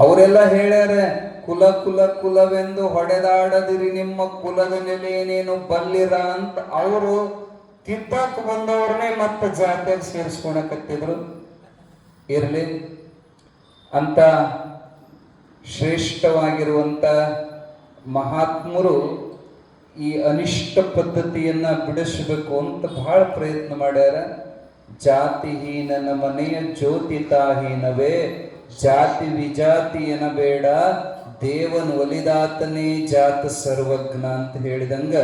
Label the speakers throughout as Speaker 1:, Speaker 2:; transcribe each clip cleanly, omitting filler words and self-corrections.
Speaker 1: ಅವರೆಲ್ಲ ಹೇಳ್ಯಾರ, ಕುಲ ಕುಲ ಕುಲವೆಂದು ಹೊಡೆದಾಡದಿರಿ, ನಿಮ್ಮ ಕುಲದ ನೆಲೆಯೇನೇನು ಬಲ್ಲಿರ ಅಂತ ಅವರು ತಿದ್ದಕ್ಕೆ ಬಂದವ್ರನ್ನೇ ಮತ್ತೆ ಜಾತಿಯಾಗಿ ಸೇರಿಸ್ಕೊಳಕತ್ತಿದ್ರು. ಇರಲಿ ಅಂತ ಶ್ರೇಷ್ಠವಾಗಿರುವಂಥ ಮಹಾತ್ಮರು ಈ ಅನಿಷ್ಟ ಪದ್ಧತಿಯನ್ನ ಬಿಡಿಸಬೇಕು ಅಂತ ಬಹಳ ಪ್ರಯತ್ನ ಮಾಡ್ಯಾರ. ಜಾತಿಹೀನನ ಮನೆಯ ಜ್ಯೋತಿತಾಹೀನವೇ, ಜಾತಿ ವಿಜಾತಿ ಎನಬೇಡ, ದೇವನ್ ಒಲಿದಾತನೇ ಜಾತ ಸರ್ವಜ್ಞ ಅಂತ ಹೇಳಿದಂಗ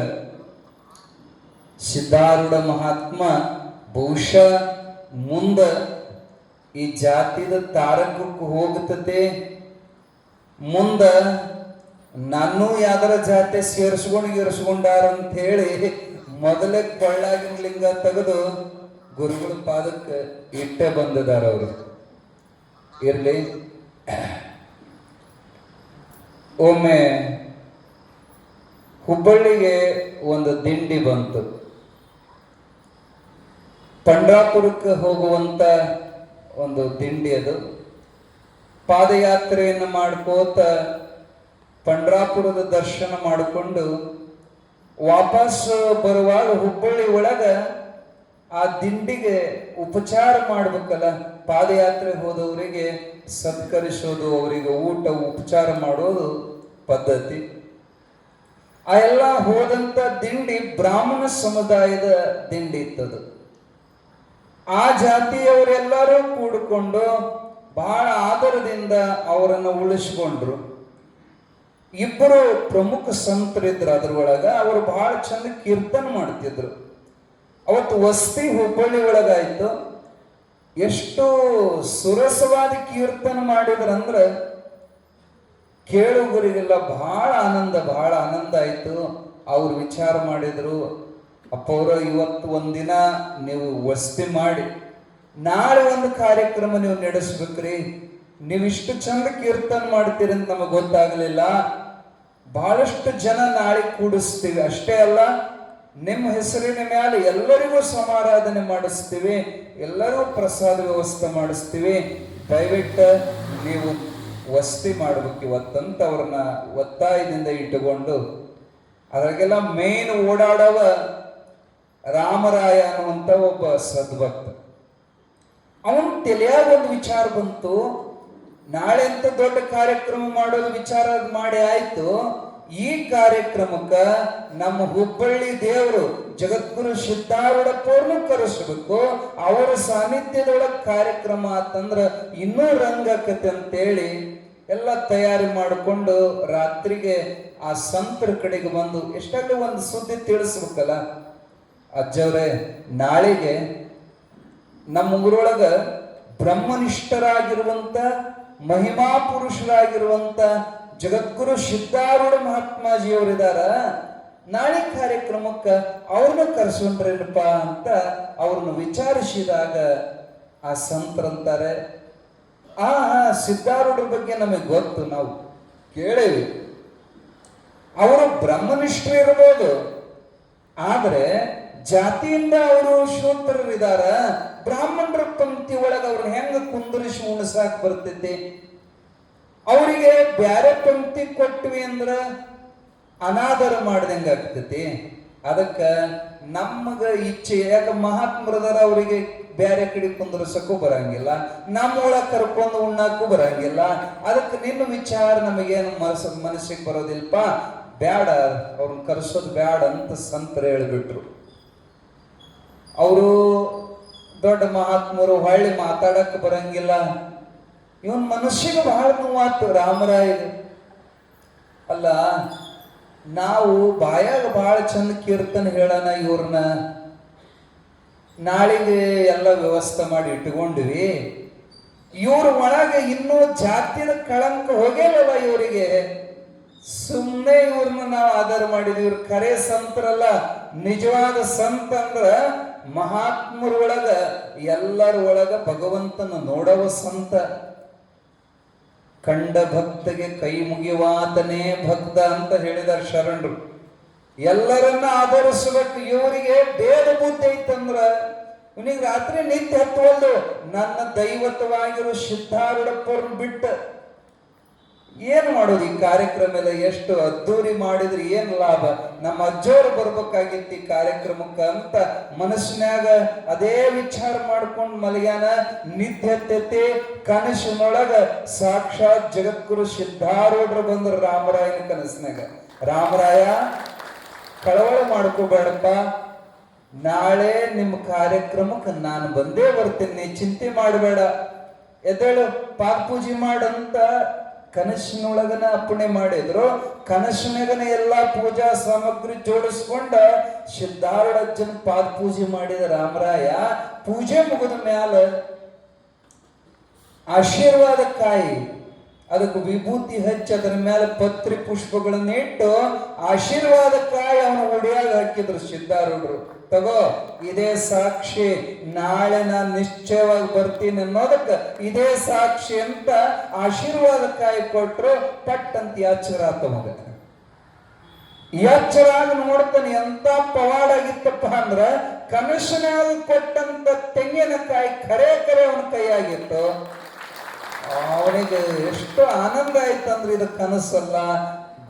Speaker 1: ಸಿದ್ಧಾರೂಢ ಮಹಾತ್ಮ ಬಹುಶಃ ಮುಂದ ಈ ಜಾತಿದ ತಾರಕಕ್ಕೆ ಹೋಗ್ತತೆ, ಮುಂದ ನಾನು ಯಾವ್ದಾರ ಜಾತಿ ಸೇರಿಸ್ಕೊಂಡಾರ ಅಂತ ಹೇಳಿ ಮೊದಲೇ ಕೊಳ್ಳಾಗಿನ ಲಿಂಗ ತೆಗೆದು ಗುರುಗಳ ಪಾದಕ್ಕೆ ಇಟ್ಟೆ ಬಂದಿದಾರ ಅವರು. ಇರ್ಲಿ, ಒಮ್ಮೆ ಹುಬ್ಬಳ್ಳಿಗೆ ಒಂದು ದಿಂಡಿ ಬಂತು. ಪಂಡ್ರಾಪುರಕ್ಕೆ ಹೋಗುವಂತ ಒಂದು ದಿಂಡಿ ಅದು. ಪಾದಯಾತ್ರೆಯನ್ನು ಮಾಡ್ಕೋತ ಪಂಡ್ರಾಪುರದ ದರ್ಶನ ಮಾಡಿಕೊಂಡು ವಾಪಸ್ ಬರುವಾಗ ಹುಬ್ಬಳ್ಳಿ ಒಳಗ ಆ ದಿಂಡಿಗೆ ಉಪಚಾರ ಮಾಡ್ಬೇಕಲ್ಲ, ಪಾದಯಾತ್ರೆ ಹೋದವರಿಗೆ ಸತ್ಕರಿಸೋದು, ಅವರಿಗೆ ಊಟ ಉಪಚಾರ ಮಾಡೋದು ಪದ್ಧತಿ. ಆ ಎಲ್ಲ ಹೋದಂತ ದಿಂಡಿ ಬ್ರಾಹ್ಮಣ ಸಮುದಾಯದ ದಿಂಡಿ ಇತ್ತದು. ಆ ಜಾತಿಯವರೆಲ್ಲರೂ ಕೂಡಿಕೊಂಡು ಬಹಳ ಆದರದಿಂದ ಅವರನ್ನು ಉಳಿಸ್ಕೊಂಡ್ರು. ಇಬ್ಬರು ಪ್ರಮುಖ ಸಂತರಿದ್ರು ಅದ್ರೊಳಗ. ಅವರು ಬಹಳ ಚಂದ ಕೀರ್ತನ ಮಾಡ್ತಿದ್ರು. ಅವತ್ತು ವಸ್ತಿ ಹುಬ್ಬಳ್ಳಿ ಒಳಗಾಯ್ತು. ಎಷ್ಟು ಸುರಸವಾದ ಕೀರ್ತನ ಮಾಡಿದ್ರಂದ್ರೆ ಕೇಳುಗರಿಗೆಲ್ಲ ಬಹಳ ಆನಂದ ಆಯ್ತು. ಅವ್ರು ವಿಚಾರ ಮಾಡಿದ್ರು, ಅಪ್ಪವ್ರ ಇವತ್ತು ಒಂದಿನ ನೀವು ವಸ್ತಿ ಮಾಡಿ ನಾಳೆ ಒಂದು ಕಾರ್ಯಕ್ರಮ ನೀವು ನಡೆಸ್ಬೇಕ್ರಿ. ನೀವಿಷ್ಟು ಚಂದ ಕೀರ್ತನ ಮಾಡ್ತೀರಿ ಅಂತ ನಮಗೆ ಗೊತ್ತಾಗಲಿಲ್ಲ. ಬಹಳಷ್ಟು ಜನ ನಾಳೆ ಕೂಡಿಸ್ತೀವಿ, ಅಷ್ಟೇ ಅಲ್ಲ ನಿಮ್ಮ ಹೆಸರಿನ ಮೇಲೆ ಎಲ್ಲರಿಗೂ ಸಮಾರಾಧನೆ ಮಾಡಿಸ್ತೀವಿ, ಎಲ್ಲರಿಗೂ ಪ್ರಸಾದ ವ್ಯವಸ್ಥೆ ಮಾಡಿಸ್ತೀವಿ. ದಯವಿಟ್ಟು ನೀವು ವಸ್ತಿ ಮಾಡ್ಬೇಕು ಇವತ್ತಂತ ಅವ್ರನ್ನ ಒತ್ತಾಯದಿಂದ ಇಟ್ಟುಕೊಂಡು, ಅದ್ರಾಗೆಲ್ಲ ಮೇನ್ ಓಡಾಡವ ರಾಮರಾಯ ಅನ್ನುವಂಥ ಒಬ್ಬ ಸದ್ಭಕ್ತ. ಅವನ ತಲೆಯಾಗ ಒಂದು ವಿಚಾರ ಬಂತು, ನಾಳೆ ಅಂತ ದೊಡ್ಡ ಕಾರ್ಯಕ್ರಮ ಮಾಡೋದು ವಿಚಾರ ಮಾಡಿ ಆಯ್ತು. ಈ ಕಾರ್ಯಕ್ರಮಕ್ಕ ನಮ್ಮ ಹುಬ್ಬಳ್ಳಿ ದೇವರು ಜಗದ್ಗುರು ಸಿದ್ಧಾರೂಢಪ್ಪವ್ರನ್ನು ಕರೆಸಬೇಕು. ಅವರ ಸಾನ್ನಿಧ್ಯದೊಳಗೆ ಕಾರ್ಯಕ್ರಮ ಆತಂದ್ರ ಇನ್ನೂ ರಂಗಾಕತೆ ಅಂತೇಳಿ ಎಲ್ಲ ತಯಾರಿ ಮಾಡಿಕೊಂಡು ರಾತ್ರಿಗೆ ಆ ಸಂತರ ಕಡೆಗೆ ಬಂದು ಎಷ್ಟಾಗಲಿ ಒಂದು ಸುದ್ದಿ ತಿಳಿಸ್ಬೇಕಲ್ಲ, ಅಜ್ಜವ್ರೆ ನಾಳೆಗೆ ನಮ್ಮ ಊರೊಳಗ ಬ್ರಹ್ಮನಿಷ್ಠರಾಗಿರುವಂತ ಮಹಿಮಾ ಪುರುಷರಾಗಿರುವಂತ ಜಗದ್ಗುರು ಸಿದ್ಧಾರೂಢ ಮಹಾತ್ಮಾಜಿಯವರಿದಾರ, ನಾಳೆ ಕಾರ್ಯಕ್ರಮಕ್ಕೆ ಅವ್ರನ್ನ ಕರೆಸ್ಕೊಂಡ್ರೇನಪ್ಪ ಅಂತ ಅವ್ರನ್ನ ವಿಚಾರಿಸಿದಾಗ ಆ ಸಂತರಂತಾರೆ, ಸಿದ್ಧಾರೂಢರ ಬಗ್ಗೆ ನಮಗೆ ಗೊತ್ತು, ನಾವು ಕೇಳೇವಿ, ಅವರು ಬ್ರಹ್ಮನಿಷ್ಠರು ಇರ್ಬೋದು, ಆದ್ರೆ ಜಾತಿಯಿಂದ ಅವರು ಶೂದ್ರರಿದಾರ, ಬ್ರಾಹ್ಮಣರ ಪಂಕ್ತಿ ಒಳಗೆ ಅವ್ರನ್ನ ಹೆಂಗ ಕುಂದರಿಸಿ ಉಣಸಾಕ್ ಬರ್ತೈತಿ, ಅವರಿಗೆ ಬ್ಯಾರೆ ಪಂಕ್ತಿ ಕೊಟ್ವಿ ಅಂದ್ರ ಅನಾದರ ಮಾಡ್ದಂಗ ಆಗ್ತೈತಿ. ಅದಕ್ಕ ನಮಗ ಇಚ್ಛೆ, ಯಾಕ ಮಹಾತ್ಮರದಾರ ಅವರಿಗೆ ಬ್ಯಾರೆ ಕಡೆ ಕುಂದರ್ಸಕ್ಕೂ ಬರಂಗಿಲ್ಲ, ನಮ್ಮ ಒಳಗೆ ಕರ್ಕೊಂಡು ಉಣ್ಣಾಕು ಬರಂಗಿಲ್ಲ. ಅದಕ್ಕೆ ನಿನ್ನ ವಿಚಾರ ನಮಗೇನು ಮನಸ್ಸಿಗೆ ಬರೋದಿಲ್ಪ, ಬ್ಯಾಡ, ಅವ್ರನ್ನ ಕರೆಸೋದು ಬ್ಯಾಡ ಅಂತ ಸಂತರು ಹೇಳ್ಬಿಟ್ರು. ಅವರು ದೊಡ್ಡ ಮಹಾತ್ಮರು ಹೊಳ್ಳಿ ಮಾತಾಡಕ್ಕೆ ಬರಂಗಿಲ್ಲ. ಇವನ್ ಮನುಷ್ಯಗೆ ಬಹಳ ನೋವಾತು ರಾಮರಾಯಗೆ. ಅಲ್ಲ, ನಾವು ಬಾಯಾಗ ಬಹಳ ಚಂದ ಕೀರ್ತನ ಹೇಳೋಣ, ಇವ್ರನ್ನ ನಾಳೆಗೆ ಎಲ್ಲ ವ್ಯವಸ್ಥೆ ಮಾಡಿ ಇಟ್ಕೊಂಡಿವಿ, ಇವ್ರ ಒಳಗೆ ಇನ್ನೂ ಜಾತಿಯ ಕಳಂಕ ಹೋಗೇಲಲ್ಲ ಇವರಿಗೆ, ಸುಮ್ಮನೆ ಇವ್ರನ್ನ ನಾವು ಆಧಾರ ಮಾಡಿದ್ವಿ. ಇವ್ರ ಕರೆ ಸಂತರಲ್ಲ, ನಿಜವಾದ ಸಂತ ಅಂದ್ರ ಮಹಾತ್ಮರ ಒಳಗ ಎಲ್ಲರ ಒಳಗ ಭಗವಂತನ ನೋಡವ ಸಂತ. ಕಂಡ ಭಕ್ತಗೆ ಕೈ ಮುಗಿವಾತನೇ ಭಕ್ತ ಅಂತ ಹೇಳಿದಾರ ಶರಣರು. ಎಲ್ಲರನ್ನ ಆಧರಿಸಬೇಕು. ಇವರಿಗೆ ಭೇದ ಬುದ್ಧಿ ಐತಂದ್ರ ಇವನಿಗೆ ರಾತ್ರಿ ನಿತ್ಯ ಹತ್ತುವಲ್ದು, ನನ್ನ ದೈವತವಾಗಿರೋ ಸಿದ್ಧಾರೂಢಪ್ಪವ್ರನ್ನ ಬಿಟ್ಟು ಏನ್ ಮಾಡೋದು ಈ ಕಾರ್ಯಕ್ರಮ ಎಲ್ಲ ಎಷ್ಟು ಅದ್ದೂರಿ ಮಾಡಿದ್ರೆ ಏನ್ ಲಾಭ, ನಮ್ಮ ಅಜ್ಜೋರು ಬರ್ಬೇಕಾಗಿತ್ತು ಈ ಕಾರ್ಯಕ್ರಮಕ್ಕ ಅಂತ ಮನಸ್ಸಿನಾಗ ಅದೇ ವಿಚಾರ ಮಾಡ್ಕೊಂಡು ಮಲಗ್ಯಾನ. ನಿತ್ಯತೆ ಕನಸಿನೊಳಗ ಸಾಕ್ಷಾತ್ ಜಗದ್ಗುರು ಸಿದ್ಧಾರೂಢರು ಬಂದ್ರು ರಾಮರಾಯನ ಕನಸಿನಾಗ. ರಾಮರಾಯ, ಕಳವಳ ಮಾಡ್ಕೋಬೇಡಪ್ಪ, ನಾಳೆ ನಿಮ್ಮ ಕಾರ್ಯಕ್ರಮಕ್ಕೆ ನಾನು ಬಂದೇ ಬರ್ತೀನಿ, ಚಿಂತೆ ಮಾಡಬೇಡ, ಎದ್ದೇಳು ಪಾದ ಪೂಜೆ ಮಾಡಂತ ಕನಸಿನೊಳಗನ ಅಪ್ಪಣೆ ಮಾಡಿದ್ರು. ಕನಸಿನಾಗನ ಎಲ್ಲಾ ಪೂಜಾ ಸಾಮಗ್ರಿ ಜೋಡಿಸ್ಕೊಂಡ ಸಿದ್ಧಾರೂಢಜ್ಜನ ಪಾದ ಪೂಜೆ ಮಾಡಿದ ರಾಮರಾಯ. ಪೂಜೆ ಮುಗಿದ ಮ್ಯಾಲ ಆಶೀರ್ವಾದ ಕಾಯಿ, ಅದಕ್ಕೆ ವಿಭೂತಿ ಹಚ್ಚಿ ಅದರ ಮೇಲೆ ಪತ್ರಿ ಪುಷ್ಪಗಳನ್ನ ಇಟ್ಟು ಆಶೀರ್ವಾದ ಕಾಯಿ ಅವನ ಒಡಿಯಾಗ ಹಾಕಿದ್ರು ಸಿದ್ಧಾರೂಢರು. ತಗೋ, ಇದೇ ಸಾಕ್ಷಿ, ನಾಳೆ ನಾನು ನಿಶ್ಚಯವಾಗಿ ಬರ್ತೀನಿ ಅನ್ನೋದಕ್ಕೆ ಇದೇ ಸಾಕ್ಷಿ ಅಂತ ಆಶೀರ್ವಾದ ಕಾಯಿ ಕೊಟ್ರು. ಪಟ್ ಅಂತ ಎಚ್ಚರ ಆತ ಮಗ. ಎಚ್ಚರಾಗ ನೋಡ್ತಾನೆ, ಎಂತ ಪವಾಡ ಆಗಿತ್ತಪ್ಪ ಅಂದ್ರ ಕನಸಿನಾಗ ಕೊಟ್ಟಂತ ತೆಂಗಿನಕಾಯಿ ಕರೆ ಅವನ ಕೈಯಾಗಿತ್ತು. ಅವನಿಗೆ ಎಷ್ಟು ಆನಂದ ಆಯ್ತಂದ್ರೆ ಇದು ಕನಸಲ್ಲ,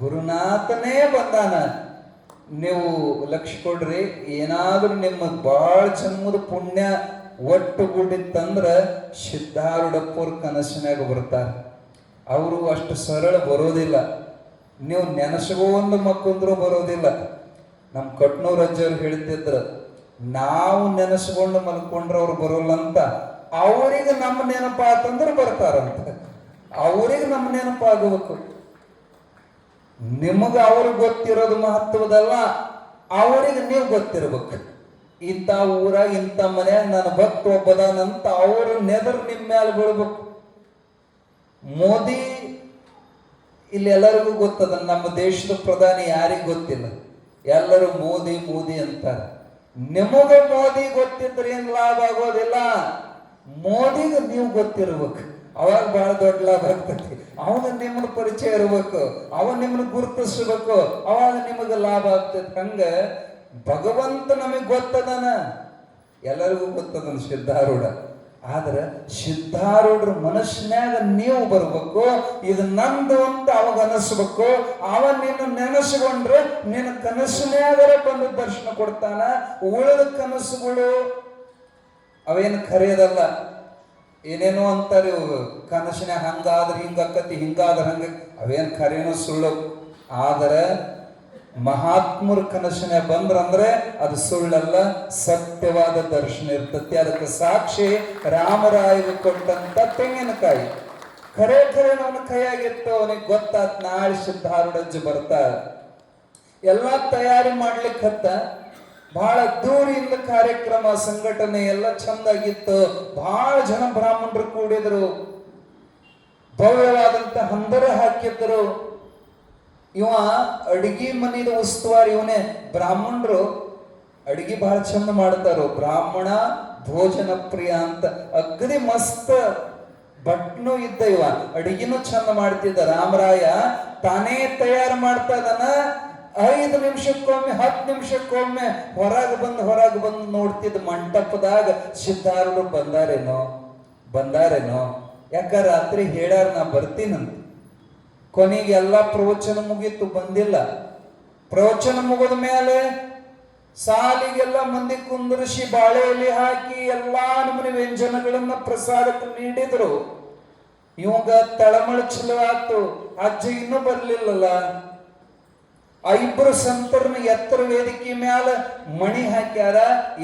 Speaker 1: ಗುರುನಾಥನೇ ಬಂದಾನ. ನೀವು ಲಕ್ಷ್ಯ ಕೊಡ್ರಿ, ಏನಾದ್ರೂ ನಿಮ್ಮ ಬಾಳ ಜನ್ಮದ ಪುಣ್ಯ ಒಟ್ಟುಗೂಡಿತ್ತಂದ್ರ ಸಿದ್ಧಾರೂಢಪ್ಪವ್ರ ಕನಸಿನಾಗ ಬರ್ತಾರೆ. ಅವರು ಅಷ್ಟು ಸರಳ ಬರೋದಿಲ್ಲ, ನೀವು ನೆನಸ್ಕೊಂಡು ಮಕ್ಕಂದ್ರು ಬರೋದಿಲ್ಲ. ನಮ್ಮ ಕಟ್ನೂರ್ ಅಜ್ಜವ್ರು ಹೇಳ್ತಿದ್ರು, ನಾವು ನೆನಸ್ಕೊಂಡು ಮಲ್ಕೊಂಡ್ರೆ ಅವ್ರು ಬರೋಲ್ಲ ಅಂತ. ಅವರಿಗೆ ನಮ್ಮ ನೆನಪಾತಂದ್ರೆ ಬರ್ತಾರಂತ. ಅವ್ರಿಗೆ ನಮ್ಮ ನೆನಪಾಗಬೇಕು. ನಿಮಗ ಅವ್ರಿಗೆ ಗೊತ್ತಿರೋದು ಮಹತ್ವದಲ್ಲ, ಅವರಿಗೆ ನೀವು ಗೊತ್ತಿರ್ಬೇಕು. ಇಂಥ ಊರಾಗ ಇಂಥ ಮನ್ಯಾಗ ನನ್ನ ಭಕ್ತ ಒಬ್ಬದಾನಂತ ಅವರು ನೆದರು ನಿಮ್ಮ ಮ್ಯಾಲ ಬೀಳ್ಬೇಕು. ಮೋದಿ ಇಲ್ಲಿ ಎಲ್ಲರಿಗೂ ಗೊತ್ತದ, ನಮ್ಮ ದೇಶದ ಪ್ರಧಾನಿ ಯಾರಿಗೂ ಗೊತ್ತಿಲ್ಲ, ಎಲ್ಲರೂ ಮೋದಿ ಮೋದಿ ಅಂತಾರೆ. ನಿಮಗ ಮೋದಿ ಗೊತ್ತಿದ್ರೆ ಏನ್ ಲಾಭ ಆಗೋದಿಲ್ಲ, ಮೋದಿಗೆ ನೀವು ಗೊತ್ತಿರ್ಬೇಕು. ಅವಾಗ ಬಹಳ ದೊಡ್ಡ ಲಾಭ ಆಗ್ತೈತಿ. ಅವಾಗ ನಿಮ್ಮನ್ನ ಪರಿಚಯ ಇರ್ಬೇಕು, ಅವ ನಿಮ್ಮನ್ನ ಗುರುತಿಸ್ಬೇಕು, ಅವಾಗ ನಿಮಗೆ ಲಾಭ ಆಗ್ತೈತಿ. ಹಂಗ ಭಗವಂತ ನಮಗ್ ಗೊತ್ತದನ, ಎಲ್ಲರಿಗೂ ಗೊತ್ತದನ ಸಿದ್ಧಾರೂಢ. ಆದ್ರೆ ಸಿದ್ಧಾರೂಢರ ಮನಸ್ಸಿನಾಗ ನೀವು ಬರ್ಬೇಕು, ಇದು ನಂದು ಅಂತ ಅವಾಗ ಅನಿಸ್ಬೇಕು. ಅವ ನಿನ್ನ ನೆನಸ್ಕೊಂಡ್ರೆ ನಿನ್ನ ಕನಸಿನಾಗರ ಬಂದು ದರ್ಶನ ಕೊಡ್ತಾನ. ಉಳಿದ ಕನಸುಗಳು ಅವೇನು ಖರೆಯದಲ್ಲ, ಏನೇನೋ ಅಂತಾರೆ ಕನಸಿನಾಗ ಹಂಗಾದ್ರೆ ಹಿಂಗಕ್ಕತಿ, ಹಿಂಗಾದ್ರೆ ಹಂಗ, ಅವೇನು ಖರೇನೋ ಸುಳ್ಳು. ಆದ್ರೆ ಮಹಾತ್ಮರ ಕನಸಿನ ಬಂದ್ರಂದ್ರೆ ಅದು ಸುಳ್ಳಲ್ಲ, ಸತ್ಯವಾದ ದರ್ಶನ ಇರ್ತತಿ. ಅದಕ್ಕೆ ಸಾಕ್ಷಿ ರಾಮರಾಯಗೆ ಕೊಟ್ಟಂತ ತೆಂಗಿನಕಾಯಿ. ಖರೆ ಅವನ ಕೈಯಾಗಿತ್ತು. ಅವನಿಗೆ ಗೊತ್ತಾತ್ ನಾಳೆ ಸಿದ್ಧಾರೂಢಜ್ಜ ಬರ್ತಾರ. ಎಲ್ಲಾ ತಯಾರಿ ಮಾಡ್ಲಿಕ್ಕತ್ತ. ಬಹಳ ದೂರಿಂದ ಕಾರ್ಯಕ್ರಮ ಸಂಘಟನೆ ಎಲ್ಲ ಚಂದಾಗಿತ್ತು. ಬಹಳ ಜನ ಬ್ರಾಹ್ಮಣರು ಕೂಡಿದ್ರು, ಭವ್ಯವಾದಂತ ಹಂದರ ಹಾಕಿದ್ರು. ಇವ ಅಡಿಗೆ ಮನೆದ ಉಸ್ತುವಾರಿ ಇವನೇ. ಬ್ರಾಹ್ಮಣರು ಅಡಿಗೆ ಬಹಳ ಚಂದ ಮಾಡ್ತಾರೋ, ಬ್ರಾಹ್ಮಣ ಭೋಜನ ಪ್ರಿಯ ಅಂತ. ಅಗದಿ ಮಸ್ತ್ ಭಟ್ನು ಇದ್ದ ಇವ, ಅಡಿಗೆನೂ ಚಂದ ಮಾಡ್ತಿದ್ದ. ರಾಮರಾಯ ತಾನೇ ತಯಾರು ಮಾಡ್ತಾ ಇದ್ದಾನ. 5 ನಿಮಿಷಕ್ಕೊಮ್ಮೆ 10 ನಿಮಿಷಕ್ಕೊಮ್ಮೆ ಹೊರಗೆ ಬಂದು ನೋಡ್ತಿದ್ದ ಮಂಟಪದಾಗ ಸಿದ್ಧಾರೂಢರು ಬಂದಾರೇನೋ. ಯಾಕ ರಾತ್ರಿ ಹೇಳ್ಯಾರ ನಾ ಬರ್ತೀನಂತ. ಕೊನೆಗೆ ಎಲ್ಲಾ ಪ್ರವಚನ ಮುಗೀತು, ಬಂದಿಲ್ಲ. ಪ್ರವಚನ ಮುಗಿದ ಮೇಲೆ ಸಾಲಿಗೆಲ್ಲ ಮಂದಿ ಕುಂದರಿಸಿ ಬಾಳೆ ಎಲೆ ಹಾಕಿ ಎಲ್ಲಾ ನಮೂನಿ ವ್ಯಂಜನಗಳನ್ನ ಪ್ರಸಾದಕ್ಕೆ ನೀಡಿದ್ರು. ಇವಾಗ ತಳಮಳ ಚಲೋ ಆತು. ಅಜ್ಜ ಇನ್ನೂ ಬರ್ಲಿಲ್ಲಲ್ಲ. ಆ ಇಬ್ಬರು ಸಂತರನ್ನ ಎತ್ತರ ವೇದಿಕೆ ಮ್ಯಾಲ ಮಣಿ ಹಾಕ್ಯಾರ,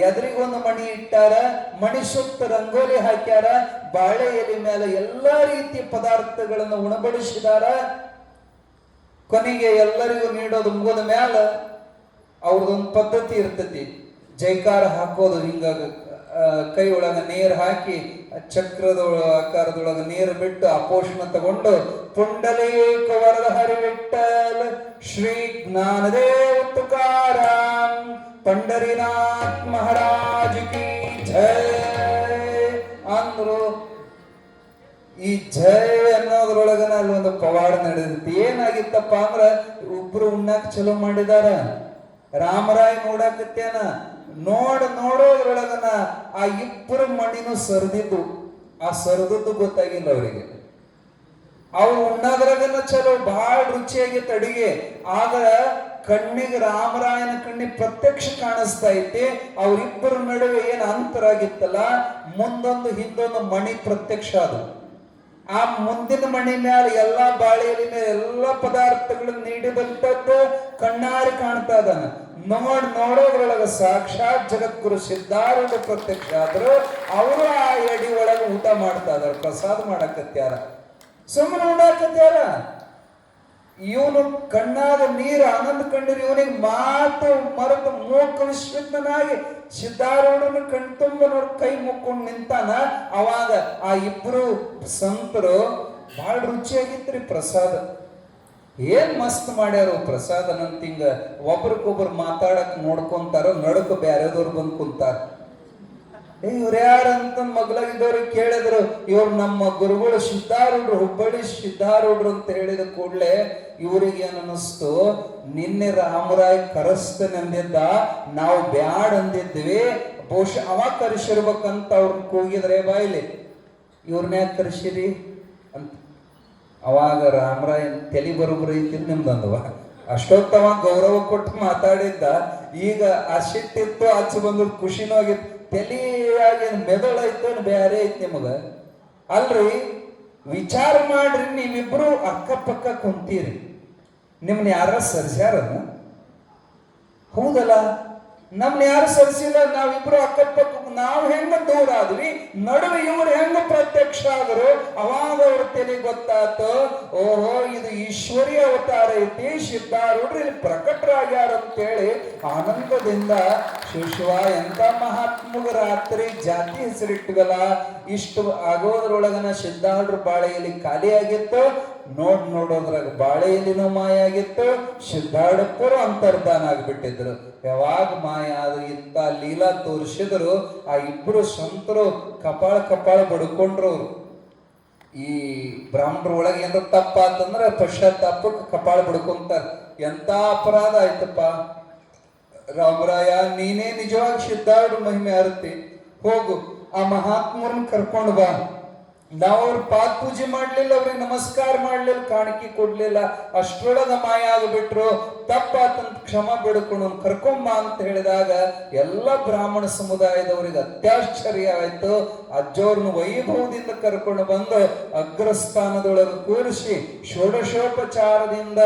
Speaker 1: ಎದುರಿಗೊಂದು ಮಣಿ ಇಟ್ಟಾರ, ಮಣಿ ಸುತ್ತ ರಂಗೋಲಿ ಹಾಕ್ಯಾರ, ಬಾಳೆ ಎಲೆ ಮೇಲೆ ಎಲ್ಲಾ ರೀತಿಯ ಪದಾರ್ಥಗಳನ್ನು ಉಣಬಡಿಸಿದಾರ. ಕೊನೆಗೆ ಎಲ್ಲರಿಗೂ ನೀಡೋದು ಮುಗಿದ ಮ್ಯಾಲ ಅವ್ರದೊಂದು ಪದ್ಧತಿ ಇರ್ತತಿ, ಜೈಕಾರ ಹಾಕೋದು. ಹಿಂಗ ಕೈ ಒಳಗ ನೀರು ಹಾಕಿ ಚಕ್ರದ ಆಕಾರದೊಳಗ ನೀರು ಬಿಟ್ಟು ಅಪೋಷಣ ತಗೊಂಡು ಪುಂಡಲೀಕ ವರದ ಹರಿವಿಟ್ಟಲ್ ಶ್ರೀ ಜ್ಞಾನದೇವ ತುಕಾರಾಮ್ ಪಂಡರಿನಾಥ್ ಮಹಾರಾಜ್ ಕಿ ಜಯ ಅಂದ್ರು. ಈ ಜಯ ಅನ್ನೋದ್ರೊಳಗನ ಅಲ್ಲಿ ಒಂದು ಪವಾಡ ನಡೆದಿತ್ತು. ಏನಾಗಿತ್ತಪ್ಪ ಅಂದ್ರ ಒಬ್ರು ಉಣ್ಣಾಕ್ ಚಲೋ ಮಾಡಿದಾರ. ರಾಮರಾಯ್ ನೋಡಾಕತ್ತೇನ, ನೋಡೋದ್ರೊಳಗನ ಆ ಇಬ್ಬರು ಮಣಿನೂ ಸರಿದಿದ್ದು. ಆ ಸರಿದದ್ದು ಗೊತ್ತಾಗಿಲ್ಲ ಅವರಿಗೆ. ಅವು ಉಣ್ಣದ್ರಾಗನ ಚಲೋ ಬಹಳ ರುಚಿಯಾಗಿತ್ತು ಅಡಿಗೆ. ಆದ್ರ ಕಣ್ಣಿಗೆ ರಾಮರಾಯನ ಕಣ್ಣಿಗೆ ಪ್ರತ್ಯಕ್ಷ ಕಾಣಿಸ್ತಾ ಐತಿ ಅವರಿಬ್ಬರ ನಡುವೆ ಏನು ಅಂತರ ಆಗಿತ್ತಲ್ಲ, ಮುಂದೊಂದು ಹಿಂದೊಂದು ಮಣಿ ಪ್ರತ್ಯಕ್ಷ ಅದು. ಆ ಮುಂದಿನ ಮಣಿ ಮ್ಯಾಲ ಎಲ್ಲಾ ಬಾಳೆಯಲ್ಲಿ ಮೇಲೆ ಎಲ್ಲಾ ಪದಾರ್ಥಗಳನ್ನು ನೀಡಿದಂಥದ್ದು ಕಣ್ಣಾರಿ ಕಾಣ್ತಾ ಇದ್ದಾನ. ನೋಡೋದ್ರೊಳಗ ಸಾಕ್ಷಾತ್ ಜಗದ್ಗುರು ಸಿದ್ಧಾರೂಢ ಪ್ರತ್ಯಕ್ಷ ಆದ್ರು. ಅವರು ಆ ಎಡಿ ಒಳಗೆ ಊಟ ಮಾಡ್ತಾ ಇದಾರ, ಪ್ರಸಾದ ಮಾಡಕತ್ಯಾರ, ಸುಮ್ಮನೆ ಉಣ್ಣಾಕತ್ಯಾರ. ಇವನು ಕಣ್ಣಾದ ನೀರು ಆನಂದ ಕಂಡಿರು. ಇವನಿಗೆ ಮಾತು ಮರೆತು ಮೂಕ ವಿಶ್ವನಾಗಿ ಸಿದ್ಧಾರೂಢನ ಕಣ್ತುಂಬ ನೋಡಿ ಕೈ ಮುಕ್ಕೊಂಡು ನಿಂತಾನ. ಅವಾಗ ಆ ಇಬ್ರು ಸಂತರು ಬಹಳ ರುಚಿಯಾಗಿತ್ರಿ ಪ್ರಸಾದ, ಏನ್ ಮಸ್ತ್ ಮಾಡ್ಯಾರ ಪ್ರಸಾದ ನಂತಿಂಗ. ಒಬ್ರಿಗೊಬ್ರು ಮಾತಾಡಕ್ ನೋಡ್ಕೊಂತಾರ, ನಡಕ ಬ್ಯಾರೆದವ್ರು ಬಂದ್ ಕುಂತಾರ. ಇವ್ರು ಯಾರಂತ ಮಗ್ಲಾಗಿದ್ದವ್ರಿಗೆ ಕೇಳಿದ್ರು, ಇವ್ರು ನಮ್ಮ ಗುರುಗಳು ಸಿದ್ಧಾರೂಢರು, ಹುಬ್ಬಳ್ಳಿ ಸಿದ್ಧಾರೂಢರು ಅಂತ ಹೇಳಿದ ಕೂಡ್ಲೆ ಇವ್ರಿಗೆ ಏನ್ ಅನ್ನಿಸ್ತು, ನಿನ್ನೆ ರಾಮರಾಯ್ ಕರೆಸ್ತೇನೆ ಅಂದಿದ್ದ, ನಾವು ಬ್ಯಾಡ್ ಅಂದಿದ್ವಿ, ಬಹುಶಃ ಅವ ಕರೆಸಿರ್ಬೇಕಂತ ಅವ್ರನ್ನ ಕೂಗಿದ್ರೆ ಬಾಯಿಲಿ, ಇವ್ರನ್ನ ಯಾಕೆ ಕರೆಸಿರಿ ಅಂತ. ಅವಾಗ ರಾಮರಾಯ್ ತಲೆ ಬರೋಬ್ರು ಐತಿ ನಿಮ್ದಂದವ. ಅಷ್ಟೊತ್ತವ ಗೌರವ ಕೊಟ್ಟು ಮಾತಾಡಿದ್ದ, ಈಗ ಆ ಸಿಟ್ಟಿತ್ತು ಆಚೆ ಬಂದ್ರು ಖುಷಿನೂ ಆಗಿತ್ತು. ತಲೆಯಾಗಿ ಮೆದುಳೈತು ಬೇರೆ ಐತಿ ನಿಮಗ ಅಲ್ರಿ. ವಿಚಾರ ಮಾಡ್ರಿ, ನೀವಿಬ್ರು ಅಕ್ಕಪಕ್ಕ ಕುಂತೀರಿ, ನಿಮ್ನ ಯಾರ ಸರಿಸ್ಯಾರನ? ಹೌದಲ್ಲ, ನಮ್ನ ಯಾರು ಸರಿಸಿಲ್ಲ. ನಾವಿಬ್ರು ಅಕ್ಕಪಕ್ಕ, ನಾವು ಹೆಂಗ ದೂರ ಆದ್ವಿ, ನಡುವೆ ಇವ್ರು ಹೆಂಗ ಪ್ರತ್ಯಕ್ಷ ಆದ್ರು. ಅವಾಗ ಅವ್ರ ತಲೆ ಗೊತ್ತಾತು, ಓಹೋ ಇದು ಈಶ್ವರಿ ಅವತಾರ ಐತಿ, ಸಿದ್ಧಾರೂಢರು ಇಲ್ಲಿ ಪ್ರಕಟರಾಗ್ಯಾರ ಅಂತೇಳಿ ಆನಂದದಿಂದ ಶಿವ ಎಂತ ಮಹಾತ್ಮಗ ರಾತ್ರಿ ಜಾತಿ ಹೆಸರಿಟ್ಟಿವಲ್ಲ. ಇಷ್ಟು ಆಗೋದ್ರೊಳಗನ ಸಿದ್ಧಾರೂಢರು ಬಾಳೆಯಲ್ಲಿ ಖಾಲಿ ಆಗಿತ್ತು. ನೋಡೋದ್ರಾಗ ಬಾಳೆ ಎಲ್ಲಿನೂ ಮಾಯ ಆಗಿತ್ತು. ಸಿದ್ಧಾರೂಢಪ್ಪರು ಅಂತರ್ಧಾನ ಆಗ್ಬಿಟ್ಟಿದ್ರು. ಯಾವಾಗ ಮಾಯ ಆದ್ರೂ ಇಂಥ ಲೀಲಾ ತೋರಿಸಿದ್ರು. ಆ ಇಬ್ರು ಸಂತರು ಕಪಾಳ ಬಡ್ಕೊಂಡ್ರು. ಅವ್ರು ಈ ಬ್ರಾಹ್ಮಣರ ಒಳಗೆ ಏನಾರ ತಪ್ಪ ಅಂತಂದ್ರೆ ಪಶ್ಚಾತ್ತಾಪಕ್ಕೆ ಕಪಾಳ ಬಡ್ಕೊಂತಾರ. ಎಂತ ಅಪರಾಧ ಆಯ್ತಪ್ಪ ರಾಮರಾಯ, ನೀನೇ ನಿಜವಾಗಿ ಸಿದ್ಧಾರೂಢ ಮಹಿಮೆ ಅರ್ತಿ, ಹೋಗು ಆ ಮಹಾತ್ಮರನ್ನ ಕರ್ಕೊಂಡು ಬಾ. ನಾವು ಅವ್ರ ಪಾದ ಪೂಜೆ ಮಾಡ್ಲಿಲ್ಲ, ಅವ್ರಿಗೆ ನಮಸ್ಕಾರ ಮಾಡ್ಲಿಲ್ಲ, ಕಾಣಿಕೆ ಕೊಡ್ಲಿಲ್ಲ, ಅಷ್ಟ್ರೊಳಗ ಮಾಯ ಆಗಿಬಿಟ್ರು. ತಪ್ಪಾತಂತ ಕ್ಷಮ ಬಿಡ್ಕೊಂಡು ಕರ್ಕೊಂಬ ಅಂತ ಹೇಳಿದಾಗ ಎಲ್ಲ ಬ್ರಾಹ್ಮಣ ಸಮುದಾಯದವರಿಗೆ ಅತ್ಯಾಶ್ಚರ್ಯ ಆಯ್ತು. ಅಜ್ಜವ್ರನ್ನ ವೈಭವದಿಂದ ಕರ್ಕೊಂಡು ಬಂದು ಅಗ್ರಸ್ಥಾನದೊಳಗೆ ಕೂರಿಸಿ ಷೋಡಶೋಪಚಾರದಿಂದ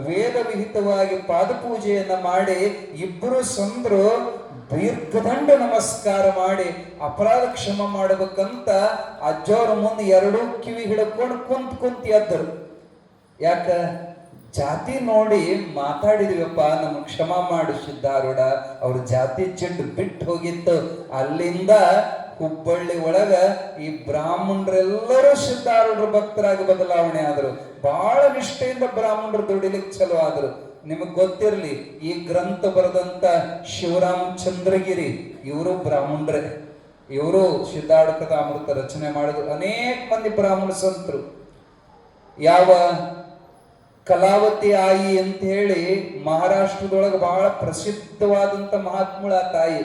Speaker 1: ವೇದ ವಿಹಿತವಾಗಿ ಪಾದಪೂಜೆಯನ್ನ ಮಾಡಿ ಇಬ್ಬರು ಸಂದ್ರು ದೀರ್ಘದಂಡ ನಮಸ್ಕಾರ ಮಾಡಿ ಅಪರಾಧ ಕ್ಷಮ ಮಾಡಬೇಕಂತ ಅಜ್ಜವ್ರ ಮುಂದೆ ಎರಡೂ ಕಿವಿ ಹಿಡ್ಕೊಂಡು ಕುಂತ ಎದ್ದರು. ಯಾಕ ಜಾತಿ ನೋಡಿ ಮಾತಾಡಿದೀವಪ್ಪ, ನಮ್ಗೆ ಕ್ಷಮ ಮಾಡಿ ಸಿದ್ಧಾರೂಢ. ಅವ್ರ ಜಾತಿ ಚಿಂಡು ಬಿಟ್ಟು ಹೋಗಿತ್ತು. ಅಲ್ಲಿಂದ ಹುಬ್ಬಳ್ಳಿ ಒಳಗ ಈ ಬ್ರಾಹ್ಮಣರೆಲ್ಲರೂ ಸಿದ್ಧಾರೂಢರ ಭಕ್ತರಾಗಿ ಬದಲಾವಣೆ ಆದ್ರು. ಬಹಳ ನಿಷ್ಠೆಯಿಂದ ಬ್ರಾಹ್ಮಣರು ದುಡಿಲಿಕ್ಕೆ ಚಲೋ ಆದ್ರು. ನಿಮಗ್ ಗೊತ್ತಿರ್ಲಿ, ಈ ಗ್ರಂಥ ಬರೆದಂತ ಶಿವರಾಮಚಂದ್ರಗಿರಿ ಇವರು ಬ್ರಾಹ್ಮಣರೇ. ಇವರು ಸಿದ್ಧಾರೂಢ ಅಮೃತ ರಚನೆ ಮಾಡಿದ್ರು. ಅನೇಕ ಮಂದಿ ಬ್ರಾಹ್ಮಣ ಸಂತರು. ಯಾವ ಕಲಾವತಿ ಆಯಿ ಅಂತ ಹೇಳಿ ಮಹಾರಾಷ್ಟ್ರದೊಳಗೆ ಬಹಳ ಪ್ರಸಿದ್ಧವಾದಂತ ಮಹಾತ್ಮಳ ತಾಯಿ.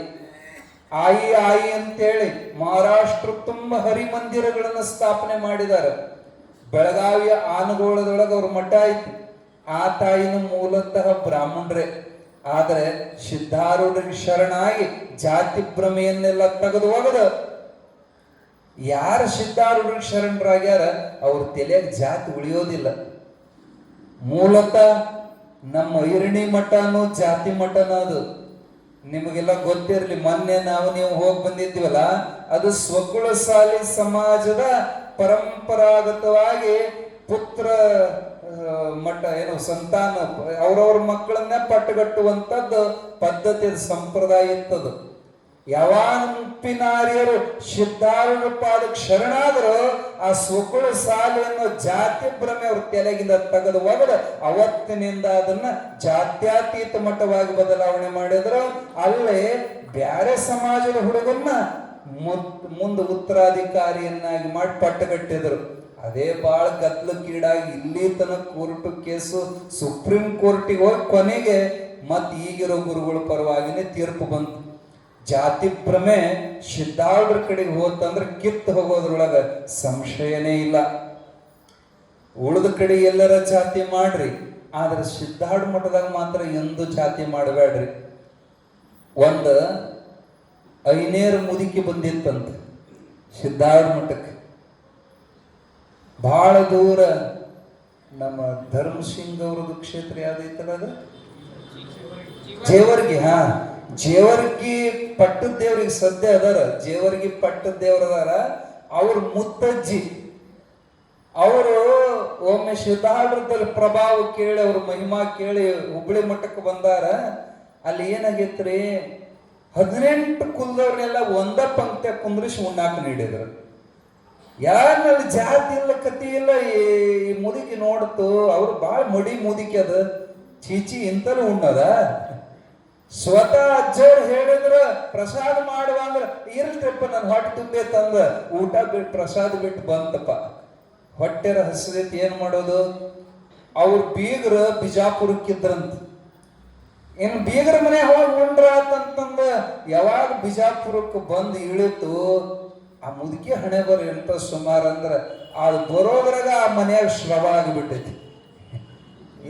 Speaker 1: ಆಯಿ ಅಂತೇಳಿ ಮಹಾರಾಷ್ಟ್ರ ತುಂಬ ಹರಿಮಂದಿರಗಳನ್ನು ಸ್ಥಾಪನೆ ಮಾಡಿದ್ದಾರೆ. ಬೆಳಗಾವಿಯ ಆನಗೋಳದೊಳಗೆ ಅವ್ರ ಮಠ ಐತಿ. ಆ ತಾಯಿನ ಮೂಲತಃ ಬ್ರಾಹ್ಮಣರೇ. ಆದ್ರೆ ಸಿದ್ಧಾರೂಢರಿಗೆ ಶರಣಾಗಿ ಜಾತಿ ಭ್ರಮೆಯನ್ನೆಲ್ಲ ತೆಗೆದು ಒಗದು ಯಾರು ಸಿದ್ಧಾರೂಢರಿಗೆ ಶರಣರಾಗ್ಯಾರ ಅವ್ರ ತಲೆಯಾಗ ಜಾತಿ ಉಳಿಯೋದಿಲ್ಲ. ಮೂಲತಃ ನಮ್ಮ ಐರಣಿ ಮಠನು ಜಾತಿ ಮಠನ ಅದು. ನಿಮಗೆಲ್ಲ ಗೊತ್ತಿರಲಿ, ಮೊನ್ನೆ ನೀವು ಹೋಗಿ ಬಂದಿದ್ದೀವಲ್ಲ, ಅದು ಸ್ವಕುಲಶಾಲಿ ಸಮಾಜದ ಪರಂಪರಾಗತವಾಗಿ ಪುತ್ರ ಮಠ, ಏನು ಸಂತಾನ ಅವ್ರವ್ರ ಮಕ್ಕಳನ್ನೇ ಪಟ್ಟಗಟ್ಟುವಂಥದ್ದು ಪದ್ಧತಿ, ಸಂಪ್ರದಾಯ ಇತ್ತದು. ಯಾವಾಗ ಮುಪ್ಪಿನಾರ್ಯರು ಸಿದ್ಧಾರೂಢ ಪಾದಕ್ಕೆ ಶರಣಾದ್ರು ಆ ಸ್ವಕುಲ ಶಾಲೆಯನ್ನು ಜಾತಿ ಭ್ರಮೆ ಅವ್ರ ತಲೆಗಿಂದ ತೆಗೆದು ಒಗದು ಅವತ್ತಿನಿಂದ ಅದನ್ನ ಜಾತ್ಯಾತೀತ ಮಠವಾಗಿ ಬದಲಾವಣೆ ಮಾಡಿದ್ರು. ಅಲ್ಲೇ ಬ್ಯಾರೆ ಸಮಾಜದ ಹುಡುಗನ್ನ ಮುಂದೆ ಉತ್ತರಾಧಿಕಾರಿಯನ್ನಾಗಿ ಮಾಡಿ ಪಟ್ಟಗಟ್ಟಿದ್ರು. ಅದೇ ಬಾಳ ಗದ್ದಲಕ್ಕೀಡಾಗಿ ಇಲ್ಲಿ ತನಕ ಕೋರ್ಟು ಕೇಸು, ಸುಪ್ರೀಂ ಕೋರ್ಟಿಗೆ ಹೋಗಿ ಕೊನೆಗೆ ಮತ್ ಈಗಿರೋ ಗುರುಗಳ ಪರವಾಗಿನೇ ತೀರ್ಪು ಬಂತು. ಜಾತಿ ಭ್ರಮೆ ಸಿದ್ಧಾರೂಢರ ಕಡೆಗೆ ಹೋತಂದ್ರೆ ಕಿತ್ತು ಹೋಗೋದ್ರೊಳಗ ಸಂಶಯನೇ ಇಲ್ಲ. ಉಳಿದ ಕಡೆ ಎಲ್ಲರ ಜಾತಿ ಮಾಡ್ರಿ, ಆದ್ರೆ ಸಿದ್ಧಾರ್ಥ ಮಠದಾಗ ಮಾತ್ರ ಎಂದು ಜಾತಿ ಮಾಡಬೇಡ್ರಿ. ಒಂದು ಐನೇರು ಮುದುಕಿ ಬಂದಿತ್ತಂತ ಸಿದ್ಧಾರ್ಥ ಮಠಕ್ಕೆ. ಬಹಳ ದೂರ ನಮ್ಮ ಧರ್ಮಸಿಂಗ್ ಅವ್ರದ್ದು ಕ್ಷೇತ್ರ ಯಾವ್ದೈತಲ್ಲ ಅದು ಜೇವರ್ಗಿ. ಜೇವರ್ಗಿ ಪಟ್ಟದ ದೇವ್ರಿಗೆ ಸದ್ಯ ಅದಾರ, ಜೇವರ್ಗಿ ಪಟ್ಟದ ದೇವ್ರ ಅದಾರ. ಅವ್ರ ಮುತ್ತಜ್ಜಿ ಅವರು ಒಮ್ಮೆ ಸಿದ್ಧಾರ್ಥದಲ್ಲಿ ಪ್ರಭಾವ ಕೇಳಿ ಅವ್ರ ಮಹಿಮಾ ಕೇಳಿ ಹುಬ್ಬಳ್ಳಿ ಮಠಕ್ಕೆ ಬಂದಾರ. ಅಲ್ಲಿ ಏನಾಗೈತ್ರಿ, 18 ಕುಲದವ್ರನ್ನೆಲ್ಲ ಒಂದ ಪಂಕ್ತಿ ಕುಂದ್ರಿಸಿ ಉಣ್ಣಾಕ ನೀಡಿದ್ರು. ಯಾರಲ್ಲಿ ಜಾತಿ ಇಲ್ಲ ಕತಿ ಇಲ್ಲ. ಈ ಮುದುಕಿ ನೋಡ್ತು, ಅವ್ರು ಬಾಳ ಮಡಿ ಮುದುಕಿ ಅದ, ಚೀಚಿ ಇಂತಲೂ ಉಣ್ಣದ. ಸ್ವತಃ ಅಜ್ಜವ್ರು ಹೇಳಿದ್ರ ಪ್ರಸಾದ ಮಾಡುವ ಅಂದ್ರ ಇರ್ಲಿಪ್ಪ ನನ್ ಹೊಟ್ಟೆ ತುಂಬೆ ತಂದ ಊಟ ಬಿಟ್ಟು ಪ್ರಸಾದ ಬಿಟ್ಟು ಬಂತಪ್ಪ. ಹೊಟ್ಟೆರ ಹಸಿದೈತಿ, ಏನ್ ಮಾಡೋದು? ಅವ್ರ ಬೀಗ್ರ ಬಿಜಾಪುರಕ್ಕಿದ್ರಂತ. ಇನ್ನು ಬೀಗರ ಮನೆ ಹೋಗಿ ಉಂಡ್ರಾತಂತಂದ ಯಾವಾಗ ಬಿಜಾಪುರಕ್ಕೆ ಬಂದು ಇಳಿತು, ಆ ಮುದುಕಿ ಹಣೆ ಬರ ಎಂತ ಸುಮಾರು ಅಂದ್ರ ಅದು ಬರೋದ್ರಾಗ ಆ ಮನ್ಯಾಗ ಶ್ರವ ಆಗಿಬಿಟ್ಟೈತಿ.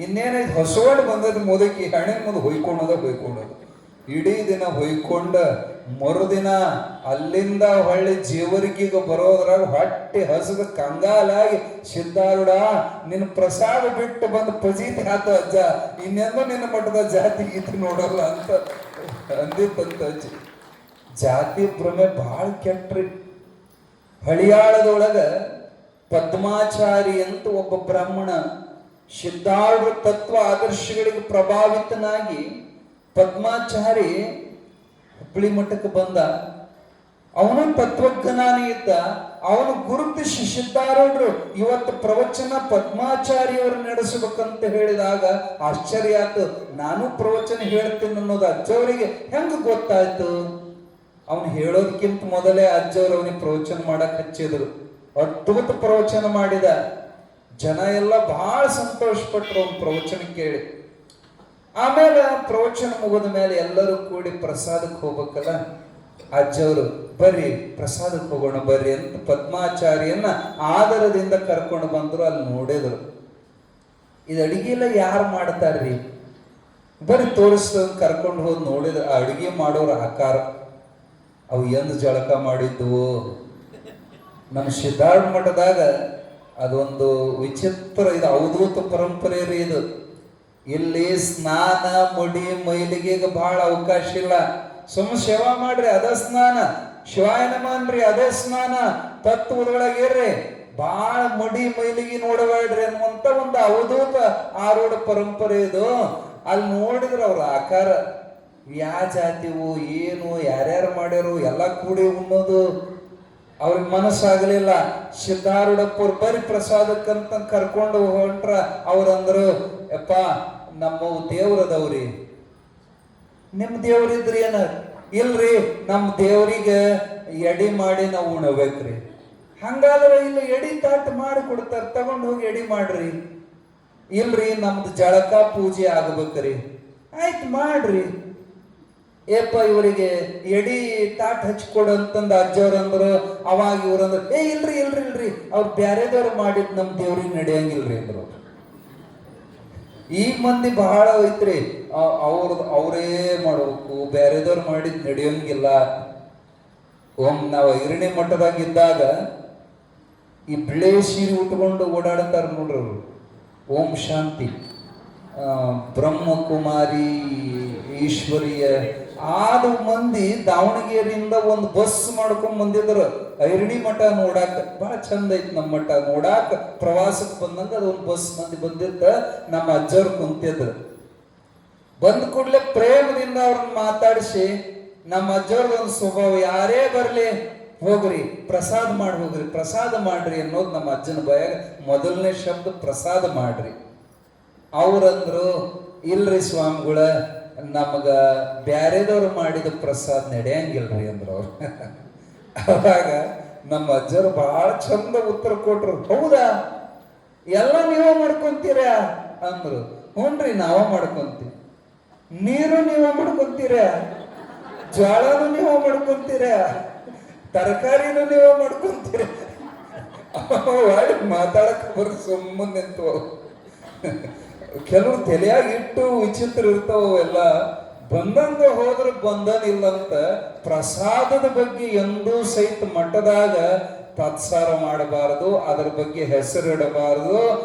Speaker 1: ಇನ್ನೇನೈತಿ, ಹೊಸಗೊಂಡು ಬಂದದ ಮುದುಕಿ ಹಣೆ ಮುಂದೆ ಹೊಯ್ಕೊಂಡೋದು. ಇಡೀ ದಿನ ಹೊಯ್ಕೊಂಡ ಮರುದಿನ ಅಲ್ಲಿಂದ ಹೊಳ್ಳಿ ಜೇವರ್ಗಿಗೆ ಬರೋದ್ರಾಗ ಹೊಟ್ಟೆ ಹಸದ ಕಂಗಾಲಾಗಿ, ಸಿದ್ಧಾರೂಢ ನಿನ್ನ ಪ್ರಸಾದ ಬಿಟ್ಟು ಬಂದು ಪಜೀತಿ ಆತ ಅಜ್ಜ, ಇನ್ನೆಂದೂ ನಿನ್ನ ಮಠದ ಜಾತಿ ಗೀತಿ ನೋಡಲ್ಲ ಅಂತ ಅಂದಿತ್ತಂತ ಅಜ್ಜಿ. ಜಾತಿ ಭ್ರಮೆ ಭಾಳ ಕೆಟ್ಟ್ರಿ. ಹಳಿಯಾಳದೊಳಗ ಪದ್ಮಾಚಾರಿ ಅಂತ ಒಬ್ಬ ಬ್ರಾಹ್ಮಣ ಸಿದ್ಧಾರೂಢ ತತ್ವ ಆದರ್ಶಗಳಿಗೆ ಪ್ರಭಾವಿತನಾಗಿ ಪದ್ಮಾಚಾರಿ ಹುಬ್ಬಳ್ಳಿ ಮಠಕ್ಕೆ ಬಂದ. ಅವನು ತತ್ವಜ್ಞಾನಿ ಇದ್ದ. ಅವನು ಗುರುತಿಸಿ ಸಿದ್ಧಾರೂಢರು ಇವತ್ತು ಪ್ರವಚನ ಪದ್ಮಾಚಾರಿಯವರು ನಡೆಸಬೇಕಂತ ಹೇಳಿದಾಗ ಆಶ್ಚರ್ಯ ಆಯ್ತು. ನಾನು ಪ್ರವಚನ ಹೇಳ್ತೀನಿ ಅನ್ನೋದು ಅಜ್ಜವರಿಗೆ ಹೆಂಗ ಗೊತ್ತಾಯ್ತು? ಅವನು ಹೇಳೋದಕ್ಕಿಂತ ಮೊದಲೇ ಅಜ್ಜವ್ರು ಅವನಿಗೆ ಪ್ರವಚನ ಮಾಡಕ್ ಹಚ್ಚಿದ್ರು. ಅದ್ಭುತ ಪ್ರವಚನ ಮಾಡಿದ. ಜನ ಎಲ್ಲ ಬಹಳ ಸಂತೋಷಪಟ್ರು ಅವನ ಪ್ರವಚನ ಕೇಳಿ. ಆಮೇಲೆ ಪ್ರವಚನ ಮುಗಿದ ಮೇಲೆ ಎಲ್ಲರೂ ಕೂಡಿ ಪ್ರಸಾದಕ್ಕೆ ಹೋಗ್ಬೇಕಲ್ಲ. ಅಜ್ಜವರು ಬರ್ರಿ ಪ್ರಸಾದಕ್ಕೆ ಹೋಗೋಣ ಬರ್ರಿ ಅಂತ ಪದ್ಮಾಚಾರ್ಯನ್ನ ಆದರದಿಂದ ಕರ್ಕೊಂಡು ಬಂದ್ರು. ಅಲ್ಲಿ ನೋಡಿದ್ರು, ಇದು ಅಡಿಗೆ ಎಲ್ಲ ಯಾರು ಮಾಡ್ತಾರ್ರಿ, ಬರ್ರಿ ತೋರಿಸ್ದ ಕರ್ಕೊಂಡು ಹೋದ್. ನೋಡಿದ್ರು ಆ ಅಡಿಗೆ ಮಾಡೋರ ಆಕಾರ ಅವು ಎಂದು ಜಳಕ ಮಾಡಿದ್ವು. ನಮ್ಮ ಸಿದ್ಧಾರ್ಥ ಮಠದಾಗ ಅದೊಂದು ವಿಚಿತ್ರ ಇದು ಅವಧೂತ ಪರಂಪರೆ ರೀ ಇದು. ಇಲ್ಲಿ ಸ್ನಾನ ಮುಡಿ ಮೈಲಿಗೆ ಬಹಳ ಅವಕಾಶ ಇಲ್ಲ. ಸುಮ್ಮ ಸೇವಾ ಮಾಡ್ರಿ ಅದ ಸ್ನಾನ, ಶಿವಾಯನ ಮಾಡ್ರಿ ಅದೇ ಸ್ನಾನ, ತತ್ವದೊಳಗಿರ್ರಿ, ಬಹಳ ಮುಡಿ ಮೈಲಿಗೆ ನೋಡಬೇಡ್ರಿ ಅನ್ನುವಂತ ಒಂದು ಅವಧೂತ ಆರೂಢ ಪರಂಪರೆ ಇದು. ಅಲ್ಲಿ ನೋಡಿದ್ರೆ ಅವ್ರ ಆಕಾರ ಯಾ ಜಾತಿವು ಏನು ಯಾರ್ಯಾರು ಮಾಡ್ಯಾರು ಎಲ್ಲ ಕೂಡಿ ಉಣ್ಣೋದು ಅವ್ರಿಗೆ ಮನಸ್ಸಾಗಲಿಲ್ಲ. ಸಿದ್ಧಾರೂಢಪ್ಪವ್ರು ಬರೀ ಪ್ರಸಾದಕ್ಕಂತ ಕರ್ಕೊಂಡು ಹೊಂಟ್ರ. ಅವ್ರಂದ್ರು, ಯಪ್ಪ ನಮ್ಮ ದೇವ್ರದವ್ರಿ. ನಿಮ್ಮ ದೇವ್ರಿದ್ರಿ ಏನ? ಇಲ್ರಿ, ನಮ್ಮ ದೇವ್ರಿಗೆ ಎಡಿ ಮಾಡಿ ನಾವು ಉಣಬೇಕ್ರಿ. ಹಂಗಾದ್ರೆ ಇಲ್ಲಿ ಎಡಿ ತಾಟ್ ಮಾಡಿ ಕೊಡ್ತಾರ, ತಗೊಂಡು ಹೋಗಿ ಎಡಿ ಮಾಡ್ರಿ. ಇಲ್ರಿ, ನಮ್ದು ಜಳಕ ಪೂಜೆ ಆಗ್ಬೇಕ್ರಿ. ಆಯ್ತು ಮಾಡ್ರಿ. ಏಪ್ಪ ಇವರಿಗೆ ಎಡಿ ತಾಟ್ ಹಚ್ಕೊಡು ಅಂತಂದು ಅಜ್ಜವ್ರಂದ್ರು. ಅವಾಗ ಇವ್ರಂದ್ರು, ಇಲ್ರಿ ಇಲ್ರಿ ಇಲ್ರಿ ಅವ್ರು ಬ್ಯಾರೆದವ್ರು ಮಾಡಿದ್ ನಮ್ ದೇವ್ರಿಗೆ ನಡೆಯಂಗಿಲ್ರಿ ಅಂದ್ರು. ಈ ಮಂದಿ ಬಹಳ ಐತ್ರಿ, ಅವರೇ ಮಾಡ್ಬೇಕು, ಬ್ಯಾರೆದವ್ರು ಮಾಡಿದ್ ನಡೆಯಂಗಿಲ್ಲ. ನಾವು ಐರಣಿ ಮಠದಾಗ ಇದ್ದಾಗ ಈ ಬಿಳೆ ಸೀರೆ ಉಟ್ಕೊಂಡು ಓಡಾಡ್ತಾರ ನೋಡ್ರಿ ಅವರು. ಓಂ ಶಾಂತಿ, ಬ್ರಹ್ಮಕುಮಾರಿ ಈಶ್ವರಿಯ ಆರು ಮಂದಿ ದಾವಣಗೆರೆಯಿಂದ ಒಂದು ಬಸ್ ಮಾಡ್ಕೊಂಡ್ ಬಂದಿದ್ರು ಐರಣಿ ಮಠ ನೋಡಾಕ. ಬಹಳ ಚಂದ ಐತಿ ನಮ್ಮ ಮಠ ನೋಡಾಕ. ಪ್ರವಾಸಕ್ಕೆ ಬಂದಂಗ ಅದೊಂದು ಬಸ್ ಮಂದಿ ಬಂದಿದ್ದ. ನಮ್ಮ ಅಜ್ಜವ್ರು ಕುಂತಿದ್ರು. ಬಂದ ಕೂಡಲೇ ಪ್ರೇಮದಿಂದ ಅವ್ರನ್ನ ಮಾತಾಡಿಸಿ, ನಮ್ಮ ಅಜ್ಜವ್ರದ ಒಂದು ಸ್ವಭಾವ, ಯಾರೇ ಬರ್ಲಿ ಹೋಗ್ರಿ ಪ್ರಸಾದ ಮಾಡಿ ಹೋಗ್ರಿ, ಪ್ರಸಾದ ಮಾಡ್ರಿ ಅನ್ನೋದು ನಮ್ಮ ಅಜ್ಜನ ಬಾಯಾಗ ಮೊದಲನೇ ಶಬ್ದ, ಪ್ರಸಾದ ಮಾಡ್ರಿ. ಅವ್ರಂದ್ರು, ಇಲ್ರಿ ಸ್ವಾಮಿಗಳ, ನಮಗ ಬ್ಯಾರೆದವ್ರು ಮಾಡಿದ ಪ್ರಸಾದ ನಡೆಯಂಗಿಲ್ರಿ ಅಂದ್ರು ಅವ್ರು. ಅವಾಗ ನಮ್ಮ ಅಜ್ಜರು ಬಹಳ ಚಂದ ಉತ್ತರ ಕೊಟ್ರು. ಹೌದಾ, ಎಲ್ಲ ನೀವ ಮಾಡ್ಕೊಂತೀರ ಅಂದ್ರು. ಹ್ಞೂನ್ರಿ, ನಾವ ಮಾಡ್ಕೊಂತೀವಿ. ನೀರು ನೀವ ಮಾಡ್ಕೊಂತೀರ, ಜ್ವಾಳನು ನೀವ ಮಾಡ್ಕೊಂತೀರ, ತರಕಾರಿನೂ ನೀವ ಮಾಡ್ಕೊಂತೀರ, ಒಳ್ಳೆ ಮಾತಾಡಕ್ ಬರ್ ಸುಮ್ಮನೆ ನಿಂತು ಕೆಲವು ತಲೆಯಾಗಿ ಇಟ್ಟು ವಿಚಿತ್ರ ಇರ್ತಾವ ಎಲ್ಲ. ಬಂದಂಗ ಹೋದ್ರೆ ಬಂದನಿಲ್ಲಂತ ಪ್ರಸಾದದ ಬಗ್ಗೆ ಎಂದೂ ಸಹಿತ ಮಠದಾಗ ತಾತ್ಸಾರ ಮಾಡಬಾರದು, ಅದರ ಬಗ್ಗೆ ಹೆಸರಿಡಬಾರದು,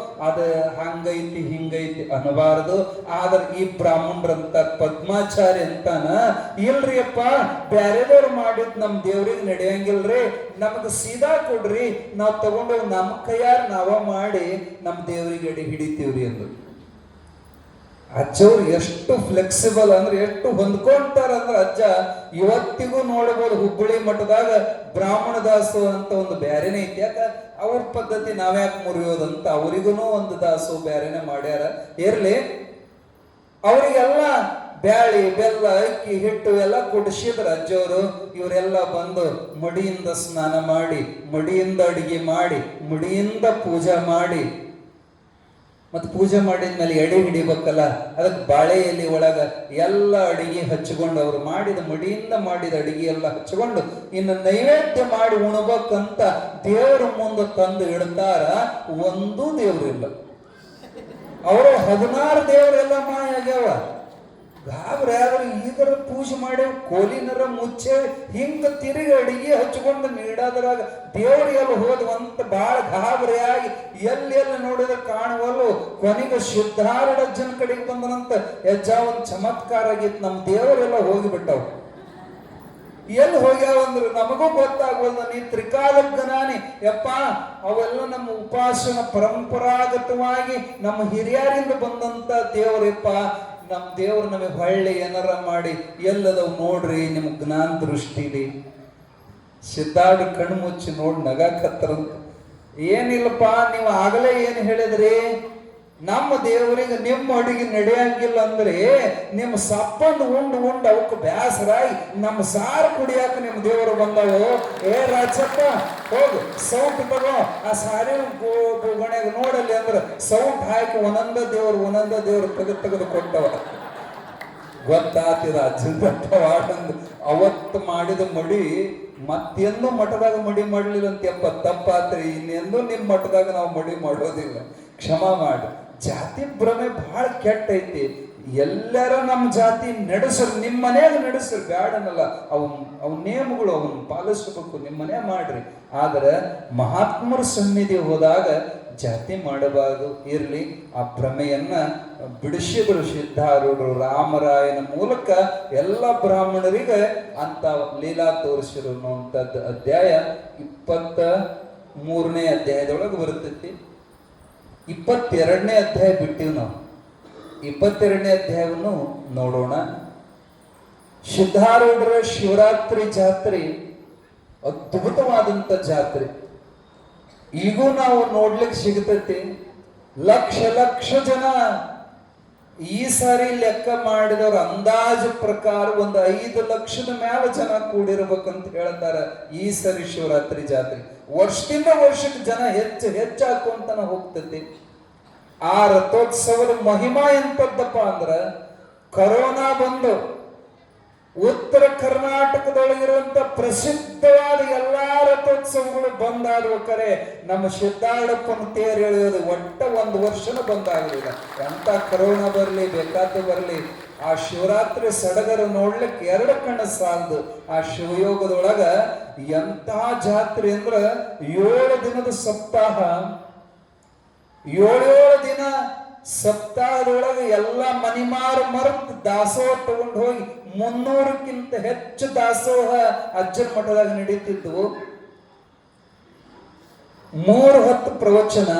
Speaker 1: ಅದ ಹಂಗೈತಿ ಹಿಂಗೈತಿ ಅನ್ನಬಾರದು. ಆದ್ರೆ ಈ ಬ್ರಾಹ್ಮಣರಂತ ಪದ್ಮಾಚಾರಿ ಅಂತಾನ, ಇಲ್ರಿ ಅಪ್ಪ ಬ್ಯಾರೆದವ್ರು ಮಾಡಿದ್ ನಮ್ ದೇವ್ರಿಗೆ ನಡೆಯಂಗಿಲ್ರಿ, ನಮಗ್ ಸೀದಾ ಕೊಡ್ರಿ, ನಾವ್ ತಗೊಂಡೋಗಿ ನಮ್ ಕೈಯಾರ ನಾವ ಮಾಡಿ ನಮ್ ದೇವ್ರಿಗೆ ಎಡೆ ಹಿಡಿತೀವ್ರಿ ಅಂದ್ರು. ಅಜ್ಜವ್ರು ಎಷ್ಟು ಫ್ಲೆಕ್ಸಿಬಲ್ ಅಂದ್ರೆ ಎಷ್ಟು ಹೊಂದ್ಕೊಂತಾರ ಅಂದ್ರೆ ಅಜ್ಜ ಇವತ್ತಿಗೂ ನೋಡಬಹುದು. ಹುಬ್ಬಳ್ಳಿ ಮಠದಾಗ ಬ್ರಾಹ್ಮಣ ದಾಸು ಅಂತ ಒಂದು ಬ್ಯಾರೇನೆ ಐತಿ. ಯಾಕ ಅವ್ರ ಪದ್ಧತಿ ನಾವ್ಯಾಕೆ ಮುರಿಯೋದಂತ ಅವರಿಗೂ ಒಂದು ದಾಸು ಬ್ಯಾರೇನೆ ಮಾಡ್ಯಾರ. ಇರ್ಲಿ, ಅವರಿಗೆಲ್ಲ ಬ್ಯಾಳಿ ಬೆಲ್ಲ ಅಕ್ಕಿ ಹಿಟ್ಟು ಎಲ್ಲ ಕುಡಿಸಿದ್ರ ಅಜ್ಜವರು. ಇವರೆಲ್ಲ ಬಂದು ಮಡಿಯಿಂದ ಸ್ನಾನ ಮಾಡಿ, ಮಡಿಯಿಂದ ಅಡಿಗೆ ಮಾಡಿ, ಮಡಿಯಿಂದ ಪೂಜೆ ಮಾಡಿ, ಮತ್ತು ಪೂಜೆ ಮಾಡಿದ್ಮೇಲೆ ಎಡೆ ಹಿಡಿಬೇಕಲ್ಲ, ಅದಕ್ಕೆ ಬಾಳೆ ಎಲೆ ಒಳಗ ಎಲ್ಲ ಅಡಿಗೆ ಹಚ್ಚಿಕೊಂಡು, ಅವ್ರು ಮಾಡಿದ ಮಡಿಯಿಂದ ಮಾಡಿದ ಅಡಿಗೆ ಎಲ್ಲ ಹಚ್ಚಿಕೊಂಡು ಇನ್ನು ನೈವೇದ್ಯ ಮಾಡಿ ಉಣಬೇಕಂತ ದೇವ್ರ ಮುಂದೆ ತಂದು ಇಡ್ತಾರ. ಒಂದೂ ದೇವ್ರಿಲ್ಲ. ಅವರು 16 ದೇವರೆಲ್ಲ ಮಾಯ ಆಗ್ಯಾವ. ಗಾಬ್ರಿ ಆದ್ರೆ ಈಗರ ಪೂಜೆ ಮಾಡಿ ಕೋಲಿನರ ಮುಚ್ಚೆ ಹಿಂಗ ತಿರುಗಿ ಅಡಿಗೆ ಹಚ್ಕೊಂಡು ನೀಡೋದ್ರಾಗ ದೇವ್ರು ಎಲ್ಲ ಹೋದ್ವಂತ ಬಾಳ ಗಾಬರಿ ಆಗಿ ಎಲ್ಲೆಲ್ಲ ನೋಡಿದ್ರೆ ಕಾಣುವಲ್ಲು. ಕೊನೆಗೆ ಸಿದ್ಧಾರೂಢಜ್ಜನ ಕಡೆಗೆ ಬಂದನಂತ. ಯಜ್ಜ ಒಂದ್ ಚಮತ್ಕಾರ ಆಗಿತ್ತು, ನಮ್ ದೇವರೆಲ್ಲ ಹೋಗಿಬಿಟ್ಟವ್. ಎಲ್ಲಿ ಹೋಗ್ಯಾವಂದ್ರೆ ನಮಗೂ ಗೊತ್ತಾಗವಲ್ದ. ನೀ ತ್ರಿಕಾಲಜ್ಞಾನಿ ಯಪ್ಪ, ಅವೆಲ್ಲ ನಮ್ಮ ಉಪಾಸನ ಪರಂಪರಾಗತವಾಗಿ ನಮ್ಮ ಹಿರಿಯರಿಂದ ಬಂದಂತ ದೇವರಪ್ಪ. ನಮ್ಮ ದೇವ್ರು ನಮಗೆ ಹೊಳ್ಳಿ ಏನಾರ ಮಾಡಿ ಎಲ್ಲದವ್ ನೋಡ್ರಿ ನಿಮ್ ಜ್ಞಾನ ದೃಷ್ಟಿಲಿ. ಸಿದ್ಧಾಡಿ ಕಣ್ಣು ಮುಚ್ಚಿ ನೋಡಿ ನಗಾಕತ್ತರಂತ. ಏನಿಲ್ಲಪ್ಪ, ನೀವು ಆಗಲೇ ಏನ್ ಹೇಳಿದ್ರಿ, ನಮ್ಮ ದೇವರಿಗೆ ನಿಮ್ಮ ಅಡಿಗೆ ನಡೆಯಂಗಿಲ್ಲ ಅಂದ್ರೆ ನಿಮ್ಮ ಸಪ್ಪನ್ನು ಉಂಡು ಅವಕ್ಕೆ ಬ್ಯಾಸರಾಗಿ ನಮ್ಮ ಸಾರು ಕುಡಿಯಾಕ ನಿಮ್ಮ ದೇವರು ಬಂದವು. ಏ ರಾಜಪ್ಪ ಹೋಗು ಸೌಂಟ್ ತಗೋ, ಆ ಸಾರಿ ಗೊಣೆಗ ನೋಡಲ್ಲಿ ಅಂದ್ರೆ ಸೌಂಟ್ ಹಾಕಿ ಒಂದೊಂದ ದೇವರು ತೆಗೆದು ಕೊಟ್ಟವ. ಗೊತ್ತಾತಿದ ಅಜ್ಜಂದು ಅವತ್ತು ಮಾಡಿದ ಮಡಿ ಮತ್ತೆಂದು ಮಠದಾಗ ಮಡಿ ಮಾಡಲಿಲ್ಲ ಅಂತ ತಪ್ಪಾತ್ರಿ. ಇನ್ನೆಂದು ನಿಮ್ಮ ಮಠದಾಗ ನಾವು ಮಡಿ ಮಾಡೋದಿಲ್ಲ, ಕ್ಷಮ ಮಾಡಿ. ಜಾತಿ ಭ್ರಮೆ ಬಹಳ ಕೆಟ್ಟ ಐತಿ. ಎಲ್ಲರ ನಮ್ಮ ಜಾತಿ ನಡೆಸರು, ನಿಮ್ಮ ಮನೆಯಾಗ ನಡೆಸರು ಬ್ಯಾಡನಲ್ಲ. ಅವನ ನೇಮಗಳು ಅವನ್ ಪಾಲಿಸಬೇಕು, ನಿಮ್ಮ ಮನೆ ಮಾಡ್ರಿ. ಆದ್ರೆ ಮಹಾತ್ಮರ ಸನ್ನಿಧಿ ಹೋದಾಗ ಜಾತಿ ಮಾಡಬಾರದು. ಇರ್ಲಿ, ಆ ಭ್ರಮೆಯನ್ನ ಬಿಡಿಸಿದ್ರು ಸಿದ್ಧಾರೂಢರು. ರಾಮರಾಯನ ಮೂಲಕ ಎಲ್ಲ ಬ್ರಾಹ್ಮಣರಿಗೆ ಅಂತ ಲೀಲಾ ತೋರಿಸಿರು ಅನ್ನುವಂಥದ್ದು ಅಧ್ಯಾಯ 23ನೇ ಅಧ್ಯಾಯದೊಳಗೆ ಬರುತ್ತೈತಿ. 22ನೇ ಅಧ್ಯಾಯ ಬಿಟ್ಟಿವಿ ನಾವು. 22ನೇ ಅಧ್ಯಾಯವನ್ನು ನೋಡೋಣ. ಸಿದ್ಧಾರೂಢರ ಶಿವರಾತ್ರಿ ಜಾತ್ರೆ ಅದ್ಭುತವಾದಂತ ಜಾತ್ರೆ. ಈಗೂ ನಾವು ನೋಡ್ಲಿಕ್ಕೆ ಸಿಗತೈತಿ. ಲಕ್ಷ ಜನ ಈ ಸಾರಿ ಲೆಕ್ಕ ಮಾಡಿದವ್ರ ಅಂದಾಜು ಪ್ರಕಾರ ಒಂದು 5 ಲಕ್ಷದ ಮೇಲೆ ಜನ ಕೂಡಿರ್ಬೇಕಂತ ಹೇಳ್ತಾರ ಈ ಸರಿ ಶಿವರಾತ್ರಿ ಜಾತ್ರೆ. ವರ್ಷದಿಂದ ವರ್ಷಕ್ಕೆ ಜನ ಹೆಚ್ಚಾಕೊಂತಾನ ಹೋಗ್ತತಿ. ಆ ರಥೋತ್ಸವದ ಮಹಿಮಾ ಎಂತದ್ದಪ್ಪ ಅಂದ್ರ, ಕರೋನಾ ಬಂದು ಉತ್ತರ ಕರ್ನಾಟಕದೊಳಗಿರುವಂತ ಪ್ರಸಿದ್ಧವಾದ ಎಲ್ಲಾ ರಥೋತ್ಸವಗಳು ಬಂದಾದವು. ಕರೆ ನಮ್ಮ ಸಿದ್ಧಾರೂಢಪ್ಪನ ತೇರು ಎಳೆಯೋದು ಒಟ್ಟ 1 ವರ್ಷನೂ ಬಂದಾಗಲಿಲ್ಲ. ಎಂತ ಕರೋನಾ ಬರ್ಲಿ ಬೇಕಾದ ಬರ್ಲಿ, ಆ ಶಿವರಾತ್ರಿ ಸಡಗರ ನೋಡ್ಲಿಕ್ಕೆ 2 ಕಣ್ಣು ಸಾಲದು. ಆ ಶಿವಯೋಗದೊಳಗ ಎಂತ ಜಾತ್ರೆ ಅಂದ್ರ 7 ದಿನದ ಸಪ್ತಾಹ. 7 ದಿನ ಸಪ್ತಾಹದೊಳಗೆ ಎಲ್ಲ ಮನಿಮಾರು ಮರೆತು ದಾಸೋಹ ತಗೊಂಡು ಹೋಗಿ 300ಕ್ಕಿಂತ ಹೆಚ್ಚು ದಾಸೋಹ ಅಜ್ಜನ ಮಠದಾಗ ನಡೀತಿದ್ವು. 3 ಹೊತ್ತು ಪ್ರವಚನ,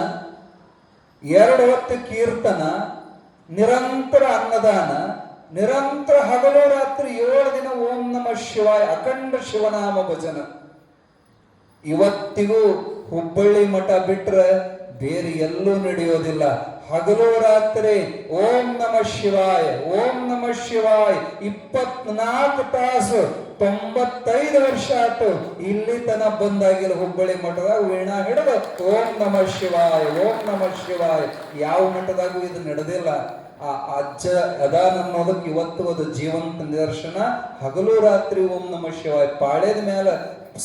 Speaker 1: 2 ಹೊತ್ತು ಕೀರ್ತನ, ನಿರಂತರ ಅನ್ನದಾನ, ನಿರಂತರ ಹಗಲು ರಾತ್ರಿ 7 ದಿನ ಓಂ ನಮಃ ಶಿವಾಯ, ಅಖಂಡ ಶಿವನಾಮ ಭಜನ. ಇವತ್ತಿಗೂ ಹುಬ್ಬಳ್ಳಿ ಮಠ ಬಿಟ್ರೆ ಬೇರೆ ಎಲ್ಲೂ ನಡೆಯೋದಿಲ್ಲ. ಹಗಲು ರಾತ್ರಿ ಓಂ ನಮಃ ಶಿವಾಯ, ಓಂ ನಮಃ ಶಿವಾಯ 24 ತಾಸು. 95 ವರ್ಷ ಆಯ್ತು ಇಲ್ಲಿ ತನ ಬಂದಾಗಿಲ್ಲ ಹುಬ್ಬಳ್ಳಿ ಮಠದಾಗ ವೀಣಾ ಹಿಡಿದು ಓಂ ನಮಃ ಶಿವಾಯ, ಓಂ ನಮಃ ಶಿವಾಯ. ಯಾವ ಮಠದಾಗೂ ಇದು ನಡೆದಿಲ್ಲ. ಆ ಅಜ್ಜ ಅದಾನ ಅನ್ನೋದಕ್ಕೆ ಇವತ್ತು ಅದು ಜೀವಂತ ನಿದರ್ಶನ. ಹಗಲು ರಾತ್ರಿ ಓಂ ನಮಃ ಶಿವಾಯ. ಪಾಳ್ಯದ ಮೇಲೆ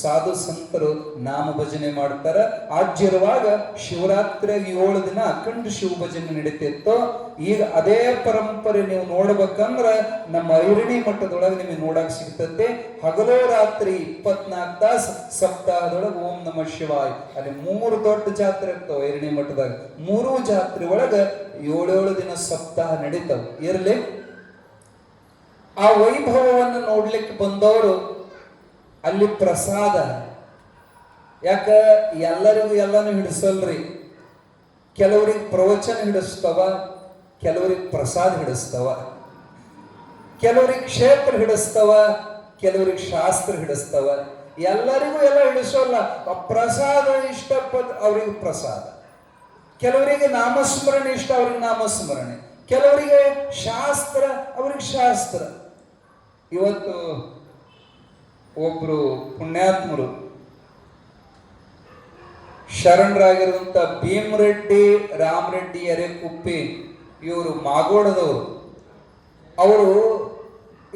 Speaker 1: ಸಾಧು ಸಂತರು ನಾಮ ಭಜನೆ ಮಾಡ್ತಾರ. ಆಜ್ಯರುವಾಗ ಶಿವರಾತ್ರಿಯಾಗಿ 7 ದಿನ ಅಖಂಡ ಶಿವ ಭಜನೆ ನಡೀತಿತ್ತು. ಈಗ ಅದೇ ಪರಂಪರೆ ನೀವು ನೋಡ್ಬೇಕಂದ್ರ ನಮ್ಮ ಐರಣಿ ಮಠದೊಳಗೆ ನಿಮಗೆ ನೋಡಕ್ ಸಿಗ್ತತೆ. ಹಗಲೋ ರಾತ್ರಿ 24 ತಾಸು ಸಪ್ತಾಹದೊಳಗೆ ಓಂ ನಮಃ ಶಿವಾಯ. ಅಲ್ಲಿ 3 ದೊಡ್ಡ ಜಾತ್ರೆ ಇರ್ತಾವ ಐರಣಿ ಮಠದಾಗ. 3 ಜಾತ್ರೆ ಒಳಗ 7 ದಿನ ಸಪ್ತಾಹ ನಡೀತಾವ. ಇರ್ಲಿ, ಆ ವೈಭವವನ್ನು ನೋಡ್ಲಿಕ್ಕೆ ಬಂದವರು ಅಲ್ಲಿ ಪ್ರಸಾದ, ಯಾಕ ಎಲ್ಲರಿಗೂ ಎಲ್ಲಾನು ಹಿಡಿಸಲ್ರಿ. ಕೆಲವ್ರಿಗೆ ಪ್ರವಚನ ಹಿಡಿಸ್ತವ, ಕೆಲವ್ರಿಗೆ ಪ್ರಸಾದ ಹಿಡಿಸ್ತವ, ಕೆಲವ್ರಿಗೆ ಕ್ಷೇತ್ರ ಹಿಡಿಸ್ತವ, ಕೆಲವ್ರಿಗೆ ಶಾಸ್ತ್ರ ಹಿಡಿಸ್ತವ. ಎಲ್ಲರಿಗೂ ಎಲ್ಲ ಹಿಡಿಸೋಲ್ಲ. ಪ್ರಸಾದ ಇಷ್ಟಪಟ್ಟು ಅವ್ರಿಗೆ ಪ್ರಸಾದ, ಕೆಲವರಿಗೆ ನಾಮಸ್ಮರಣೆ ಇಷ್ಟ ಅವ್ರಿಗೆ ನಾಮಸ್ಮರಣೆ, ಕೆಲವರಿಗೆ ಶಾಸ್ತ್ರ ಅವ್ರಿಗೆ ಶಾಸ್ತ್ರ. ಇವತ್ತು ಒಬ್ರು ಪುಣ್ಯಾತ್ಮರು ಶರಣರಾಗಿರುವಂತ ಭೀಮರೆಡ್ಡಿ ರಾಮರೆಡ್ಡಿ ಎರೆಕುಪ್ಪಿ, ಇವರು ಮಾಗೋಡದವರು. ಅವರು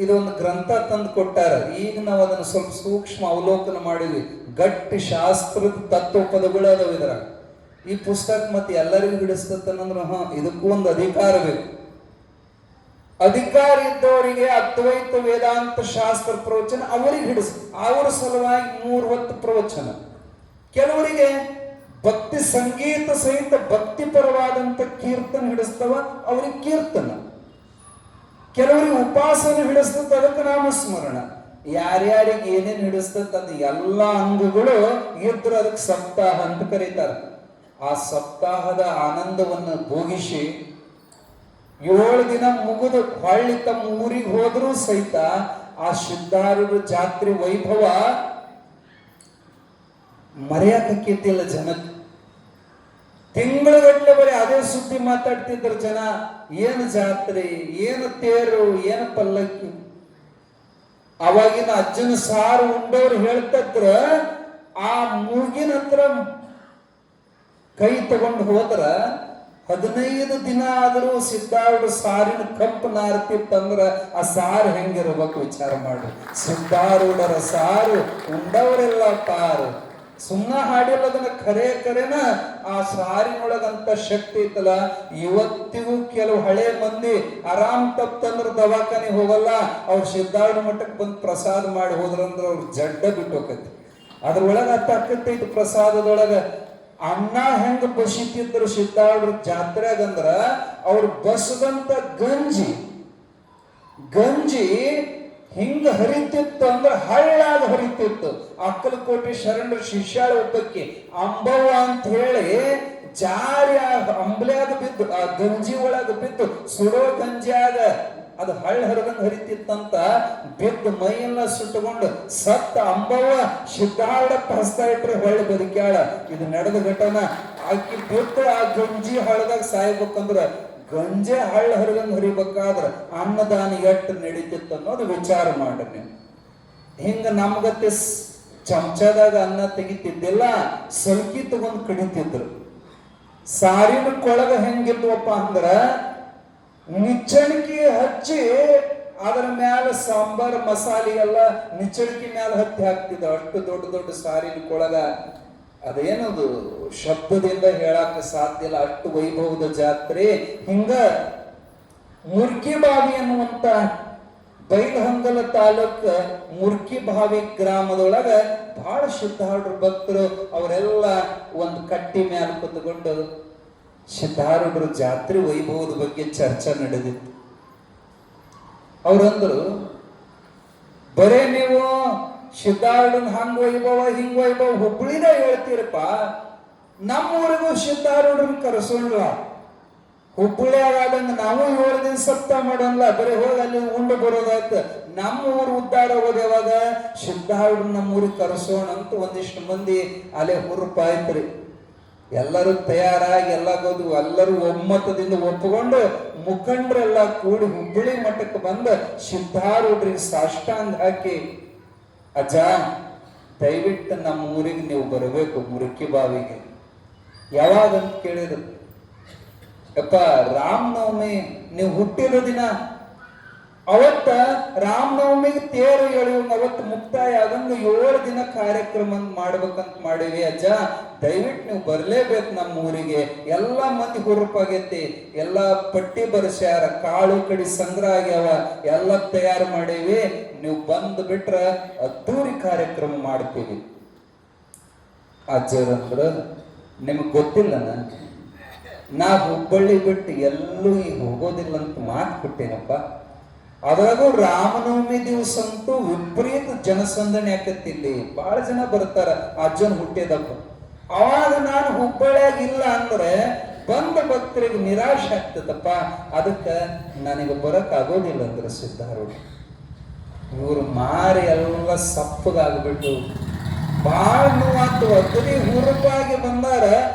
Speaker 1: ಇದೊಂದು ಗ್ರಂಥ ತಂದು ಕೊಟ್ಟಾರ. ಈಗ ನಾವು ಅದನ್ನು ಸ್ವಲ್ಪ ಸೂಕ್ಷ್ಮ ಅವಲೋಕನ ಮಾಡಿದ್ವಿ. ಗಟ್ಟಿ ಶಾಸ್ತ್ರದ ತತ್ವ ಪದಗಳು ಅದಾವ ಇದ್ರಾಗ. ಈ ಪುಸ್ತಕ ಮತ್ತೆ ಎಲ್ಲರಿಗೂ ಹಿಡಿಸ್ತಂದ್ರೆ ಇದಕ್ಕೂ ಒಂದು ಅಧಿಕಾರ ಬೇಕು. ಅಧಿಕಾರ ಇದ್ದವರಿಗೆ ಅದ್ವೈತ ವೇದಾಂತ ಶಾಸ್ತ್ರ ಪ್ರವಚನ ಅವರಿಗೆ ಹಿಡಿಸ್, ಅವರ ಸಲುವಾಗಿ 3 ಹೊತ್ತು ಪ್ರವಚನ. ಕೆಲವರಿಗೆ ಭಕ್ತಿ ಸಂಗೀತ ಸಹಿತ ಭಕ್ತಿ ಪರವಾದಂತ ಕೀರ್ತನ ಹಿಡಿಸ್ತವ, ಅವ್ರಿಗೆ ಕೀರ್ತನ. ಕೆಲವರಿಗೆ ಉಪಾಸನೆ ಹಿಡಿಸ್ತದ, ಅದಕ್ಕೆ ನಾಮಸ್ಮರಣ. ಯಾರ್ಯಾರಿಗೆ ಏನೇನು ಹಿಡಿಸ್ತದ ಅದು ಎಲ್ಲ ಅಂಗಗಳು ಇದ್ರು ಅದಕ್ಕೆ ಸಪ್ತಾಹ ಅಂತ ಕರೀತಾರೆ. ಆ ಸಪ್ತಾಹದ ಆನಂದವನ್ನು ಭೋಗಿಸಿ 7 ದಿನ ಮುಗಿದು ಹೊಳ್ಳಿ ತಮ್ಮ ಊರಿಗೆ ಹೋದ್ರೂ ಸಹಿತ ಆ ಸಿದ್ಧಾರೂಢ ಜಾತ್ರೆ ವೈಭವ ಮರೆಯಕಕ್ಕಿದ್ದಿಲ್ಲ ಜನಕ್ಕೆ. ತಿಂಗಳಗಟ್ಟಲೆ ಬರೀ ಅದೇ ಸುದ್ದಿ ಮಾತಾಡ್ತಿದ್ರು ಜನ. ಏನು ಜಾತ್ರೆ, ಏನು ತೇರು, ಏನು ಪಲ್ಲಕ್ಕಿ. ಅವಾಗಿನ ಅಜ್ಜನ ಸಾರು ಉಂಡವ್ರು ಹೇಳ್ತಿದ್ರ, ಆ ಮೂಗಿನ ಹತ್ರ ಕೈ ತಗೊಂಡು ಹೋದ್ರ 15 ದಿನ ಆದರೂ ಸಿದ್ಧಾರೂಢ ಸಾರಿನ ಕಪ್ಪು ನಾರ್ತಿತ್ತಂದ್ರ ಆ ಸಾರು ಹೆಂಗಿರ್ಬೇಕು ವಿಚಾರ ಮಾಡಿ. ಸಿದ್ಧಾರೂಢರ ಸಾರು ಉಂಡವರೆಲ್ಲ ಪಾರು. ಸುಮ್ಮನ ಹಾಡಿಲ್ಲ, ಅದನ್ನ ಕರೆನ ಆ ಸಾರಿನೊಳಗಂತ ಶಕ್ತಿ ಇತ್ತಲ್ಲ. ಇವತ್ತಿಗೂ ಕೆಲವು ಹಳೆ ಮಂದಿ ಆರಾಮ್ ತಪ್ಪಂದ್ರ ದವಾಖಾನೆ ಹೋಗಲ್ಲ, ಅವ್ರು ಸಿದ್ಧಾರೂಢ ಮಠಕ್ಕೆ ಬಂದು ಪ್ರಸಾದ ಮಾಡಿ ಹೋದ್ರಂದ್ರ ಅವ್ರು ಜಡ್ಡ ಬಿಟ್ಟು ಹೋಗತಿ. ಅದ್ರೊಳಗ ಅಕ್ಕೈತಿ ಪ್ರಸಾದದೊಳಗ ಅನ್ನ ಹೆಂಗ ಬಸಿತಿದ್ರು ಸಿದ್ಧಾರೂಢ ಜಾತ್ರೆಗಂದ್ರ ಅವ್ರು ಬಸದಂತ ಗಂಜಿ ಹಿಂಗ ಹರಿತಿತ್ತು ಅಂದ್ರೆ ಹಳ್ಳಾಗ ಹರಿತಿತ್ತು. ಅಕ್ಕಲಕೋಟೆ ಶರಣರ ಶಿಷ್ಯಾಳ ಒಬ್ಬಕ್ಕೆ ಅಂಬವ್ವ ಅಂತ ಹೇಳಿ ಜಾರಿ ಅಂಬ್ಲ್ಯಾಗ ಬಿದ್ದು, ಆ ಗಂಜಿ ಒಳಗ ಬಿದ್ದು, ಸುಡೋ ಗಂಜಿಯಾಗ ಅದು ಹಳ್ಳ ಹರಿದಂಗ ಹರಿತಿತ್ತಂತ. ಬಿದ್ದು ಮೈಯೆಲ್ಲ ಸುಟ್ಟುಕೊಂಡು ಸತ್ತ ಅಂಬವ್ವ ಸಿದ್ಧಾರೂಢಪ್ಪ ಹಸ್ತ ಇಟ್ರೆ ಹೊಳ್ಳಿ ಬದುಕ್ಯಾಳ. ಇದು ನಡೆದ ಘಟನಾ. ಆಕಿ ಬಿದ್ದು ಆ ಗಂಜಿ ಹಳ್ಳದಾಗ ಸಾಯ್ಬೇಕಂದ್ರ ಗಂಜೆ ಹಳ್ಳ ಹರಿದಂಗ ಹರಿಬೇಕಾದ್ರ ಅನ್ನದಾನ ಎಟ್ಟು ನಡೀತಿತ್ತು ಅನ್ನೋದು ವಿಚಾರ ಮಾಡ್ರಿ. ಹಿಂಗ ನಮ್ಗತ್ತೆ ಚಮಚದಾಗ ಅನ್ನ ತೆಗಿತಿದ್ದಿಲ್ಲ, ಸಲ್ಕಿ ತಗೊಂಡ್ ಕಡಿತಿದ್ರು. ಸಾರಿನ ಕೊಳಗ ಹೆಂಗಿದ್ವಪ್ಪ ಅಂದ್ರ ನಿಚ್ಚಣಿಕೆ ಹಚ್ಚಿ ಅದರ ಮ್ಯಾಲ ಸಾಂಬಾರ್ ಮಸಾಲೆ ಎಲ್ಲ ನಿಚ್ಚಣಿಕೆ ಮ್ಯಾಲ ಹತ್ತಿ ಹಾಕ್ತಿದ್ದ. ಅಷ್ಟು ದೊಡ್ಡ ದೊಡ್ಡ ಸಾರಿನ ಕೊಳಗ. ಅದೇನದು ಶಬ್ದದಿಂದ ಹೇಳಾಕ ಸಾಧ್ಯ ಇಲ್ಲ, ಅಷ್ಟು ವೈಭವದ ಜಾತ್ರೆ. ಹಿಂಗ ಮುರ್ಕಿಬಾವಿ ಅನ್ನುವಂತ ಬೈಲಹೊಂಗಲ ತಾಲೂಕ ಮುರ್ಕಿಬಾವಿ ಗ್ರಾಮದೊಳಗ ಬಹಳ ಸಿದ್ಧಾರೂಢ ಭಕ್ತರು ಅವರೆಲ್ಲ ಒಂದು ಕಟ್ಟಿ ಮ್ಯಾಲ ಕೂತ್ಕೊಂಡು ಸಿದ್ಧಾರೂಢರ ಜಾತ್ರೆ ವೈಭವದ ಬಗ್ಗೆ ಚರ್ಚೆ ನಡೆದಿತ್ತು. ಅವ್ರಂದ್ರು, ಬರೇ ನೀವು ಸಿದ್ಧಾರೂಢನ್ ಹಂಗ ವೈಭವ ಹಿಂಗ ವೈಭವ ಹುಬ್ಬಳಿನ ಹೇಳ್ತೀರಪ್ಪ, ನಮ್ಮೂರಿಗೂ ಸಿದ್ಧಾರೂಢನ್ ಕರೆಸೋಣ. ಹುಬ್ಬಳ್ಳಿಯಾಗಂಗ ನಾವು 7 ದಿನ ಸಪ್ತಾಹ ಮಾಡೋಲ್ಲ, ಬರೀ ಹೋಗಿ ಅಲ್ಲಿ ಉಂಡು ಬರೋದಾಯ್ತ. ನಮ್ಮ ಊರು ಉದ್ಧಾರ ಆಗೋದು ಯಾವಾಗ? ಸಿದ್ಧಾರೂಢನ್ ನಮ್ಮೂರಿಗೆ ಕರೆಸೋಣ ಅಂತ ಒಂದಿಷ್ಟು ಮಂದಿ ಅಲ್ಲೇ ಹುರುಪಾಯ್ತ್ರಿ. ಎಲ್ಲರೂ ತಯಾರಾಗಿ ಎಲ್ಲರೂ ಒಮ್ಮತದಿಂದ ಒಪ್ಪಿಕೊಂಡು ಮುಖಂಡರೆಲ್ಲ ಕೂಡಿ ಹುಬ್ಬಳ್ಳಿ ಮಠಕ್ಕೆ ಬಂದ ಸಿದ್ಧಾರೂಢರಿಗೆ ಸಾಷ್ಟಾಂಗ ಹಾಕಿ, ಅಜ್ಜ ದಯವಿಟ್ಟು ನಮ್ಮ ಊರಿಗೆ ನೀವು ಬರಬೇಕು, ಮುರುಕಿಬಾವಿಗೆ. ಯಾವಾಗಂತ ಕೇಳಿದ್ರು, ಯಪ್ಪ ರಾಮನವಮಿ ನೀವು ಹುಟ್ಟಿರೋ ದಿನ ಅವತ್ತ ರಾಮನವಮಿಗೆ ತೇರು ಎಳೆಯುವ ಅವತ್ತು ಮುಕ್ತಾಯ ಆದಂಗ 7 ದಿನ ಕಾರ್ಯಕ್ರಮ ಮಾಡ್ಬೇಕಂತ ಮಾಡೀವಿ ಅಜ್ಜ. ದಯವಿಟ್ಟು ನೀವು ಬರ್ಲೇಬೇಕು ನಮ್ಮ ಊರಿಗೆ. ಎಲ್ಲ ಮಂದಿ ಹುರುಪಾಗೈತಿ, ಎಲ್ಲ ಪಟ್ಟಿ ಬರ್ಸ್ಯಾರ, ಕಾಳು ಕಡಿ ಸಂಗ್ರಹ ಆಗ್ಯಾವ, ಎಲ್ಲ ತಯಾರು ಮಾಡೀವಿ. ನೀವು ಬಂದು ಬಿಟ್ರ ಅದ್ದೂರಿ ಕಾರ್ಯಕ್ರಮ ಮಾಡ್ತೀವಿ. ಅಜ್ಜರಂದ್ರ ನಿಮ್ಗೆ ಗೊತ್ತಿಲ್ಲನ, ನಾ ಹುಬ್ಬಳ್ಳಿ ಬಿಟ್ಟು ಎಲ್ಲೂ ಈಗ ಹೋಗೋದಿಲ್ಲ ಅಂತ ಮಾತು ಕೊಟ್ಟೇನಪ್ಪ. ಅದ್ರಾಗೂ ರಾಮನವಮಿ ದಿವಸ ಅಂತೂ ವಿಪರೀತ ಜನಸಂದಣಿ ಆಕತ್ತಿಲ್ಲಿ, ಬಹಳ ಜನ ಬರ್ತಾರ ಅಜ್ಜನ್ ಹುಟ್ಟಿದಪ್ಪ. ಅವಾಗ ನಾನು ಹುಬ್ಬಳ್ಳಿಯಾಗ ಇಲ್ಲ ಅಂದ್ರೆ ಬಂದ ಭಕ್ತರಿಗೆ ನಿರಾಶೆ ಆಗ್ತದಪ್ಪ. ಅದಕ್ಕೆ ನನಗೆ ಬರಕ್ ಆಗೋದಿಲ್ಲ ಅಂದ್ರೆ ಸಿದ್ಧಾರೂಢ ಇವ್ರು ಮಾರಿ ಎಲ್ಲ ಸಪ್ಪಗಾಗ್ಬಿಟ್ಟು ಬಾಳ ನೋವಾತು. ಅಗ್ನಿ ಹುರುಪಾಗಿ ಬಂದಾರ,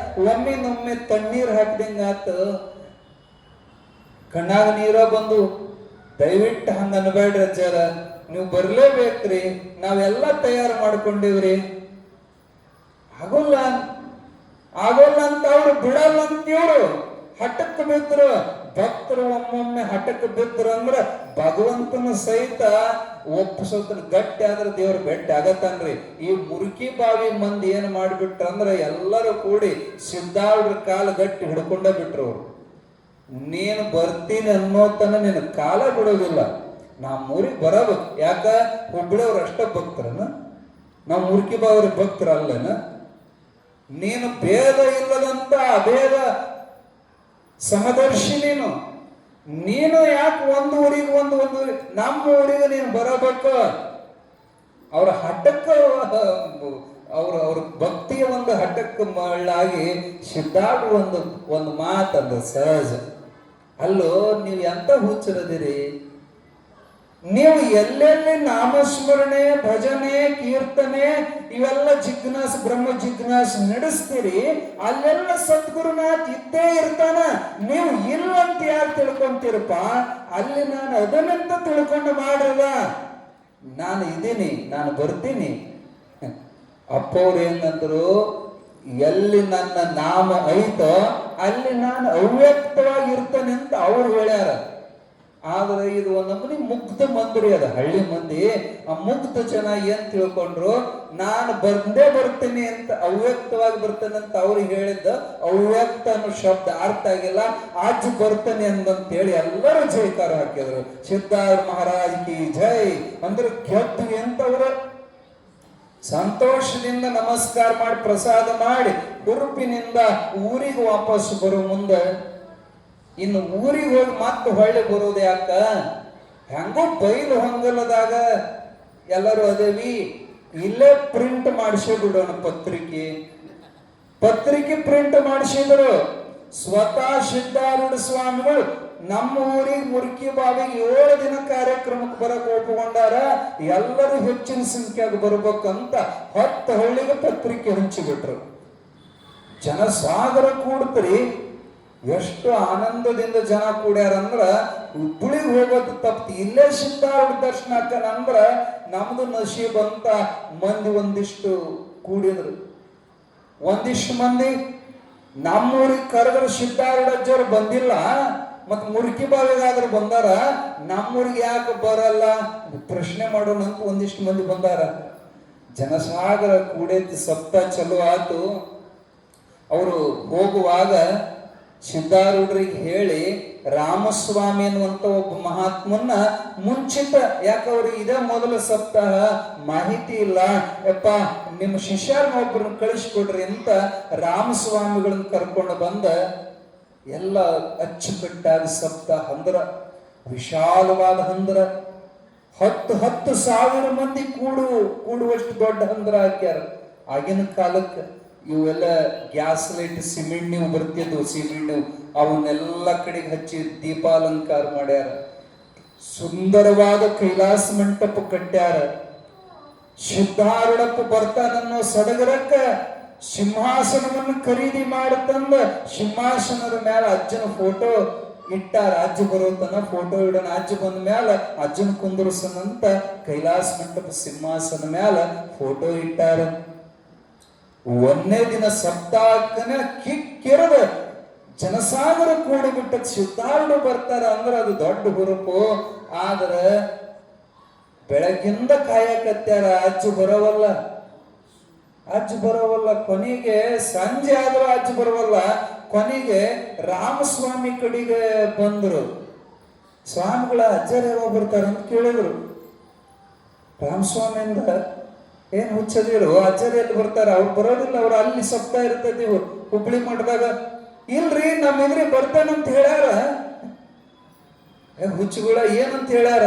Speaker 1: ಒಮ್ಮಿನೊಮ್ಮೆ ತಣ್ಣೀರ್ ಹಾಕ್ದಂಗಾತ, ಕಣ್ಣಾಗ ನೀರ ಬಂದು. ದಯವಿಟ್ಟು ಹಂಗ ಅನ್ಬೇಡ್ರಿ ಅಜ್ಜಾರ, ನೀವು ಬರ್ಲೇಬೇಕ್ರಿ, ನಾವೆಲ್ಲ ತಯಾರು ಮಾಡ್ಕೊಂಡಿವ್ರಿ. ಆಗೋಲ್ಲ ಆಗೋಲ್ಲ ಅಂತ ಅವ್ರು ಬಿಡಲ್ಲ ಅಂತ ಇವ್ರು ಹಠಕ್ಕೆ ಬಿದ್ರು. ಭಕ್ತರು ಒಮ್ಮೊಮ್ಮೆ ಹಠಕ್ಕೆ ಬಿದ್ರು ಅಂದ್ರ ಭಗವಂತನ ಸಹಿತ ಒಪ್ಪಿಸೋತನ ಗಟ್ಟಿ ಆದ್ರೆ ದೇವ್ರ ಬೆಟ್ಟ ಆಗತ್ತನ್ರಿ. ಈ ಮುರುಕಿ ಬಾವಿ ಮಂದಿ ಏನ್ ಮಾಡ್ಬಿಟ್ರ ಅಂದ್ರ ಎಲ್ಲರೂ ಕೂಡಿ ಸಿದ್ಧಾರೂಢರ ಕಾಲ ಗಟ್ಟಿ ಹಿಡ್ಕೊಂಡ ಬಿಟ್ರು ಅವ್ರು. ನೀನು ಬರ್ತೀನಿ ಅನ್ನೋತನ ನಿನ್ನ ಕಾಲ ಬಿಡೋದಿಲ್ಲ, ನಮ್ಮೂರಿಗೆ ಬರಬೇಕು. ಯಾಕ ಹುಬ್ಬಳ್ಳಿಯವ್ರು ಅಷ್ಟ ಭಕ್ತರನ, ನಾವು ಮುರುಕಿ ಬಾವ್ರ ಭಕ್ತರ ಅಲ್ಲನ? ನೀನು ಭೇದ ಇಲ್ಲದಂತ ಅಭೇದ ಸಮದರ್ಶಿ ನೀನು ಯಾಕೆ ಒಂದು ಊರಿಗೆ ಒಂದು ನಮ್ಮ ಊರಿಗೆ ನೀನು ಬರಬೇಕು. ಅವ್ರ ಹಠಕ್ಕ ಅವ್ರ ಭಕ್ತಿಯ ಒಂದು ಹಠಕ್ಕೆ ಮಳ್ಳಾಗಿ ಸಿದ್ಧಾರ್ಥ ಒಂದು ಮಾತಂದ ಸಹಜ. ಅಲ್ಲೋ ನೀವು ಎಂತ ಹುಚ್ಚರದಿರಿ, ನೀವು ಎಲ್ಲೆಲ್ಲಿ ನಾಮಸ್ಮರಣೆ, ಭಜನೆ, ಕೀರ್ತನೆ ಇವೆಲ್ಲ ಜಿಜ್ಞಾಸ, ಬ್ರಹ್ಮ ಜಿಜ್ಞಾಸ ನಡೆಸ್ತೀರಿ, ಅಲ್ಲೆಲ್ಲ ಸದ್ಗುರುನಾಥ್ ಇದ್ದೇ ಇರ್ತಾನ. ನೀವು ಇಲ್ಲ ಅಂತ ಯಾರು ತಿಳ್ಕೊಂತೀರಪ್ಪ? ಅಲ್ಲಿ ನಾನು ಅದನ್ನಂತ ತಿಳ್ಕೊಂಡು ಮಾಡಿಲ್ಲ, ನಾನು ಇದ್ದೀನಿ, ನಾನು ಬರ್ತೀನಿ. ಅಪ್ಪವ್ರು ಏನಂದ್ರು, ಎಲ್ಲಿ ನನ್ನ ನಾಮ ಐತೋ ಅಲ್ಲಿ ನಾನು ಅವ್ಯಕ್ತವಾಗಿ ಇರ್ತೇನೆ ಅಂತ ಅವ್ರು ಹೇಳ್ಯಾರ. ಆದ್ರೆ ಇದು ಒಂದೊಂದು ಮುಗ್ಧ ಮಂದಿರಿ ಅದ, ಹಳ್ಳಿ ಮಂದಿ. ಆ ಮುಗ್ಧ ಜನ ಏನ್ ತಿಳ್ಕೊಂಡ್ರು, ನಾನು ಬಂದೇ ಬರ್ತೀನಿ ಅಂತ, ಅವ್ಯಕ್ತವಾಗಿ ಬರ್ತೇನೆ ಅಂತ ಅವ್ರಿಗೆ ಹೇಳಿದ್ದ. ಅವ್ಯಕ್ತ ಅನ್ನೋ ಶಬ್ದ ಅರ್ಥ ಆಗಿಲ್ಲ, ಆಜ್ ಬರ್ತೇನೆ ಅಂದಂತ ಹೇಳಿ ಎಲ್ಲರೂ ಜೈಕಾರ ಹಾಕಿದ್ರು. ಸಿದ್ಧಾರ್ಥ ಮಹಾರಾಜ್ ಕಿ ಜೈ ಅಂದ್ರೆ ಗೆದ್ದು ಎಂತವ್ರು ಸಂತೋಷದಿಂದ ನಮಸ್ಕಾರ ಮಾಡಿ ಪ್ರಸಾದ ಮಾಡಿ ಹುರುಪಿನಿಂದ ಊರಿಗೆ ವಾಪಸ್ ಬರೋ ಮುಂದೆ, ಇನ್ನು ಊರಿಗೆ ಹೋಗಿ ಮತ್ತೆ ಹೊಳ್ಳಿ ಬರೋದು ಯಾಕ? ಹೆಂಗೋ ಬೈಲು ಹೊಂಗಲದಾಗ ಎಲ್ಲರೂ ಅದೇವಿ, ಇಲ್ಲೇ ಪ್ರಿಂಟ್ ಮಾಡಿಸಿ ಬಿಡೋಣ ಪತ್ರಿಕೆ ಪ್ರಿಂಟ್ ಮಾಡಿಸಿದ್ರು. ಸ್ವತಃ ಸಿದ್ಧಾರೂಢ ಸ್ವಾಮಿಗಳು ನಮ್ಮ ಊರಿಗೆ ಮುರುಕಿ ಬಾವಿಗೆ 7 ದಿನ ಕಾರ್ಯಕ್ರಮಕ್ಕೆ ಬರಕ್ ಒಪ್ಪಿಕೊಂಡಾರ. ಎಲ್ಲರೂ ಹೆಚ್ಚಿನ ಸಂಖ್ಯೆಯಾಗಿ ಬರ್ಬೇಕಂತ 10 ಹಳ್ಳಿಗೆ ಪತ್ರಿಕೆ ಹಂಚಿಬಿಟ್ರು. ಜನಸಾಗರ ಕೂಡ್ತ್ರಿ. ಎಷ್ಟು ಆನಂದದಿಂದ ಜನ ಕೂಡ್ಯಾರಂದ್ರ ಹುಬ್ಬಳ್ಳಿಗೆ ಹೋಗೋದು ತಪ್ಪು, ಇಲ್ಲೇ ಸಿದ್ಧಾರೂಢ ದರ್ಶನ ಹಾಕನಂದ್ರ ನಮ್ದು ನಶೀಬ್ ಅಂತ ಮಂದಿ ಒಂದಿಷ್ಟು ಕೂಡಿದ್ರು. ಒಂದಿಷ್ಟು ಮಂದಿ ನಮ್ಮೂರಿಗೆ ಕರೆದ್ರೆ ಸಿದ್ಧಾರೂಢ ಅಜ್ಜರು ಬಂದಿಲ್ಲ, ಮತ್ ಮುರುಕಿ ಬಾವಿಗಾದ್ರೂ ಬಂದಾರ, ನಮ್ಮೂರಿಗೆ ಯಾಕೆ ಬರಲ್ಲ ಪ್ರಶ್ನೆ ಮಾಡೋಣ ಅಂತ ಒಂದಿಷ್ಟು ಮಂದಿ ಬಂದಾರ. ಜನಸಾಗರ ಕೂಡೈತಿ, ಸಪ್ತ ಚಲೋ ಆತು. ಅವರು ಹೋಗುವಾಗ ಸಿದ್ಧಾರೂಢರಿಗೆ ಹೇಳಿ ರಾಮಸ್ವಾಮಿ ಅನ್ನುವಂತ ಒಬ್ಬ ಮಹಾತ್ಮನ್ನ ಮುಂಚಿತ, ಯಾಕವ್ರಿಗೆ ಇದೇ ಮೊದಲ ಸಪ್ತಾಹ, ಮಾಹಿತಿ ಇಲ್ಲ, ಯಪ್ಪ ನಿಮ್ಮ ಶಿಷ್ಯರನ್ನ ಒಬ್ಬರನ್ನ ಕಳಿಸ್ಕೊಡ್ರಿ ಅಂತ ರಾಮಸ್ವಾಮಿಗಳನ್ನ ಕರ್ಕೊಂಡು ಬಂದ. ಎಲ್ಲ ಅಚ್ಚುಕಟ್ಟಾಗಿ ಸಪ್ತಾಹ ಹಂದ್ರ, ವಿಶಾಲವಾದ ಹಂದ್ರ, 10,000 ಮಂದಿ ಕೂಡುವಷ್ಟು ದೊಡ್ಡ ಹಂದ್ರ ಹಾಕ್ಯಾರ. ಆಗಿನ ಕಾಲಕ್ಕೆ ಇವೆಲ್ಲ ಗ್ಯಾಸ್ ಲೈಟ್ ಸಿಮೆಂಟ್ ನೀವು ಬರ್ತಿದ್ವು, ಸಿಮೆಂಟ್ ಅವನ್ನೆಲ್ಲ ಕಡೆಗೆ ಹಚ್ಚಿ ದೀಪಾಲಂಕಾರ ಮಾಡ್ಯಾರ. ಸುಂದರವಾದ ಕೈಲಾಸ ಮಂಟಪ ಕಟ್ಟ್ಯಾರ. ಸಿದ್ಧಾರೂಢಪ್ಪ ಬರ್ತಾನನ್ನೋ ಸಡಗರಕ್ಕ ಸಿಂಹಾಸನವನ್ನು ಖರೀದಿ ಮಾಡತಂದ ಸಿಂಹಾಸನದ ಮೇಲೆ ಅಜ್ಜನ ಫೋಟೋ ಇಟ್ಟಾರ. ಅಜ್ಜ ಬರೋತನ ಫೋಟೋ ಇಡೋಣ, ಅಜ್ಜ ಬಂದ ಮ್ಯಾಲ ಅಜ್ಜನ ಕುಂದರ್ಸನಂತ ಕೈಲಾಸ ಮಂಟಪ ಸಿಂಹಾಸನ ಮ್ಯಾಲ ಫೋಟೋ ಇಟ್ಟಾರ. 1ನೇ ದಿನ ಸಪ್ತಾಹಕ್ಕನ ಕಿಕ್ಕಿರದ ಜನಸಾಗರ ಕೂಡಿಬಿಟ್ಟ ಸಿದ್ಧಾರೂಢ ಬರ್ತಾರ ಅಂದ್ರೆ ಅದು ದೊಡ್ಡ ಹುರುಪು. ಆದ್ರ ಬೆಳಗಿಂದ ಕಾಯಕತ್ಯಾರ, ಅಜ್ಜು ಬರೋವಲ್ಲ, ಅಜ್ಜು ಬರೋವಲ್ಲ. ಕೊನೆಗೆ ಸಂಜೆ ಆದ್ರೂ ಅಜ್ಜು ಬರೋವಲ್ಲ. ಕೊನೆಗೆ ರಾಮಸ್ವಾಮಿ ಕಡೆಗೆ ಬಂದ್ರು. ಸ್ವಾಮಿಗಳ ಅಜ್ಜರು ಯಾವಾಗ ಬರ್ತಾರಂತ ಕೇಳಿದ್ರು. ರಾಮಸ್ವಾಮಿಯಿಂದ ಏನ್ ಹುಚ್ಚದಿರು, ಅಜ್ಜರು ಎಲ್ಲಿ ಬರ್ತಾರ, ಅವ್ರು ಬರೋದಿಲ್ಲ, ಅವ್ರು ಅಲ್ಲಿ ಸಪ್ತಾ ಇರ್ತೈತಿ ಹುಬ್ಳಿ ಮಠದಾಗ. ಇಲ್ರಿ ನಮ್ಮ ಎದುರಿ ಬರ್ತಾನಂತ ಹೇಳ್ಯಾರ. ಹುಚ್ಚುಗಳ ಏನಂತ ಹೇಳ್ಯಾರ?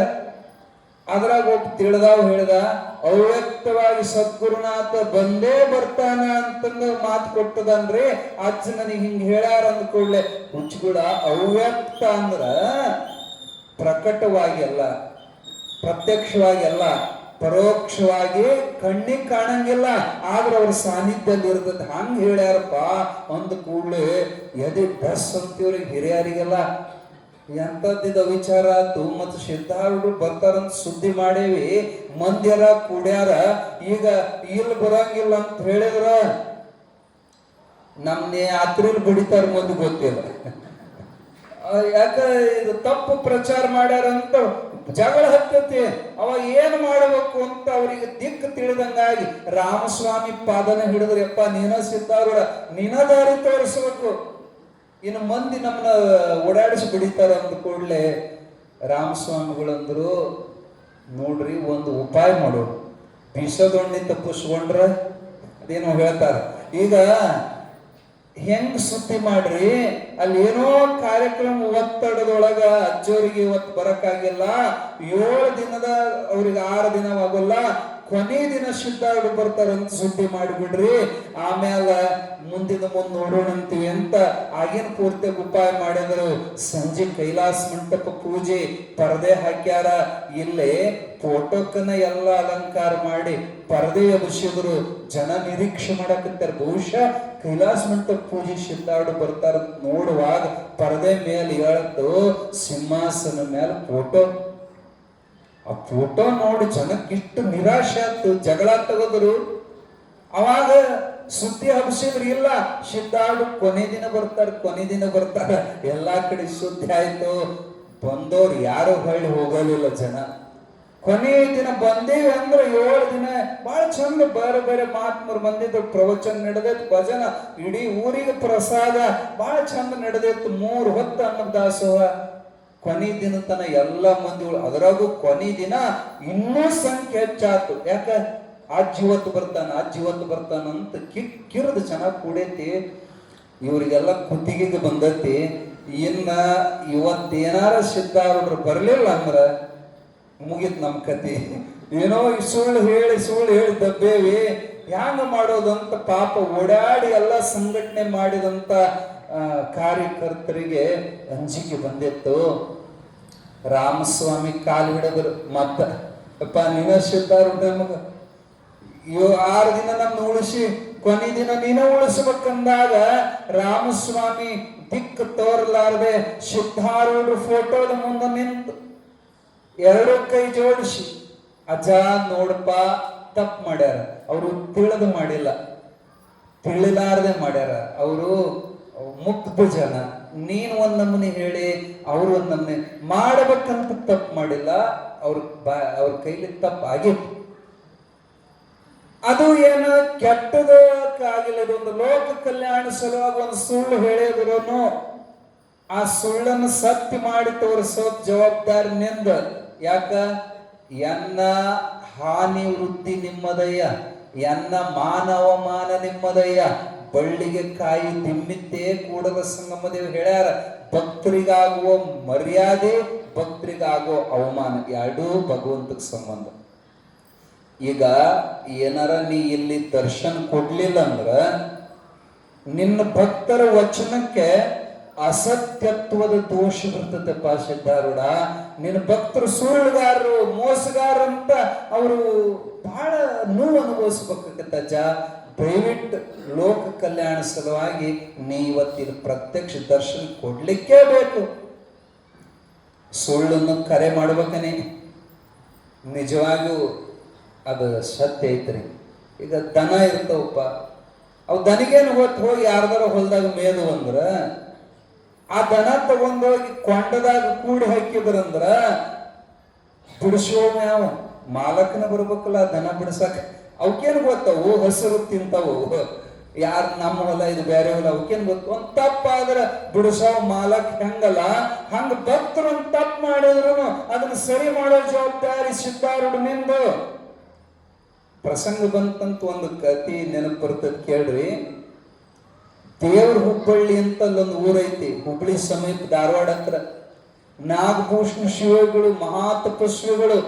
Speaker 1: ಅದ್ರಾಗ ಒಬ್ಬ ತಿಳಿದಾವ್ ಹೇಳ್ದ, ಅವ್ಯಕ್ತವಾಗಿ ಸದ್ಗುರುನಾಥ ಬಂದೇ ಬರ್ತಾನ ಅಂತಂದು ಮಾತು ಕೊಟ್ಟದನ್ರಿ ಅಜ್ಜ ನನಗೆ ಹಿಂಗ ಹೇಳ್ಯಾರ ಅಂದ್ಕೊಳ್ಳೆ. ಹುಚ್ಚುಗಳ ಅವ್ಯಕ್ತ ಅಂದ್ರ ಪ್ರಕಟವಾಗಿ ಅಲ್ಲ, ಪ್ರತ್ಯಕ್ಷವಾಗಿ ಅಲ್ಲ, ಪರೋಕ್ಷವಾಗಿ ಕಣ್ಣಿಗೆ ಕಾಣಂಗಿಲ್ಲ, ಆದ್ರೆ ಅವ್ರ ಸಾನ್ನಿಧ್ಯದಲ್ಲಿ ಇರ್ತದೆ. ಹಂಗ ಹೇಳ್ಯಾರಪ್ಪ ಅಂದ ಕೂಡಲೇ ಎದೆ ಡಸ್ ಅಂತಿವ್ರಿಗೆ ಹಿರಿಯರಿಗೆಲ್ಲ ಎಂತದ್ದಿದ ವಿಚಾರ ಆತು. ಮತ್ತು ಸಿದ್ಧಾರೂಢರು ಬರ್ತಾರಂತ ಸುದ್ದಿ ಮಾಡೇವಿ, ಮಂದ್ಯರ ಕೂಡ್ಯಾರ. ಈಗ ಇಲ್ಲಿ ಬರಂಗಿಲ್ಲ ಅಂತ ಹೇಳಿದ್ರ ನಮ್ನೆ ಆತ್ರಿಲ್ ಬಡಿತಾರ ಮಂದಿ ಗೊತ್ತಿಲ್ಲ. ಯಾಕ ಇದು ತಪ್ಪು ಪ್ರಚಾರ ಮಾಡ್ಯಾರಂತ ಜಗಳ ಹತ್ತತಿ. ಅವಾಗ ಏನ್ ಮಾಡಬೇಕು ಅಂತ ಅವ್ರಿಗೆ ದಿಕ್ಕು ತಿಳಿದಂಗಾಗಿ ರಾಮಸ್ವಾಮಿ ಪಾದನ ಹಿಡಿದ್ರಪ್ಪ, ನೀನ ಸಿದ್ಧಾರೂಢ, ನೀನ ದಾರಿ ತೋರಿಸ್ಬೇಕು, ಇನ್ನು ಮಂದಿ ನಮ್ಮನ್ನ ಓಡಾಡಿಸಿ ಬಿಡಿತಾರ ಅಂದ ಕೂಡಲೇ ರಾಮಸ್ವಾಮಿಗಳಂದ್ರು, ನೋಡ್ರಿ ಒಂದು ಉಪಾಯ ಮಾಡೋದು, ಬೀಸದೊಣ್ಣಿ ತಪ್ಪಿಸ್ಕೊಂಡ್ರ ಅದೇನೋ ಹೇಳ್ತಾರ. ಈಗ ಹೆಂಗ್ ಸುದ್ದಿ ಮಾಡ್ರಿ, ಅಲ್ಲಿ ಏನೋ ಕಾರ್ಯಕ್ರಮ ಒತ್ತಡದೊಳಗ ಅಜ್ಜೋರಿಗೆ ಇವತ್ತು ಬರಕ್ಕಾಗಿಲ್ಲ, 7 ದಿನದ ಅವ್ರಿಗೆ 6 ದಿನವಾಗಲ್ಲ, ಕೊನೆ ದಿನ ಸಿದ್ಧಾರೂಢರು ಬರ್ತಾರಂತ ಸುದ್ದಿ ಮಾಡಿಬಿಡ್ರಿ, ಆಮ್ಯಾಲ ಮುಂದಿನ ಮುಂದೆ ನೋಡೋಣ ಅಂತೀವಿ ಅಂತ ಆಗಿನ ಪೂರ್ತಿ ಉಪಾಯ ಮಾಡಿದ್ರು. ಸಂಜೆ ಕೈಲಾಸ ಮಂಟಪ ಪೂಜೆ ಪರದೆ ಹಾಕ್ಯಾರ. ಇಲ್ಲೇ ಫೋಟೋಕ್ಕನ್ನ ಎಲ್ಲ ಅಲಂಕಾರ ಮಾಡಿ ಪರದೆ ಎಬ್ಸಿದ್ರು. ಜನ ನಿರೀಕ್ಷೆ ಮಾಡಕತ್ತಾರ, ಬಹುಶಃ ಕೈಲಾಸ ಮಂಟಪ ಪೂಜೆ ಸಿದ್ಧಾರೂಢರು ಬರ್ತಾರ ನೋಡುವಾಗ ಪರದೆ ಮೇಲೆ ಹೇಳ್ತು ಸಿಂಹಾಸನ ಮೇಲೆ ಫೋಟೋ. ಆ ಫೋಟೋ ನೋಡಿ ಜನಕ್ಕಿಷ್ಟು ನಿರಾಶೆ ಆಯ್ತು, ಜಗಳ ತೆಗೆದ್ರು. ಅವಾಗ ಸುದ್ದಿ ಹಬ್ಸಿದ್ರು, ಇಲ್ಲ ಸಿದ್ಧಾರೂಢರು ಕೊನೆ ದಿನ ಬರ್ತಾರ, ಕೊನೆ ದಿನ ಬರ್ತಾರ. ಎಲ್ಲಾ ಕಡೆ ಸುದ್ದಿ ಆಯ್ತು. ಬಂದವ್ರು ಯಾರು ಹೊಳ್ಳಿ ಹೋಗಲಿಲ್ಲ ಜನ. ಕೊನೆ ದಿನ ಬಂದೇವಿ ಅಂದ್ರೆ 7 ದಿನ ಬಹಳ ಚಂದ ಬೇರೆ ಬೇರೆ ಮಹಾತ್ಮರು ಬಂದಿದ್ರು, ಪ್ರವಚನ ನಡೆದೈತು, ಭಜನ, ಇಡೀ ಊರಿಗೆ ಪ್ರಸಾದ ಬಹಳ ಚಂದ ನಡೆದೈತು. 3 ಹೊತ್ತು ಅನ್ನದಾಸೋಹ. ಕೊನೆ ದಿನ ತನ ಎಲ್ಲ ಮಂದಿಗಳು, ಅದರಾಗೂ ಕೊನೆ ದಿನ ಇನ್ನೂ ಸಂಖ್ಯೆ ಹೆಚ್ಚಾತು. ಯಾಕ ಅಜ್ಜಿ ಇವತ್ತು ಬರ್ತಾನಂತ ಕಿಕ್ಕಿರದು ಚೆನ್ನಾಗಿ ಕೂಡೈತಿ. ಇವ್ರಿಗೆಲ್ಲ ಕುತ್ತಿಗೆಗೆ ಬಂದೈತಿ. ಇನ್ನ ಇವತ್ತೇನಾರ ಸಿದ್ಧಾರೂಢರು ಬರ್ಲಿಲ್ಲ ಅಂದ್ರ ಮುಗಿತ್ ನಮ್ ಕತಿ. ಏನೋ ಸುಳ್ಳು ಹೇಳಿ ದಬ್ಬೇವಿ, ಹ್ಯಾಂಗ ಮಾಡೋದಂತ ಪಾಪ ಓಡಾಡಿ ಎಲ್ಲ ಸಂಘಟನೆ ಮಾಡಿದಂತ ಕಾರ್ಯಕರ್ತರಿಗೆ ಅಂಜಿಕೆ ಬಂದಿತ್ತು. ರಾಮಸ್ವಾಮಿ ಕಾಲು ಹಿಡಿದ್ರು. ಮತ್ತ ಅಪ್ಪ ನೀನ ಸಿದ್ಧಾರೂಢ, ನಮಗ 6 ದಿನ ನಮ್ನ ಉಳಿಸಿ ಕೊನೆ ದಿನ ನೀನ ಉಳಿಸ್ಬೇಕಂದಾಗ ರಾಮಸ್ವಾಮಿ ದಿಕ್ಕು ತೋರ್ಲಾರ್ದೆ ಸಿದ್ಧಾರೂಢ ಫೋಟೋದ ಮುಂದೆ ನಿಂತು 2 ಕೈ ಜೋಡಿಸಿ, ಅಜ್ಜ ನೋಡಪ್ಪ ತಪ್ಪು ಮಾಡ್ಯಾರ, ಅವರು ತಿಳಿದು ಮಾಡಿಲ್ಲ, ತಿಳಿಲಾರದೆ ಮಾಡ್ಯಾರ, ಅವರು ಮುಗ್ಧ ಜನ, ನೀನ್ ಒಂದ್ ನಮೂನಿ ಹೇಳಿ ಅವ್ರು ಒಂದ್ ನಮೂನಿ ಮಾಡಬೇಕಂತ ತಪ್ಪು ಮಾಡಿಲ್ಲ, ಅವ್ರ ಕೈಲಿ ತಪ್ಪು ಆಗಿತ್ತು. ಅದು ಏನ ಕೆಟ್ಟದಕ್ಕಾಗಿಲ್ಲ, ಇದೊಂದು ಲೋಕ ಕಲ್ಯಾಣ ಸಲುವಾಗಿ ಒಂದು ಸುಳ್ಳು ಹೇಳಿದ್ರು, ಆ ಸುಳ್ಳನ್ನು ಸತ್ಯ ಮಾಡಿ ತೋರಿಸೋ ಜವಾಬ್ದಾರಿ ನಿಂದ. ಯಾಕ ಎನ್ನ ಹಾನಿ ವೃದ್ಧಿ ನಿಮ್ಮದಯ್ಯ, ಎನ್ನ ಮಾನವಮಾನ ನಿಮ್ಮದಯ್ಯ, ಬಳ್ಳಿಗೆ ಕಾಯಿ ತಿಮ್ಮಿದ್ದೇ ಕೂಡಲ ಸಂಗಮದೇವಿ ಹೇಳ್ಯಾರ. ಭಕ್ತರಿಗಾಗುವ ಮರ್ಯಾದೆ, ಭಕ್ತರಿಗಾಗುವ ಅವಮಾನ ಎರಡೂ ಭಗವಂತಕ್ಕೆ ಸಂಬಂಧ. ಈಗ ಏನಾರ ನೀ ಇಲ್ಲಿ ದರ್ಶನ ಕೊಡ್ಲಿಲ್ಲ ಅಂದ್ರ ನಿನ್ನ ಭಕ್ತರ ವಚನಕ್ಕೆ ಅಸತ್ಯತ್ವದ ದೋಷ ಬರ್ತದಪ್ಪ ಸಿದ್ಧಾರೂಢ. ನಿನ್ನ ಭಕ್ತರು ಸುಳ್ಳುಗಾರರು, ಮೋಸಗಾರರು ಅಂತ ಅವರು ಬಹಳ ನೋವು ಅನುಭವಿಸ್ಬೇಕಾಗತ್ತಜ್ಜ. ದಯವಿಟ್ಟು ಲೋಕ ಕಲ್ಯಾಣ ಸಲುವಾಗಿ ನೀ ಇವತ್ತಿನ ಪ್ರತ್ಯಕ್ಷ ದರ್ಶನ ಕೊಡ್ಲಿಕ್ಕೇ ಬೇಕು. ಸುಳ್ಳನ್ನು ಕರೆ ಮಾಡ್ಬೇಕನೇ, ನಿಜವಾಗಿಯೂ ಅದು ಸತ್ಯ ಐತ್ರಿ. ಈಗ ದನ ಇರ್ತಾವಪ್ಪ, ಅವು ದನಿಗೇನು ಹೊತ್ತು ಹೋಗಿ ಯಾರ್ದಾರ ಹೊಲದಾಗ ಮೇದು ಅಂದ್ರ ಆ ದನ ತಗೊಂಡೋಗಿ ಕೊಂಡದಾಗ ಕೂಡಿ ಹಾಕಿದ್ರಂದ್ರ ಬಿಡಿಸೋವ ಯಾವ ಮಾಲಕನ ಬರ್ಬೇಕಲ್ಲ ದನ ಬಿಡಿಸಕ್. ಅವಕ್ಕೇನು ಗೊತ್ತವು ಹಸಿರು ತಿಂತಾವು, ಯಾರು ನಮ್ಮ ಹೊಲ ಇದು ಬೇರೆ ಹೊಲ, ಅವಕ್ಕೇನ್ ಗೊತ್ತು. ಒಂದ್ ತಪ್ಪಾದ್ರ ಬಿಡಿಸೋ ಮಾಲಕ್ ಹೆಂಗಲ್ಲ ಹಂಗ ಭಕ್ತರು ಒಂದ್ ತಪ್ಪು ಮಾಡಿದ್ರು ಅದನ್ನ ಸರಿ ಮಾಡೋ ಜವಾಬ್ದಾರಿ ಸಿದ್ಧಾರೂಢ ನಿಂದು. ಪ್ರಸಂಗ ಬಂತಂತ ಒಂದು ಕತಿ ನೆನಪು ಬರ್ತದ ಕೇಳ್ರಿ. ದೇವ್ರ ಹುಬ್ಬಳ್ಳಿ ಅಂತ ಅಲ್ಲೊಂದು ಊರೈತಿ, ಹುಬ್ಳಿ ಸಮೀಪ ಧಾರವಾಡ ಹತ್ರ. ನಾಗಭೂಷಣ ಶಿವಗಳು, ಮಹಾ ತಪಸ್ವಿಗಳು,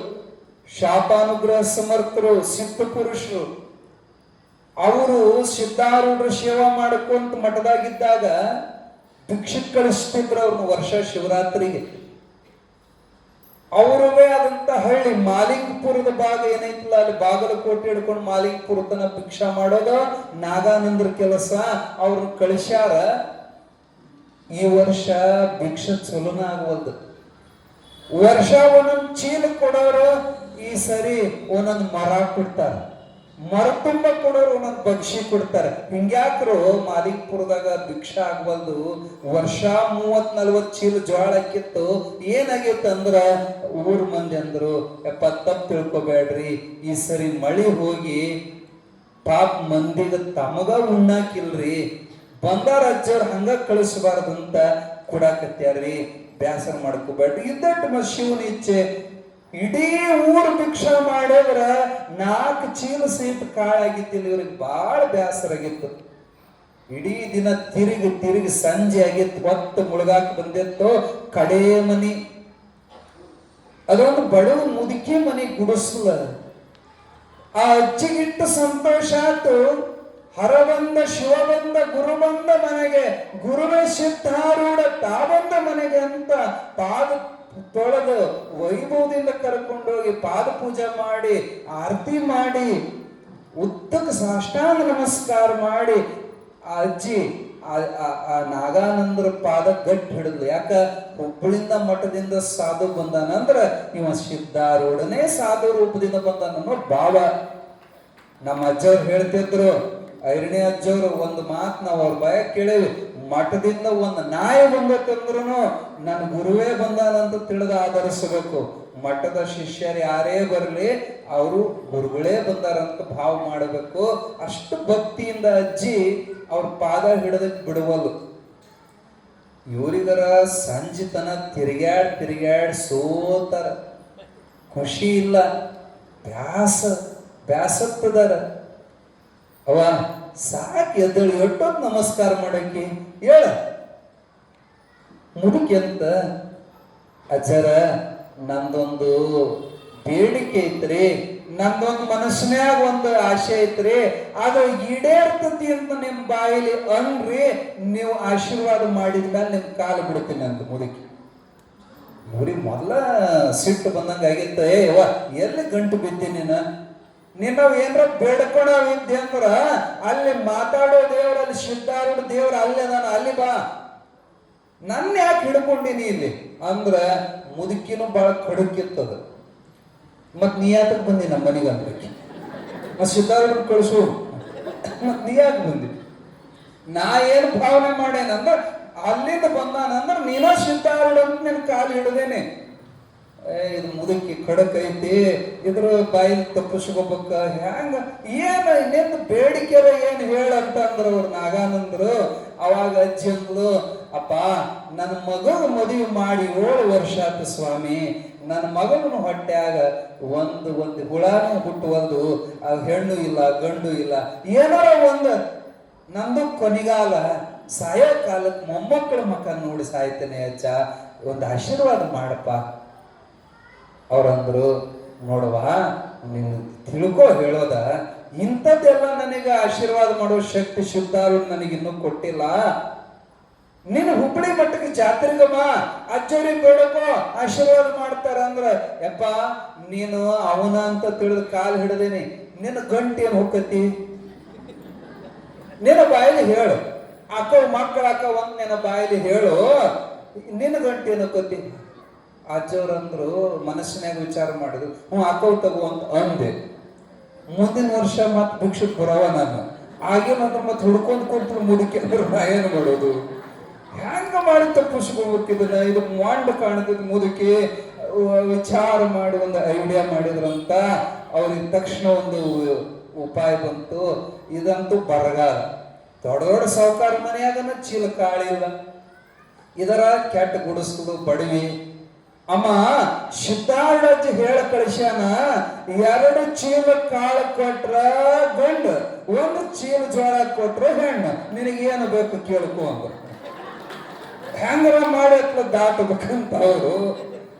Speaker 1: ಶಾಪಾನುಗ್ರಹ ಸಮರ್ಥರು, ಸಿದ್ಧ ಪುರುಷರು. ಅವರು ಸಿದ್ಧಾರೂಢರ ಸೇವಾ ಮಾಡ್ಕೊಂತ ಮಠದಾಗಿದ್ದಾಗ ಭಿಕ್ಷಕ್ ಕಳಿಸ್ತಿದ್ರು ಅವ್ರನ್ನ ವರ್ಷ ಶಿವರಾತ್ರಿಗೆ. ಅವರವೇ ಆದಂತ ಹಳ್ಳಿ ಮಾಲಿಂಗಪುರದ ಭಾಗ ಏನೈತಿಲ್ಲ, ಅಲ್ಲಿ ಬಾಗಲಕೋಟೆ ಹಿಡ್ಕೊಂಡು ಮಾಲಿಂಗಪುರ ತನ ಭಿಕ್ಷಾ ಮಾಡೋದು ನಾಗಾನಂದ್ರ ಕೆಲಸ. ಅವ್ರನ್ನ ಕಳಿಸ್ಯಾರ. ಈ ವರ್ಷ ಭಿಕ್ಷೆ ಚಲೋನ ಆಗವಲ್ದು. ವರ್ಷ ಒಂದೊಂದು ಚೀಲ ಕೊಡೋರು ಈ ಸರಿ ಒಂದೊಂದು ಮರ ಕೊಡ್ತಾರ, ಮರ ತುಂಬ ಕೊಡೋರು ಒಂದೊಂದು ಬಗ್ಸಿ ಕೊಡ್ತಾರೆ. ಹಿಂಗ್ಯಾಕ್ರು ಮಾಲಿಂಗಪುರದಾಗ ಭಿಕ್ಷಾ ಆಗ್ಬಲ್ದು. ವರ್ಷ 30-40 ಚೀಲ ಜೋಳ ಹಾಕಿತ್ತು. ಏನಾಗಿತ್ತು ಅಂದ್ರ ಊರ್ ಮಂದಿ ಅಂದ್ರು, ತಪ್ಪು ತಿಳ್ಕೊಬೇಡ್ರಿ, ಈ ಸರಿ ಮಳಿ ಹೋಗಿ ಪಾಪ ಮಂದಿಗ ತಮಗ ಉಣ್ಣಾಕಿಲ್ರಿ, ಬಂದಾರ ಅಜ್ಜವ್ರ ಹಂಗ ಕಳಿಸಬಾರ್ದು ಅಂತ ಕೊಡಾಕತ್ಯಾರ್ರಿ, ಬ್ಯಾಸರ ಮಾಡ್ಕೋಬೇಡ್ರಿ. ಇದ್ದಟ್ಟು ಶಿವನ ಇಚ್ಛೆ. ಇಡೀ ಊರು ಭಿಕ್ಷಾ ಮಾಡಿದ್ರ 4 ಚೀಲ ಸಹಿತ ಕಾಳಾಗಿದ್ದಿಲ್ಲ. ಇವ್ರಿಗೆ ಬಾಳ ಬ್ಯಾಸರ ಆಗಿತ್ತು. ಇಡೀ ದಿನ ತಿರುಗಿ ಸಂಜೆ ಆಗಿತ್ತು, ಹೊತ್ತು ಮುಳುಗಾಕ ಬಂದಿತ್ತು. ಕಡೇ ಮನಿ, ಅದೊಂದು ಬಡವ ಮುದುಕಿ ಮನಿ ಗುಡಿಸ್ಲ. ಆ ಅಜ್ಜಿಗಿಟ್ಟು ಸಂತೋಷ ಆಯ್ತು. ಹರ ಬಂದ ಶಿವ ಬಂದ ಗುರು ಬಂದ ಮನೆಗೆ, ಗುರುವೇ ಸಿದ್ಧಾರೂಢ ತಾ ಬಂದ ಮನೆಗೆ ಅಂತ ಪಾದ ತೊಳೆದು ವೈಭವದಿಂದ ಕರ್ಕೊಂಡೋಗಿ ಪಾದ ಪೂಜೆ ಮಾಡಿ ಆರತಿ ಮಾಡಿ ಉದ್ದಕ್ಕೆ ಸಾಷ್ಟಾಂಗ ನಮಸ್ಕಾರ ಮಾಡಿ ಆ ಅಜ್ಜಿ ಆ ನಾಗಾನಂದರ ಪಾದ ಗಟ್ಟಿ ಹಿಡಿದ್ಲು. ಯಾಕ ಹುಬ್ಬಳ್ಳಿಯಿಂದ ಮಠದಿಂದ ಸಾಧು ಬಂದಾನಂದ್ರ ಇವ ಸಿದ್ಧಾರೂಢನೇ ಸಾಧು ರೂಪದಿಂದ ಬಂದಾನ ಅನ್ನೋ ಭಾವ. ನಮ್ಮ ಅಜ್ಜವ್ರು ಹೇಳ್ತಿದ್ರು, ಐರಣಿ ಅಜ್ಜವ್ರು ಒಂದು ಮಾತು ನಾವು ಅವ್ರ ಭಯ ಕೇಳೇವಿ. ಮಠದಿಂದ ಒಂದು ನಾಯಿ ಬಂದತ್ತಂದ್ರು ನನ್ನ ಗುರುವೇ ಬಂದಾನಂತ ತಿಳಿದು ಆಧರಿಸಬೇಕು. ಮಠದ ಶಿಷ್ಯರು ಯಾರೇ ಬರಲಿ ಅವರು ಗುರುಗಳೇ ಬಂದಾರಂತ ಭಾವ ಮಾಡಬೇಕು. ಅಷ್ಟು ಭಕ್ತಿಯಿಂದ ಅಜ್ಜಿ ಅವ್ರ ಪಾದ ಹಿಡಿದಕ್ಕೆ ಬಿಡುವಲ್ಲು. ಇವರಿಗರ ಸಂಜಿತನ ತಿರುಗಾಡ್ ಸೋತಾರ, ಖುಷಿ ಇಲ್ಲ, ಬ್ಯಾಸತ್ತದಾರ. ಅವ ಸಾಕು ಎದ್ದೇಳಿ ಎಷ್ಟೊತ್ತು ನಮಸ್ಕಾರ ಮಾಡಕ್ಕೆ ಹೇಳ ಮುದುಕಿ ಅಂತ. ಅಜ್ಜರ ನಂದೊಂದು ಬೇಡಿಕೆ ಐತ್ರಿ, ನಂದೊಂದು ಮನಸ್ಸಿನ್ಯಾಗ ಒಂದು ಆಸೆ ಐತ್ರಿ, ಅದು ಈಡೇರ್ತತಿ ಅಂತ ನಿಮ್ ಬಾಯಿಲಿ ಅನ್ರಿ, ನೀವು ಆಶೀರ್ವಾದ ಮಾಡಿದ್ಮೇಲೆ ನಿಮ್ ಕಾಲು ಬಿಡ್ತೀನಿ ಅಂತ ಮುದುಕಿ. ಊರಿಗೆ ಮೊದಲ ಸಿಟ್ಟು ಬಂದಂಗ ಆಗಿತ್ತ. ಯವ್ವ ಎಲ್ಲಿ ಗಂಟು ಬಿದ್ದೀನಿ ನಿನ್ನ ಏನ್ರ ಬೇಡ್ಕೊಳವಿದ್ದೆ ಅಂದ್ರ ಅಲ್ಲಿ ಮಾತಾಡೋ ದೇವ್ರ, ಅಲ್ಲಿ ಸಿದ್ಧಾರೂಢ ದೇವ್ರ ಅಲ್ಲೇ, ನಾನು ಅಲ್ಲಿ ಬಾ, ನನ್ನ ಯಾಕೆ ಹಿಡ್ಕೊಂಡಿನಿ ಇಲ್ಲಿ ಅಂದ್ರ ಮುದುಕಿನೂ ಬಹಳ ಕಡುಕಿತ್ತದ. ಮತ್ ನೀ ಯಾತಕ್ ಬಂದಿ ನಮ್ಮ ಮನೆಗೆ ಅನ್ಬೇಕು, ಮತ್ ಸಿದ್ಧಾರೂಢ ಕಳಿಸು, ಮತ್ ನೀ ಯಾಕೆ ಬಂದಿ? ನಾ ಏನು ಭಾವನೆ ಮಾಡೇನಂದ್ರ ಅಲ್ಲಿಂದ ಬಂದಾನಂದ್ರ ನೀನ ಸಿದ್ಧಾರೂಢ ಅಂತ ನಿನ್ ಕಾಲು ಹಿಡ್ದೇನೆ. ಇದು ಮುದುಕಿ ಖಡಕ್ ಐತಿ, ಇದ್ರ ಬಾಯಿಲ್ ತಪ್ಪಿಸ್ಕೋಬೇಕ ಹೆಂಗ, ಏನ ಇನ್ನೇನು ಬೇಡಿಕೆರ ಏನ್ ಹೇಳಂತ ಅಂದ್ರ ಅವ್ರು ನಾಗಾನಂದ್ರು. ಅವಾಗ ಅಜ್ಜಿ ಅಂದ್ಲು, ಅಪ್ಪ ನನ್ನ ಮಗಳು ಮದುವೆ ಮಾಡಿ 7 ವರ್ಷ ಆಯ್ತು ಸ್ವಾಮಿ, ನನ್ನ ಮಗನ ಹೊಟ್ಟ್ಯಾಗ ಒಂದು ಹುಳಾನು ಹುಟ್ಟುವಲ್ದು, ಹೆಣ್ಣು ಇಲ್ಲ ಗಂಡು ಇಲ್ಲ, ಏನಾರ ಒಂದು ನಂದು ಕೊನೆಗಾಲ ಸಾಯೋ ಕಾಲಕ್ಕೆ ಮೊಮ್ಮಕ್ಕಳ ಮಕ್ಕ ನೋಡಿ ಸಾಯ್ತೇನೆ ಅಜ್ಜ, ಒಂದು ಆಶೀರ್ವಾದ ಮಾಡಪ್ಪ. ಅವ್ರಂದ್ರು, ನೋಡುವ ನೀನು ತಿಳ್ಕೋ ಹೇಳೋದ, ಇಂಥದ್ದೆಲ್ಲ ನನಗೆ ಆಶೀರ್ವಾದ ಮಾಡೋ ಶಕ್ತಿ ಸಿದ್ಧಾರೂಢ ನನಗಿನ್ನೂ ಕೊಟ್ಟಿಲ್ಲ. ನೀನು ಹುಬ್ಬಳ್ಳಿ ಮಟ್ಟಕ್ಕೆ ಜಾತ್ರೆಗೆ ಬಾ, ಅಜ್ಜವ್ರಿಗೆ ಬೇಡಕೋ ಆಶೀರ್ವಾದ ಮಾಡ್ತಾರ ಅಂದ್ರ, ಯಪ್ಪ ನೀನು ಅವನ ಅಂತ ತಿಳಿದು ಕಾಲು ಹಿಡ್ದೇನಿ, ನಿನ್ನ ಗಂಟು ಏನು ಹೋಗತಿ, ನಿನ್ನ ಬಾಯಲ್ಲಿ ಹೇಳು, ಅಕ್ಕ ಮಕ್ಕಳ ಅಕ್ಕ ಒಂದ್ ನಿನ್ನ ಬಾಯಲ್ಲಿ ಹೇಳು, ನಿನ್ನ ಗಂಟು ಏನು ಹೋಗತಿ. ಅಜ್ಜವ್ರಂದ್ರು ಮನಸ್ಸಿನಾಗ ವಿಚಾರ ಮಾಡಿದ್ರು, ಅಕ್ಕವ್ ತಗೋ ಅಂತ ಅಂದೆ. ಮುಂದಿನ ವರ್ಷ ಮತ್ ಭಿಕ್ಷಕ್ ಬರವ ನಾನು ಆಗೇನಂತ ಮತ್ತೆ ಹುಡ್ಕೊಂಡ್ ಕೊಟ್ಟು ಮುದುಕಿ ಅಂದ್ರೆ ನಾ ಏನು ಮಾಡೋದು ಹೆಂಗ ಮಾಡಿ ತಪ್ಪಿಸ್ಕೋಬೇಕಿದನ್ನ, ಇದು ಮಾಂಡ್ ಕಾಣದ ಮುದುಕಿ ವಿಚಾರ ಮಾಡಿ ಒಂದು ಐಡಿಯಾ ಮಾಡಿದ್ರಂತ. ಅವ್ರಿಗೆ ತಕ್ಷಣ ಒಂದು ಉಪಾಯ ಬಂತು. ಇದಂತೂ ಬರಗಾಲ, ದೊಡ್ಡ ದೊಡ್ಡ ಸಾವುಕಾರ ಮನೆಯಾಗನ ಚೀಲ ಕಾಳಿಲ್ಲ, ಇದರ ಕೆಟ್ಟ ಗುಡಿಸುದು ಬಡವಿ. ಅಮ್ಮ ಸಿದ್ಧಾರ್ಥ ಹೇಳ ಕಳಿಸ್ಯಾನ, 2 ಚೀಲ ಕಾಳು ಕೊಟ್ರ ಗಂಡ, 1 ಚೀಲ ಜೋಳ ಕೊಟ್ರ ಹೆಣ್ಣು, ನಿನಗೇನು ಬೇಕು ಕೇಳ್ಕೊ ಅಂದ್ರು. ಹೆಂಗರ ಮಾಡಿ ಹತ್ಲ ದಾಟಬೇಕಂತ ಅವರು.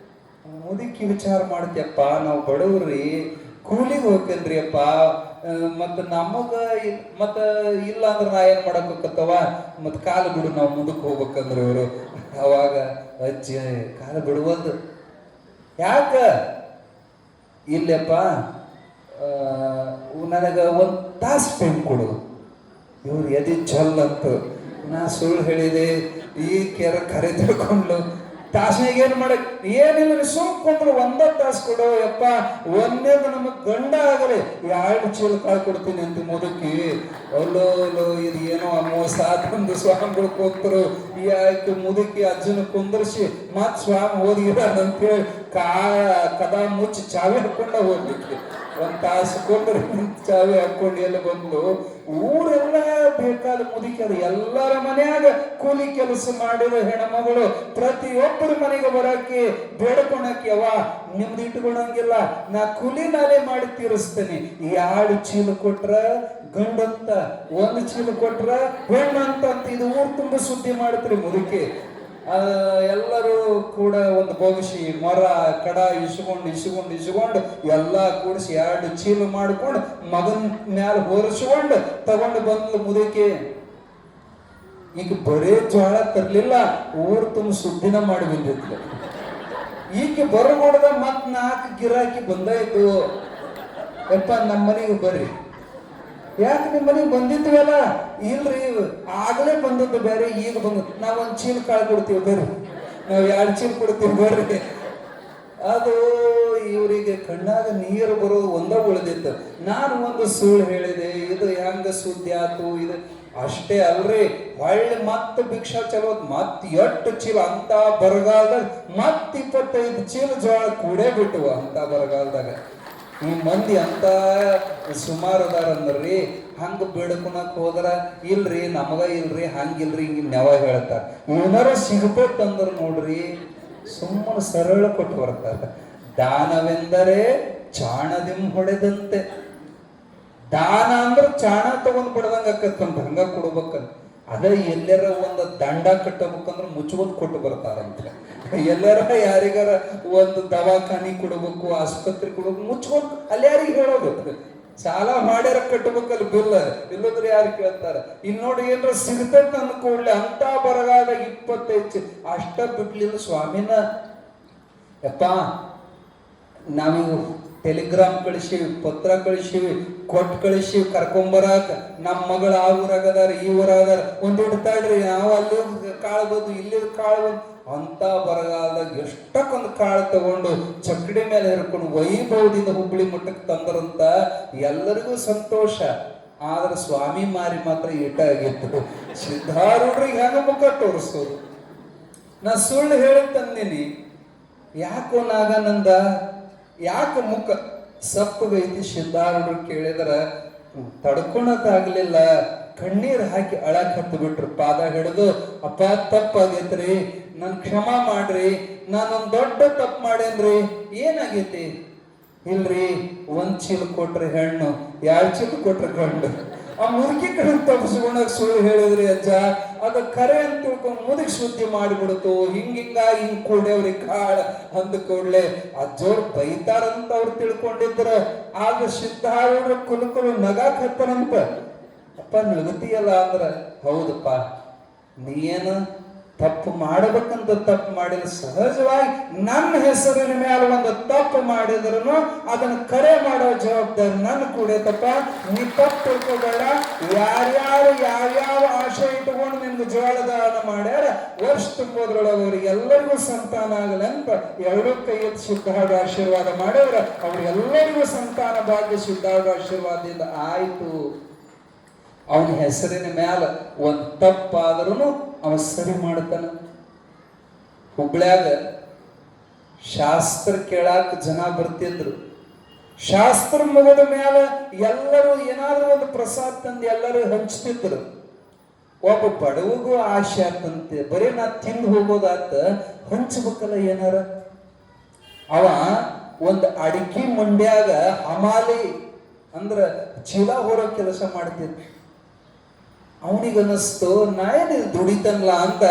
Speaker 1: ಮುದುಕಿ ವಿಚಾರ ಮಾಡ್ತೀಯಪ್ಪ, ನಾವು ಬಡವ್ರಿ, ಕೂಲಿಗೆ ಹೋಗ್ತೇನ್ರಿ ಅಪ್ಪ, ಮತ್ತ ನಮಗ ಮತ್ತ ಇಲ್ಲ ಅಂದ್ರೆ ನಾ ಏನ್ ಮಾಡಕ್ ಹೋಗತ್ತವ, ಮತ್ ಕಾಲು ಬಿಡು, ನಾವು ಮುಂದಕ್ಕೆ ಹೋಗ್ಬೇಕಂದ್ರೆ ಇವರು. ಅವಾಗ ಅಜ್ಜಿ ಕಾಲು ಬಿಡುವುದು ಯಾಕ, ಇಲ್ಲಪ್ಪ ನನಗ 1 ತಾಸು ಟೈಮ್ ಕೊಡು. ಇವ್ರು ಎದಿ ಜಲ್ಲಂತ. ನಾ ಸುಳ್ಳು ಹೇಳಿದೆ, ಈ ಕೆರ ಕರೆ ತಿಳ್ಕೊಂಡು ತಾಸ್ನಾಗ ಏನ್ ಮಾಡಕ್ ಏನಿಲ್ಲ, ಸುಮ್ಕೊಂಡ್ರು 1 ತಾಸು ಕೊಡು ಯಪ್ಪ, ಒಂದೇದು ನಮಗ್ ಗಂಡ ಆಗಲಿ 2 ಚೀಲ ಕಾಳು ಕೊಡ್ತೀನಿ ಅಂತ ಮುದುಕಿ. ಅಲ್ಲೋ ಇದು ಏನೋ ಮೋಸ ತಂದು ಸ್ವಾಮಿಗಳು ಕೂತರು. ಈ ಆಯ್ತು ಮುದುಕಿ ಅಜ್ಜನ ಕುಂದರ್ಸಿ ಮತ್ ಸ್ವಾಮಿ ಓದಿರಂತೇಳಿ ಕದ ಮುಚ್ಚಿ ಚಾವಿ ಹಾಕೊಂಡ ಹೋಗ್ಲಿಕ್ಕೆ. 1 ತಾಸು ಕೊಂಡ್ರೆ ಚಾವಿ ಹಾಕೊಂಡು ಎಲ್ಲ ಬಂದು ಊರೆಲ್ಲ ಬೇಕಾದ ಮುದುಕಿಯರು ಎಲ್ಲರ ಮನೆಯಾಗ ಕೂಲಿ ಕೆಲಸ ಮಾಡಿದ ಹೆಣ್ಮಗಳು ಪ್ರತಿಯೊಬ್ಬರ ಮನೆಗೆ ಬರಕ್ಕೆ ಬೇಡ್ಕೊಳಕ್ಕೆ, ಅವ ನಿಮ್ದು ಇಟ್ಕೊಳಂಗಿಲ್ಲ, ನಾ ಕೂಲಿ ನಾಳೆ ಮಾಡಿ ತೀರಿಸ್ತೇನೆ. 2 ಚೀಲ ಕೊಟ್ರ ಗಂಡಂತ, 1 ಚೀಲ ಕೊಟ್ರ ಹೆಣ್ಣಂತ ಅಂತ ಇದು ಊರು ತುಂಬ ಸುದ್ದಿ ಮಾಡ್ತ್ರಿ ಮುದುಕಿ. ಎಲ್ಲರೂ ಕೂಡ ಒಂದು ಬೋಗಿಸಿ ಮರ ಕಡ ಇಸ್ಕೊಂಡು ಎಲ್ಲ ಕೂಡಿಸಿ 2 ಚೀಲ ಮಾಡ್ಕೊಂಡು ಮಗನ ಮ್ಯಾಲ ಹೊರಿಸ್ಕೊಂಡು ತಗೊಂಡು ಬಂದ್ಲು ಮುದುಕಿ. ಈಗ ಬರೇ ಜೋಳ ತರ್ಲಿಲ್ಲ, ಊರು ತುಂಬ ಸುದ್ದಿನ ಮಾಡಿ ಬಂದಿದ್ಲು. ಈಗ ಬರಗೊಡ್ದ ಮತ್ 4 ಗಿರಾಕಿ ಬಂದಾಯ್ತು. ಯಪ್ಪ ನಮ್ಮ ಮನೆಗೆ ಬರ್ರಿ. ಯಾಕೆ ನಿಮ್ಮ ಮನೆಗೆ ಬಂದಿದ್ವಲ್ಲ? ಇಲ್ರಿ ಆಗ್ಲೇ ಬಂದದ್ದು ಬೇರೆ, ಈಗ ಬಂದದ್ದು. ನಾವ್ 1 ಚೀಲ ಕಾಳು ಕೊಡ್ತೀವಿ ಬರ್ರಿ, ನಾವ್ 2 ಚೀಲ ಕೊಡ್ತೀವಿ ಬರ್ರಿ. ಅದು ಇವರಿಗೆ ಕಣ್ಣಾಗ ನೀರು ಬರೋದು ಒಂದ ಉಳಿದಿತ್ತು. ನಾನು ಒಂದು ಸುಳ್ಳು ಹೇಳಿದೆ, ಇದು ಹೆಂಗ ಸುದ್ದಿ ಆತು. ಇದು ಅಷ್ಟೇ ಅಲ್ರಿ, ಹೊಳ್ಳಿ ಮತ್ತ ಭಿಕ್ಷಾ ಚಲೋ, ಮತ್ 8 ಚೀಲ ಅಂತ ಬರಗಾಲದಾಗ, ಮತ್ 25 ಚೀಲ ಜೋಳ ಕೂಡೇ ಬಿಟ್ಟುವ ಅಂತ ಬರಗಾಲದಾಗ. ಈ ಮಂದಿ ಅಂತ ಸುಮಾರು ಅದಾರ ಅಂದ್ರಿ. ಹಂಗ ಬೇಡ್ಕೊಳಕ್ ಹೋದ್ರ ಇಲ್ರಿ ನಮಗ ಇಲ್ರಿ, ಹಂಗಿಲ್ರಿ, ಹಿಂಗ ನೆವ ಹೇಳ್ತಾರ. ಏನಾರ ಸಿಗ್ಬೇಕಂದ್ರ ನೋಡ್ರಿ ಸುಮ್ಮನೆ ಸರಳ ಕೊಟ್ಟು ಬರ್ತಾರ. ದಾನವೆಂದರೆ ಚಾಣದಿಂ ಹೊಡೆದಂತೆ. ದಾನ ಅಂದ್ರ ಚಾಣ ತಗೊಂಡ್ ಬಿಡದಂಗ ಆಕತ್ತಂತ, ಹಂಗ ಕೊಡ್ಬೇಕಂತ. ಅದೇ ಎಲ್ಲರ ಒಂದು ದಂಡ ಕಟ್ಟಬೇಕಂದ್ರೆ ಮುಚ್ಕೊಂಡ್ ಕೊಟ್ಟು ಬರ್ತಾರಂತ. ಎಲ್ಲರ ಯಾರಿಗಾರ ಒಂದು ದವಾಖಾನಿ ಕೊಡ್ಬೇಕು, ಆಸ್ಪತ್ರೆ ಕೊಡ್ಬೇಕು, ಮುಚ್ಕೊಂಡ್ ಅಲ್ಲಿ ಯಾರಿಗೆ ಹೇಳೋದು? ಸಾಲ ಮಾಡ್ಯಾರ ಕಟ್ಟಬೇಕಲ್ಲ ಬಿಲ್, ಇಲ್ಲದ್ರೆ ಯಾರು ಕೇಳ್ತಾರ? ಇನ್ ನೋಡಿ ಏನ್ರ ಸಿಗ್ತೈತೆ ಅಂದ್ಕೊಳ್ಳಿ, ಅಂತ ಬರಗಾಲ 25 ಅಷ್ಟ ಬಿಡ್ಲಿಲ್ಲ ಸ್ವಾಮಿನ. ಯಪ್ಪ ನಾವೀಗ ಟೆಲಿಗ್ರಾಮ್ ಕಳಿಸಿವಿ, ಪತ್ರ ಕಳಿಸಿವಿ, ಕೊಟ್ಟು ಕಳಿಸಿವಿ ಕರ್ಕೊಂಬರಾಕ. ನಮ್ಮ ಮಗಳು ಆ ಊರಾಗದಾರ, ಈ ಊರಾಗದಾರ, ಒಂದ್ ಇಡ್ತಾಳ್ರಿ, ನಾವು ಅಲ್ಲಿ ಕಾಳು ಬಂದು ಇಲ್ಲಿ ಕಾಳು ಬಂದು. ಅಂತ ಬರಗಾಲದಾಗ ಎಷ್ಟಕ್ಕೊಂದು ಕಾಳು ತಗೊಂಡು ಚಕ್ಕಡಿ ಮೇಲೆ ಹಿಡ್ಕೊಂಡು ವೈಭವದಿಂದ ಹುಬ್ಬಳ್ಳಿ ಮಟ್ಟಕ್ಕೆ ತಂದರಂತ ಎಲ್ಲರಿಗೂ ಸಂತೋಷ. ಆದ್ರೆ ಸ್ವಾಮಿ ಮಾರಿ ಮಾತ್ರ ಈಟಾಗಿತ್ತು. ಸಿದ್ಧಾರೂಢರಿಗೆ ಹೆಂಗ ಮುಖ ತೋರಿಸೋದು? ನಾ ಸುಳ್ಳು ಹೇಳಿ ತಂದೀನಿ. ಯಾಕೋ ನಾಗಾನಂದ, ಯಾಕೆ ಮುಖ ಸಪ್ಪಗೈತಿ? ಸಿದ್ಧಾರೂಢರು ಕೇಳಿದ್ರ ತಡ್ಕೊಳಕ್ಕಾಗ್ಲಿಲ್ಲ, ಕಣ್ಣೀರ್ ಹಾಕಿ ಅಳಕ್ ಹತ್ತು ಬಿಟ್ರು. ಪಾದ ಹಿಡಿದು, ಅಪ್ಪ ತಪ್ಪಾಗೈತ್ರಿ, ನನ್ ಕ್ಷಮಾ ಮಾಡ್ರಿ, ನಾನೊಂದ್ ದೊಡ್ಡ ತಪ್ಪು ಮಾಡೇನ್ರಿ. ಏನಾಗೈತಿ? ಇಲ್ರಿ 1 ಚೀಲ ಕೊಟ್ರೆ ಹೆಣ್ಣು, 2 ಚೀಲ ಕೊಟ್ರೆ ಗಂಡು. ಆ ಮುದುಕಿ ಕಡೆ ತಪ್ಪಿಸ್ಕೊಂಡಾಗ ಸುಳ್ಳು ಹೇಳಿದ್ರಿ ಅಜ್ಜ, ಅದ ಕರೆ ಅಂತ ತಿಳ್ಕೊಂಡು ಮುದುಕಿ ಸುದ್ದಿ ಮಾಡಿಬಿಡ್ತು. ಹಿಂಗಾಗಿ ಹಿಂಗ್ ಕೂಡೇವ್ರಿ ಕಾಳ ಅಂದ ಕೂಡ್ಲೆ ಅಜ್ಜೋರ್ ಬೈತಾರಂತ ಅವ್ರು ತಿಳ್ಕೊಂಡಿದ್ರ. ಆಗ ಸಿದ್ಧಾರೂಢ ಕುಲಕುಲು ನಗಾಕ್ ಹತ್ತರಂತ. ಅಪ್ಪ ನಗತಿಯಲ್ಲ ಅಂದ್ರ, ಹೌದಪ್ಪ ನೀನು ತಪ್ಪು ಮಾಡಬೇಕಂತ ತಪ್ಪು ಮಾಡಿದ್ರೆ ಸಹಜವಾಗಿ ನನ್ನ ಹೆಸರಿನ ಮೇಲೆ ಒಂದು ತಪ್ಪು ಮಾಡಿದ್ರು ಅದನ್ನ ಕರೆ ಮಾಡೋ ಜವಾಬ್ದಾರಿ ನನ್ನ ಕೂಡೈತಪ್ಪ. ನೀ ತಪ್ಪು ತಿಳ್ಕೋಬೇಡ. ಯಾರ್ಯಾರು ಯಾವ್ಯಾವ ಆಶೆ ಇಟ್ಕೊಂಡು ನಿನ್ಗೆ ಜೋಳದಾನ ಮಾಡ್ಯಾರ, ವರ್ಷ ತುಂಬೋದ್ರೊಳಗೆ ಅವ್ರಿಗೆ ಎಲ್ಲರಿಗೂ ಸಂತಾನ ಆಗಲಿ ಅಂತ 2 ಕೈ ಎತ್ತಿ ಸಿದ್ಧಾರೂಢ ಆಶೀರ್ವಾದ ಮಾಡಿದ್ರ ಅವ್ರಿಗೆಲ್ಲರಿಗೂ ಸಂತಾನ ಭಾಗ್ಯ ಸಿದ್ಧಾರೂಢ ಆಶೀರ್ವಾದದಿಂದ ಆಯ್ತು. ಅವನ ಹೆಸರಿನ ಮ್ಯಾಲ ಒಂದು ತಪ್ಪಾದ್ರೂ ಅವ ಸರಿ ಮಾಡ್ತಾನ. ಹುಬ್ಳ್ಯಾಗ ಶಾಸ್ತ್ರ ಕೇಳಾಕ ಜನ ಬರ್ತಿದ್ರು. ಶಾಸ್ತ್ರ ಮುಗಿದ ಮ್ಯಾಲ ಎಲ್ಲರೂ ಏನಾದ್ರು ಒಂದು ಪ್ರಸಾದ ತಂದು ಎಲ್ಲರೂ ಹಂಚ್ತಿದ್ರು. ಒಬ್ಬ ಬಡವಗೂ ಆಶೆ ಆತಂತೆ, ಬರೀ ನಾ ತಿಂದು ಹೋಗೋದಾತ, ಹಂಚ್ಬೇಕಲ್ಲ ಏನಾರ. ಅವ ಒಂದು ಅಡಿಕೆ ಮಂಡ್ಯಾಗ ಹಮಾಲಿ ಅಂದ್ರ ಚೀಲ ಹೊರೋ ಕೆಲಸ ಮಾಡ್ತಿದ್ದ. ಅವನಿಗನ್ನಿಸ್ತು ನಾ ಏನಿದು ದುಡಿತನ್ಲ ಅಂತ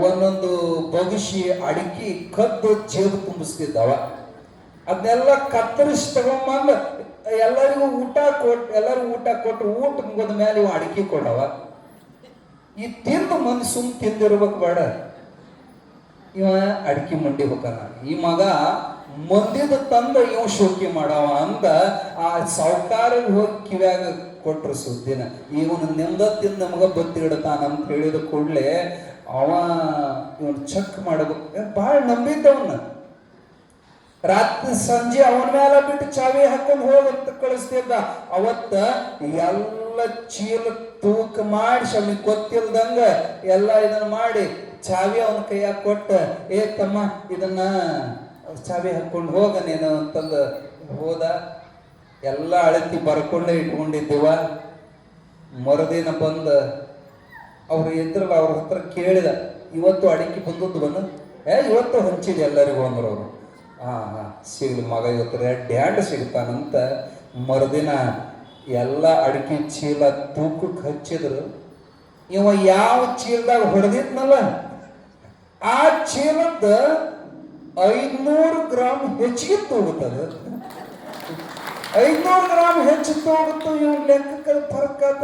Speaker 1: ಒಂದೊಂದು ಬಗಸಿ ಅಡಿಕೆ ಕದ್ದು ಜೇಬು ತುಂಬಿಸ್ತಿದ್ದವ. ಅದನ್ನೆಲ್ಲ ಕತ್ತರಿಸಿ ತಗೊಂಬಂದ ಎಲ್ಲರಿಗೂ ಎಲ್ಲರಿಗೂ ಊಟ ಕೊಟ್ಟು ಊಟ ಮುಗಿದ ಮೇಲೆ ಇವ ಅಡಿಕೆ ಕೊಡವ. ಈ ತಿಂದು ಮಂದಿ ಸುಮ್ ತಿಂದಿರ್ಬೇಕು ಬೇಡ, ಇವ ಅಡಿಕೆ ಮಂಡಿ ಹೋಗಣ. ಈ ಮಗ ಮಂದಿದ ತಂದ ಇವ ಶೋಕಿ ಮಾಡವ ಅಂತ ಆ ಸಾವುಕಾರ ಹೋಗಿ ಕಿವ್ಯಾಗ ಕೊಟ್ರು ಸುದ್ದಿನ. ಇವನು ನಿಮ್ದ ತಿಂದ ನಮಗ ಬತ್ತಿ ಇಡತಾನ ಅಂತ ಹೇಳಿದ ಕೂಡ್ಲೆ ಇವನ್ ಚೆಕ್ ಮಾಡಬೇಕು. ಬಹಳ ನಂಬಿದ್ದವನ್ನ. ರಾತ್ರಿ ಸಂಜೆ ಅವನ ಮೇಲೆ ಬಿಟ್ಟು ಚಾವಿ ಹಾಕೊಂಡು ಹೋಗಂತ ಕಳಿಸ್ತಿದ್ದ. ಅವತ್ತ ಎಲ್ಲ ಚೀಲ ತೂಕ ಮಾಡಿಸಿ ಅವನಿಗೆ ಗೊತ್ತಿಲ್ದಂಗ ಎಲ್ಲ ಇದನ್ನ ಮಾಡಿ ಚಾವಿ ಅವನ ಕೈಯಾಗ ಕೊಟ್ಟ, ಏ ತಮ್ಮ ಇದನ್ನ ಚಾವಿ ಹಾಕೊಂಡು ಹೋಗ ನೀನು ಅಂತಂದು ಹೋದ. ಎಲ್ಲ ಅಳತಿ ಬರ್ಕೊಂಡೇ ಇಟ್ಕೊಂಡಿದ್ದೀವ. ಮರುದಿನ ಬಂದ ಅವ್ರು ಇದ್ರಲ್ಲ, ಅವ್ರ ಹತ್ರ ಕೇಳಿದ, ಇವತ್ತು ಅಡಿಕೆ ಬಂದದ್ದು ಬನ್ನ ಇವತ್ತು ಹಂಚಿದೆ ಎಲ್ಲರಿಗೂ ಅಂದ್ರು ಅವರು. ಸಿಗ್ಲಿ ಮಗ, ಇವತ್ತು ಡ್ಯಾಂಡ್ ಸಿಗ್ತಾನಂತ ಮರುದಿನ ಎಲ್ಲ ಅಡಿಕೆ ಚೀಲ ತೂಕಕ್ಕೆ ಹಚ್ಚಿದ್ರು. ಇವ ಯಾವ ಚೀಲದಾಗ ಹೊಡೆದಿದ್ನಲ್ಲ ಆ ಚೀಲದ 500 ಗ್ರಾಮ್ ಹೆಚ್ಚಿಗೆ ತೋಗುತ್ತದೆ. 500 ಗ್ರಾಮ್ ಹೆಚ್ಚು ತೋಗುತ್ತು. ಇವನ್ ಲೆಕ್ಕಕ್ಕೆ ಫರ್ಕಾತ.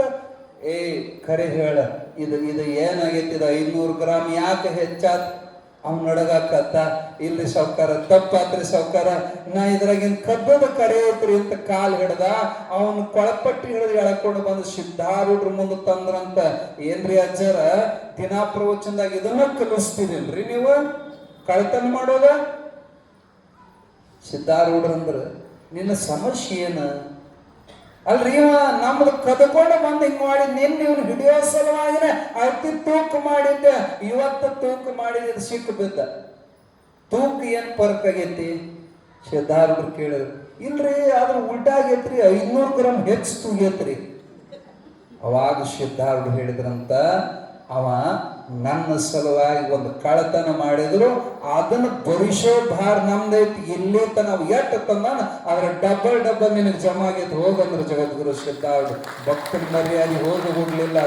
Speaker 1: ಖರೆ ಹೇಳ, ಇದು ಏನಾಗೈತಿ, ಇದು 500 ಗ್ರಾಮ್ ಯಾಕೆ ಹೆಚ್ಚಾತ? ಅವ್ನು ನಡಗಾಕತ್ತ. ಇಲ್ಲಿ ಸಾವ್ಕಾರ ತಪ್ಪಾತ್ರಿ ಸಾವ್ಕಾರ, ನಾ ಇದ್ರಾಗಿನ್ ಕಬ್ಬದ ಕರೆ ಐತ್ರಿ ಅಂತ ಕಾಲ್ ಹಿಡ್ದ. ಅವನು ಕೊಳಪಟ್ಟಿ ಹಿಡಿದು ಎಳ್ಕೊಂಡು ಬಂದು ಸಿದ್ಧಾರೂಢ್ರ ಮುಂದೆ ತಂದ್ರಂತ. ಏನ್ರಿ ಅಜ್ಜರ, ದಿನಾ ಪ್ರವಚನದಾಗ ಇದನ್ನ ಕಲಿಸ್ತೀರೇನ್ರಿ ನೀವು ಕಳ್ತನ ಮಾಡೋದ? ಸಿದ್ಧಾರೂಢ್ರಂದ್ರ ನಿನ್ನ ಸಮಸ್ಯೆ ಏನ? ಅಲ್ರಿ, ಇವ ನಮ್ದು ಕದ್ಕೊಂಡು ಬಂದು ಹಿಂಗ್ ಮಾಡಿ ನಿನ್ನ ಇವನು ಹಿಡಿಯೋ ಸಲುವಾಗಿನ ಅತಿ ತೂಕ ಮಾಡಿದ್ದೆ. ಇವತ್ತು ತೂಕ ಮಾಡಿದ ಸಿಟ್ಟು ಬಿದ್ದ. ತೂಕ ಏನ್ ಫರ್ಕ್ ಆಗೈತಿ? ಸಿದ್ಧಾರೂಢರು ಕೇಳಿದ್ರು. ಇಲ್ರಿ, ಆದ್ರ ಉಲ್ಟಾ ಆಗೈತ್ರಿ, 500 ಗ್ರಾಮ್ ಹೆಚ್ಚು ತೂಗೈತ್ರಿ. ಅವಾಗ ಸಿದ್ಧಾರೂಢರು ಹೇಳಿದ್ರಂತ, ಅವ ನನ್ನ ಸಲುವಾಗಿ ಒಂದು ಕಳತನ ಮಾಡಿದ್ರು, ಅದನ್ನ ಭರಿಸೋ ಭಾರ ನಮ್ದೈತಿ. ಇಲ್ಲಿ ತನ ಎಟ್ಟು ತಂದಾನ ಅದ್ರ ಡಬ್ಬಲ್ ನಿನಗೆ ಜಮಾ ಆಗೈತಿ, ಹೋಗಂದ್ರು ಜಗದ್ಗುರು ಸಿದ್ಧಾರೂಢರು. ಭಕ್ತರ ಮರ್ಯಾದೆ ಹೋಗ್ಲಿಲ್ಲ.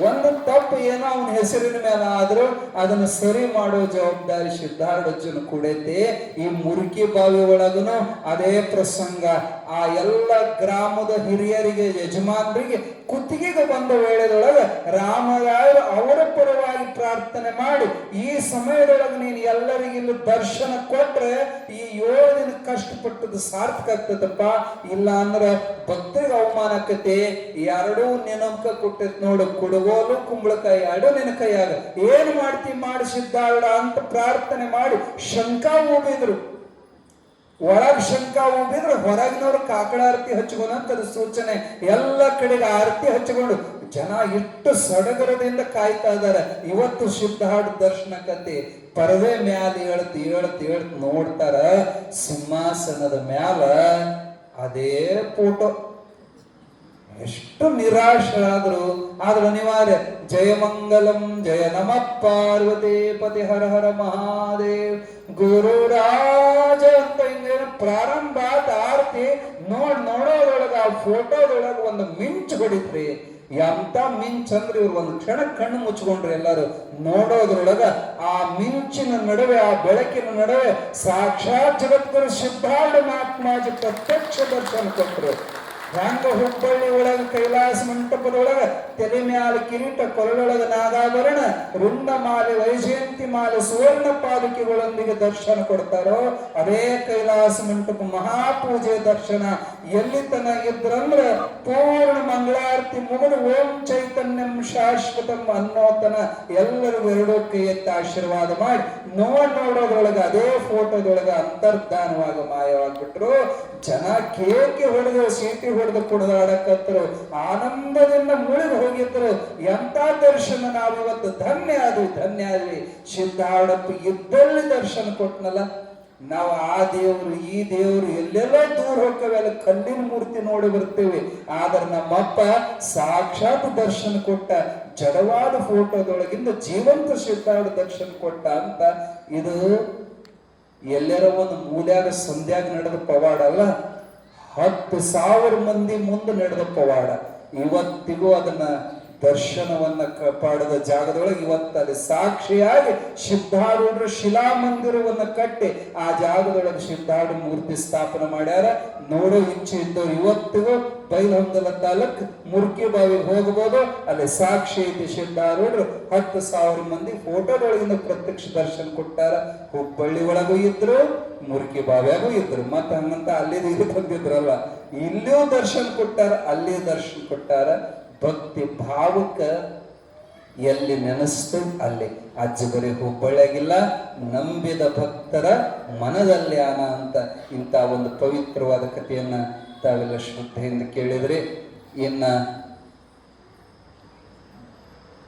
Speaker 1: ಒಂದು ತಪ್ಪು ಏನೋ ಅವನ ಹೆಸರಿನ ಮೇಲೆ ಆದ್ರೂ ಅದನ್ನು ಸರಿ ಮಾಡೋ ಜವಾಬ್ದಾರಿ ಸಿದ್ಧಾರೂಢಜ್ಜನ ಕೂಡೈತಿ. ಈ ಮುರುಕಿ ಬಾವಿ ಒಳಗನು ಅದೇ ಪ್ರಸಂಗ. ಆ ಎಲ್ಲ ಗ್ರಾಮದ ಹಿರಿಯರಿಗೆ, ಯಜಮಾನರಿಗೆ ಕುತ್ತಿಗೆಗೆ ಬಂದ ವೇಳೆದೊಳಗ ರಾಮರಾಯರು ಅವರ ಪರವಾಗಿ ಪ್ರಾರ್ಥನೆ ಮಾಡಿ, ಈ ಸಮಯದೊಳಗೆ ನೀನು ಎಲ್ಲರಿಗಿಲ್ಲ ದರ್ಶನ ಕೊಟ್ರೆ ಈ 7 ದಿನ ಕಷ್ಟಪಟ್ಟದ್ದು ಸಾರ್ಥಕ ಆಗ್ತದಪ್ಪ. ಇಲ್ಲ ಅಂದ್ರೆ ಭಕ್ತರಿಗೆ ಅವಮಾನ ಆಕತಿ. ಎರಡೂ ನೆನಪಕ ಕೊಟ್ಟೈತಿ ನೋಡು, ಕುಡುಗೋಲು ಕುಂಬಳಕಾಯಿ ಎರಡು ನಿನ್ನ ಕೈಯಾಗ. ಏನ್ ಮಾಡ್ತಿ ಮಾಡಿಸಿದ್ದಾಳ ಅಂತ ಪ್ರಾರ್ಥನೆ ಮಾಡಿ ಶಂಕಾ ಹೋಗಿದ್ರು. ಒಳಗ್ ಶಂಕಾ ಹೋಗಿದ್ರು, ಹೊರಗಿನವ್ರು ಕಾಕಡ ಆರತಿ ಹಚ್ಕೊಂಡಂತದ ಸೂಚನೆ. ಎಲ್ಲ ಕಡೆಗೆ ಆರತಿ ಹಚ್ಕೊಂಡು ಜನ ಇಷ್ಟು ಸಡಗರದಿಂದ ಕಾಯ್ತಾ ಇದಾರೆ. ಇವತ್ತು ಸಿದ್ಧಾರೂಢ ದರ್ಶನಕತೆ ಪರದೆ ಮ್ಯಾಲ ಹೇಳ್ತ ನೋಡ್ತಾರ. ಸಿಂಹಾಸನದ ಮ್ಯಾಲ ಅದೇ ಫೋಟೋ. ಎಷ್ಟು ನಿರಾಶರಾದ್ರು ಆದ್ರೂ ಅನಿವಾರ್ಯ. ಜಯ ಮಂಗಲಂ ಜಯ ನಮಃ ಪಾರ್ವತಿ ಪತಿ ಹರ ಹರ ಮಹಾದೇವ್ ಗುರುರಾಜ ಅಂತ ಹಿಂಗ ಪ್ರಾರಂಭ ಆದ ಆರತಿ ನೋಡೋದ್ರೊಳಗ ಆ ಫೋಟೋದೊಳಗ ಒಂದು ಮಿಂಚು ಹೊಡಿತ್ರಿ. ಎಂತ ಮಿಂಚ್ ಅಂದ್ರೆ ಇವ್ರು ಒಂದು ಕ್ಷಣ ಕಣ್ಣು ಮುಚ್ಕೊಂಡ್ರಿ. ಎಲ್ಲರೂ ನೋಡೋದ್ರೊಳಗ ಆ ಮಿಂಚಿನ ನಡುವೆ, ಆ ಬೆಳಕಿನ ನಡುವೆ ಸಾಕ್ಷಾತ್ ಜಗದ್ಗುರು ಸಿದ್ಧಾರೂಢ ಮಹಾತ್ಮಾಜಿ ಪ್ರತ್ಯಕ್ಷ ದರ್ಶನ ಕೊಟ್ಟರು. ಹೆಂಗ ಹುಬ್ಬಳ್ಳಿ ಒಳಗ ಕೈಲಾಸ ಮಂಟಪದೊಳಗ ತಲೆ ಮ್ಯಾಲ ಕಿರೀಟ, ಕೊರಳೊಳಗ ನಾಗಾಭರಣ, ರುಂಡ ಮಾಲೆ, ವೈಜಯಂತಿ ಮಾಲೆ, ಸುವರ್ಣ ಪಾದುಕೆಗಳೊಂದಿಗೆ ದರ್ಶನ ಕೊಡ್ತಾರೋ ಅದೇ ಕೈಲಾಸ ಮಂಟಪ ಮಹಾಪೂಜೆ ದರ್ಶನ. ಎಲ್ಲಿ ತನ ಇದ್ರಂದ್ರ ಪೂರ್ಣ ಮಂಗಳಾರತಿ ಮುಗಿದು ಓಂ ಚೈತನ್ಯಂ ಶಾಶ್ವತಂ ಅನ್ನೋತನ ಎಲ್ಲರಿಗೂ ಎರಡೂ ಕೈ ಎತ್ತಿ ಆಶೀರ್ವಾದ ಮಾಡಿ ನೋಡೋದ್ರೊಳಗ ಅದೇ ಫೋಟೋದೊಳಗ ಅಂತರ್ಧಾನವಾಗ ಮಾಯವಾಗ್ಬಿಟ್ರು. ಜನ ಕೇಕೆ ಹೊಡೆದು, ಸೀಟಿ ಹೊಡೆದು ಕುಣಿದಾಡಕತ್ತರು, ಆನಂದದಿಂದ ಮುಳುಗಿ ಹೋಗಿದ್ರು. ಎಂತ ದರ್ಶನ ನಾವಿವತ್ತು ಧನ್ಯ ಆದ್ವಿ. ಸಿದ್ಧಾರೂಢಪ್ಪ ಇದ್ದಲ್ಲಿ ದರ್ಶನ ಕೊಟ್ನಲ್ಲ. ನಾವು ಆ ದೇವರು ಈ ದೇವರು ಎಲ್ಲೆಲ್ಲೋ ದೂರ ಹೋಗ್ತೇವೆ, ಅಲ್ಲಿ ಕಲ್ಲಿನ ಮೂರ್ತಿ ನೋಡಿ ಬರ್ತೇವೆ. ಆದ್ರೆ ನಮ್ಮಪ್ಪ ಸಾಕ್ಷಾತ್ ದರ್ಶನ ಕೊಟ್ಟ, ಜಡವಾದ ಫೋಟೋದೊಳಗಿಂದ ಜೀವಂತ ಸಿದ್ಧಾರೂಢ ದರ್ಶನ ಕೊಟ್ಟ ಅಂತ. ಇದು ಎಲ್ಲರ ಒಂದು ಮೂಲ್ಯಾಗ ಸಂಧ್ಯಾಗ ನಡೆದ ಪವಾಡ ಅಲ್ಲ, 10,000 ಮಂದಿ ಮುಂದೆ ನಡೆದ ಪವಾಡ. ಇವತ್ತಿಗೂ ಅದನ್ನ ದರ್ಶನವನ್ನ ಪಡೆದ ಜಾಗದೊಳಗೆ ಇವತ್ತು ಅಲ್ಲಿ ಸಾಕ್ಷಿಯಾಗಿ ಸಿದ್ಧಾರೂಢರು ಶಿಲಾಮಂದಿರವನ್ನ ಕಟ್ಟಿ ಆ ಜಾಗದೊಳಗೆ ಸಿದ್ಧಾರೂಢ ಮೂರ್ತಿ ಸ್ಥಾಪನೆ ಮಾಡ್ಯಾರ. ನೋಡೋ ಇಚ್ಛೆ ಇದ್ದವ್ರು ಇವತ್ತಿಗೂ ಬೈಲಹೊಂಗಲ ತಾಲೂಕ್ ಮುರ್ಕಿ ಬಾವಿಗೆ ಹೋಗಬಹುದು. ಅಲ್ಲಿ ಸಾಕ್ಷಿ ಐತಿ, ಸಿದ್ಧಾರೂಢರು 10,000 ಮಂದಿ ಫೋಟೋದೊಳಗಿಂದ ಪ್ರತ್ಯಕ್ಷ ದರ್ಶನ ಕೊಟ್ಟಾರ. ಹುಬ್ಬಳ್ಳಿ ಒಳಗೂ ಇದ್ರು, ಮುರ್ಕಿ ಬಾವಿಯಾಗೂ ಇದ್ರು. ಮತ್ತ ಹಂಗಂತ ಅಲ್ಲಿ ಬಂದಿದ್ರಲ್ಲ, ಇಲ್ಲಿಯೂ ದರ್ಶನ ಕೊಟ್ಟಾರ, ಅಲ್ಲಿ ದರ್ಶನ ಕೊಟ್ಟಾರ. ಭಕ್ತಿ ಭಾವಕ್ಕ ಎಲ್ಲಿ ನೆನೆಸ್ತು ಅಲ್ಲಿ. ಅಜ್ಜಿ ಬರೀ ಹುಬ್ಬಳ್ಳಿಯಾಗಿಲ್ಲ, ನಂಬಿದ ಭಕ್ತರ ಮನದಲ್ಲಿ ಆನ ಅಂತ ಇಂಥ ಒಂದು ಪವಿತ್ರವಾದ ಕಥೆಯನ್ನ ತಾವೆಲ್ಲ ಶ್ರದ್ಧೆಯಿಂದ ಕೇಳಿದ್ರಿ. ಇನ್ನ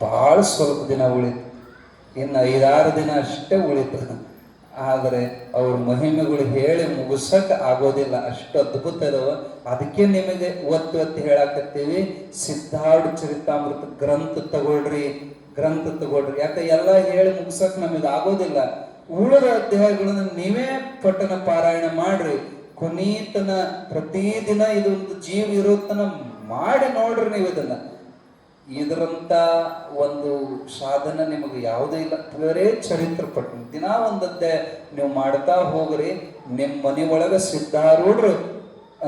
Speaker 1: ಬಹಳ ಸ್ವಲ್ಪ ದಿನ ಉಳಿತು, ಇನ್ನು 5-6 ದಿನ ಅಷ್ಟೇ ಉಳಿತು. ಆದರೆ ಅವ್ರ ಮಹಿಮೆಗಳು ಹೇಳಿ ಮುಗಿಸಕ್ ಆಗೋದಿಲ್ಲ, ಅಷ್ಟು ಅದ್ಭುತ ಇದಾವ. ಅದಕ್ಕೆ ನಿಮಗೆ ಒತ್ತು ಹೇಳಾಕತ್ತೀವಿ, ಸಿದ್ಧಾರೂಢ ಚರಿತಾಮೃತ ಗ್ರಂಥ ತಗೊಳ್ರಿ. ಯಾಕೆ ಎಲ್ಲ ಹೇಳಿ ಮುಗಿಸಕ್ ನಮಗೆ ಆಗೋದಿಲ್ಲ. ಉಳಿದ ಅಧ್ಯಾಯಗಳನ್ನ ನೀವೇ ಪಠನ ಪಾರಾಯಣ ಮಾಡ್ರಿ. ಕೊನೀತನ ಪ್ರತಿದಿನ ಇದೊಂದು ಜೀವ ಇರೋತನ ಮಾಡಿ ನೋಡ್ರಿ. ನೀವು ಇದರಂತ ಒಂದು ಸಾಧನ ನಿಮಗೆ ಯಾವುದೂ ಇಲ್ಲ. ಬರೇ ಚರಿತ್ರ ಪಠಣ ದಿನ ಒಂದದ್ದೇ ನೀವು ಮಾಡ್ತಾ ಹೋಗ್ರಿ. ನಿಮ್ಮ ಮನೆ ಒಳಗ ಸಿದ್ಧಾರೂಢರು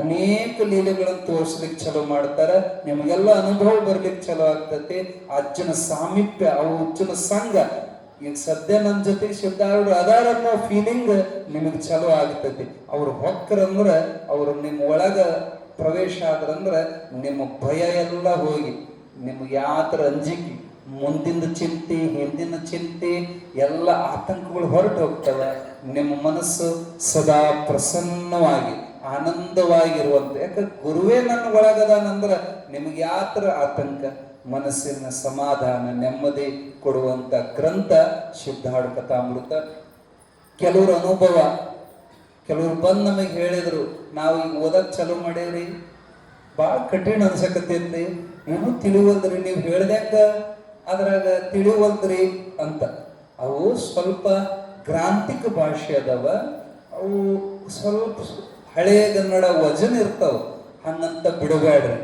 Speaker 1: ಅನೇಕ ಲೀಲೆಗಳನ್ನು ತೋರಿಸ್ಲಿಕ್ಕೆ ಚಲೋ ಮಾಡ್ತಾರ. ನಿಮಗೆಲ್ಲ ಅನುಭವ ಬರ್ಲಿಕ್ಕೆ ಚಲೋ ಆಗ್ತತಿ. ಅಜ್ಜನ ಸಾಮೀಪ್ಯ, ಅಜ್ಜನ ಸಂಘ, ಈಗ ಸದ್ಯ ನನ್ನ ಜೊತೆ ಸಿದ್ಧಾರೂಢರು ಅದಾರ ಅನ್ನೋ ಫೀಲಿಂಗ್ ನಿಮಗೆ ಚಲೋ ಆಗ್ತತಿ. ಅವ್ರು ಹೊಕ್ಕರಂದ್ರ, ಅವ್ರು ನಿಮ್ಮ ಒಳಗ ಪ್ರವೇಶ ಆದ್ರಂದ್ರ ನಿಮ್ಮ ಭಯ ಎಲ್ಲ ಹೋಗಿ ನಿಮ್ಗೆ ಯಾತರ ಅಂಜಿಕೆ, ಮುಂದಿನ ಚಿಂತೆ, ಹಿಂದಿನ ಚಿಂತೆ, ಎಲ್ಲ ಆತಂಕಗಳು ಹೊರಟು ಹೋಗ್ತವೆ. ನಿಮ್ಮ ಮನಸ್ಸು ಸದಾ ಪ್ರಸನ್ನವಾಗಿ ಆನಂದವಾಗಿರುವಂತೆ. ಯಾಕಂದ್ರೆ ಗುರುವೇ ನನ್ನ ಒಳಗದಾನಂದ್ರ ನಿಮ್ಗೆ ಯಾತರ ಆತಂಕ, ಮನಸ್ಸಿನ ಸಮಾಧಾನ, ನೆಮ್ಮದಿ ಕೊಡುವಂತ ಗ್ರಂಥ ಸಿದ್ಧಾರೂಢ ಕಥಾಮೃತ. ಕೆಲವ್ರ ಅನುಭವ, ಕೆಲವ್ರು ಬಂದು ನಮಗೆ ಹೇಳಿದ್ರು, ನಾವು ಈಗ ಓದಕ್ ಚಾಲೂ ಮಾಡೇವ್ರಿ, ಭಾಳ ಕಠಿಣ ಅನ್ಸಕತ್ತೈತ್ರಿ, ಏನು ತಿಳಿವಲ್ದ್ರಿ, ನೀವು ಹೇಳ್ದಂಗ ಅದ್ರಾಗ ತಿಳಿವಲ್ದ್ರಿ ಅಂತ. ಅವು ಸ್ವಲ್ಪ ಗ್ರಾಂಥಿಕ ಭಾಷೆ ಅದಾವ, ಅವು ಸ್ವಲ್ಪ ಹಳೆಯಗನ್ನಡ ವಜನ್ ಇರ್ತಾವ. ಹಂಗಂತ ಬಿಡಬೇಡ್ರಿ.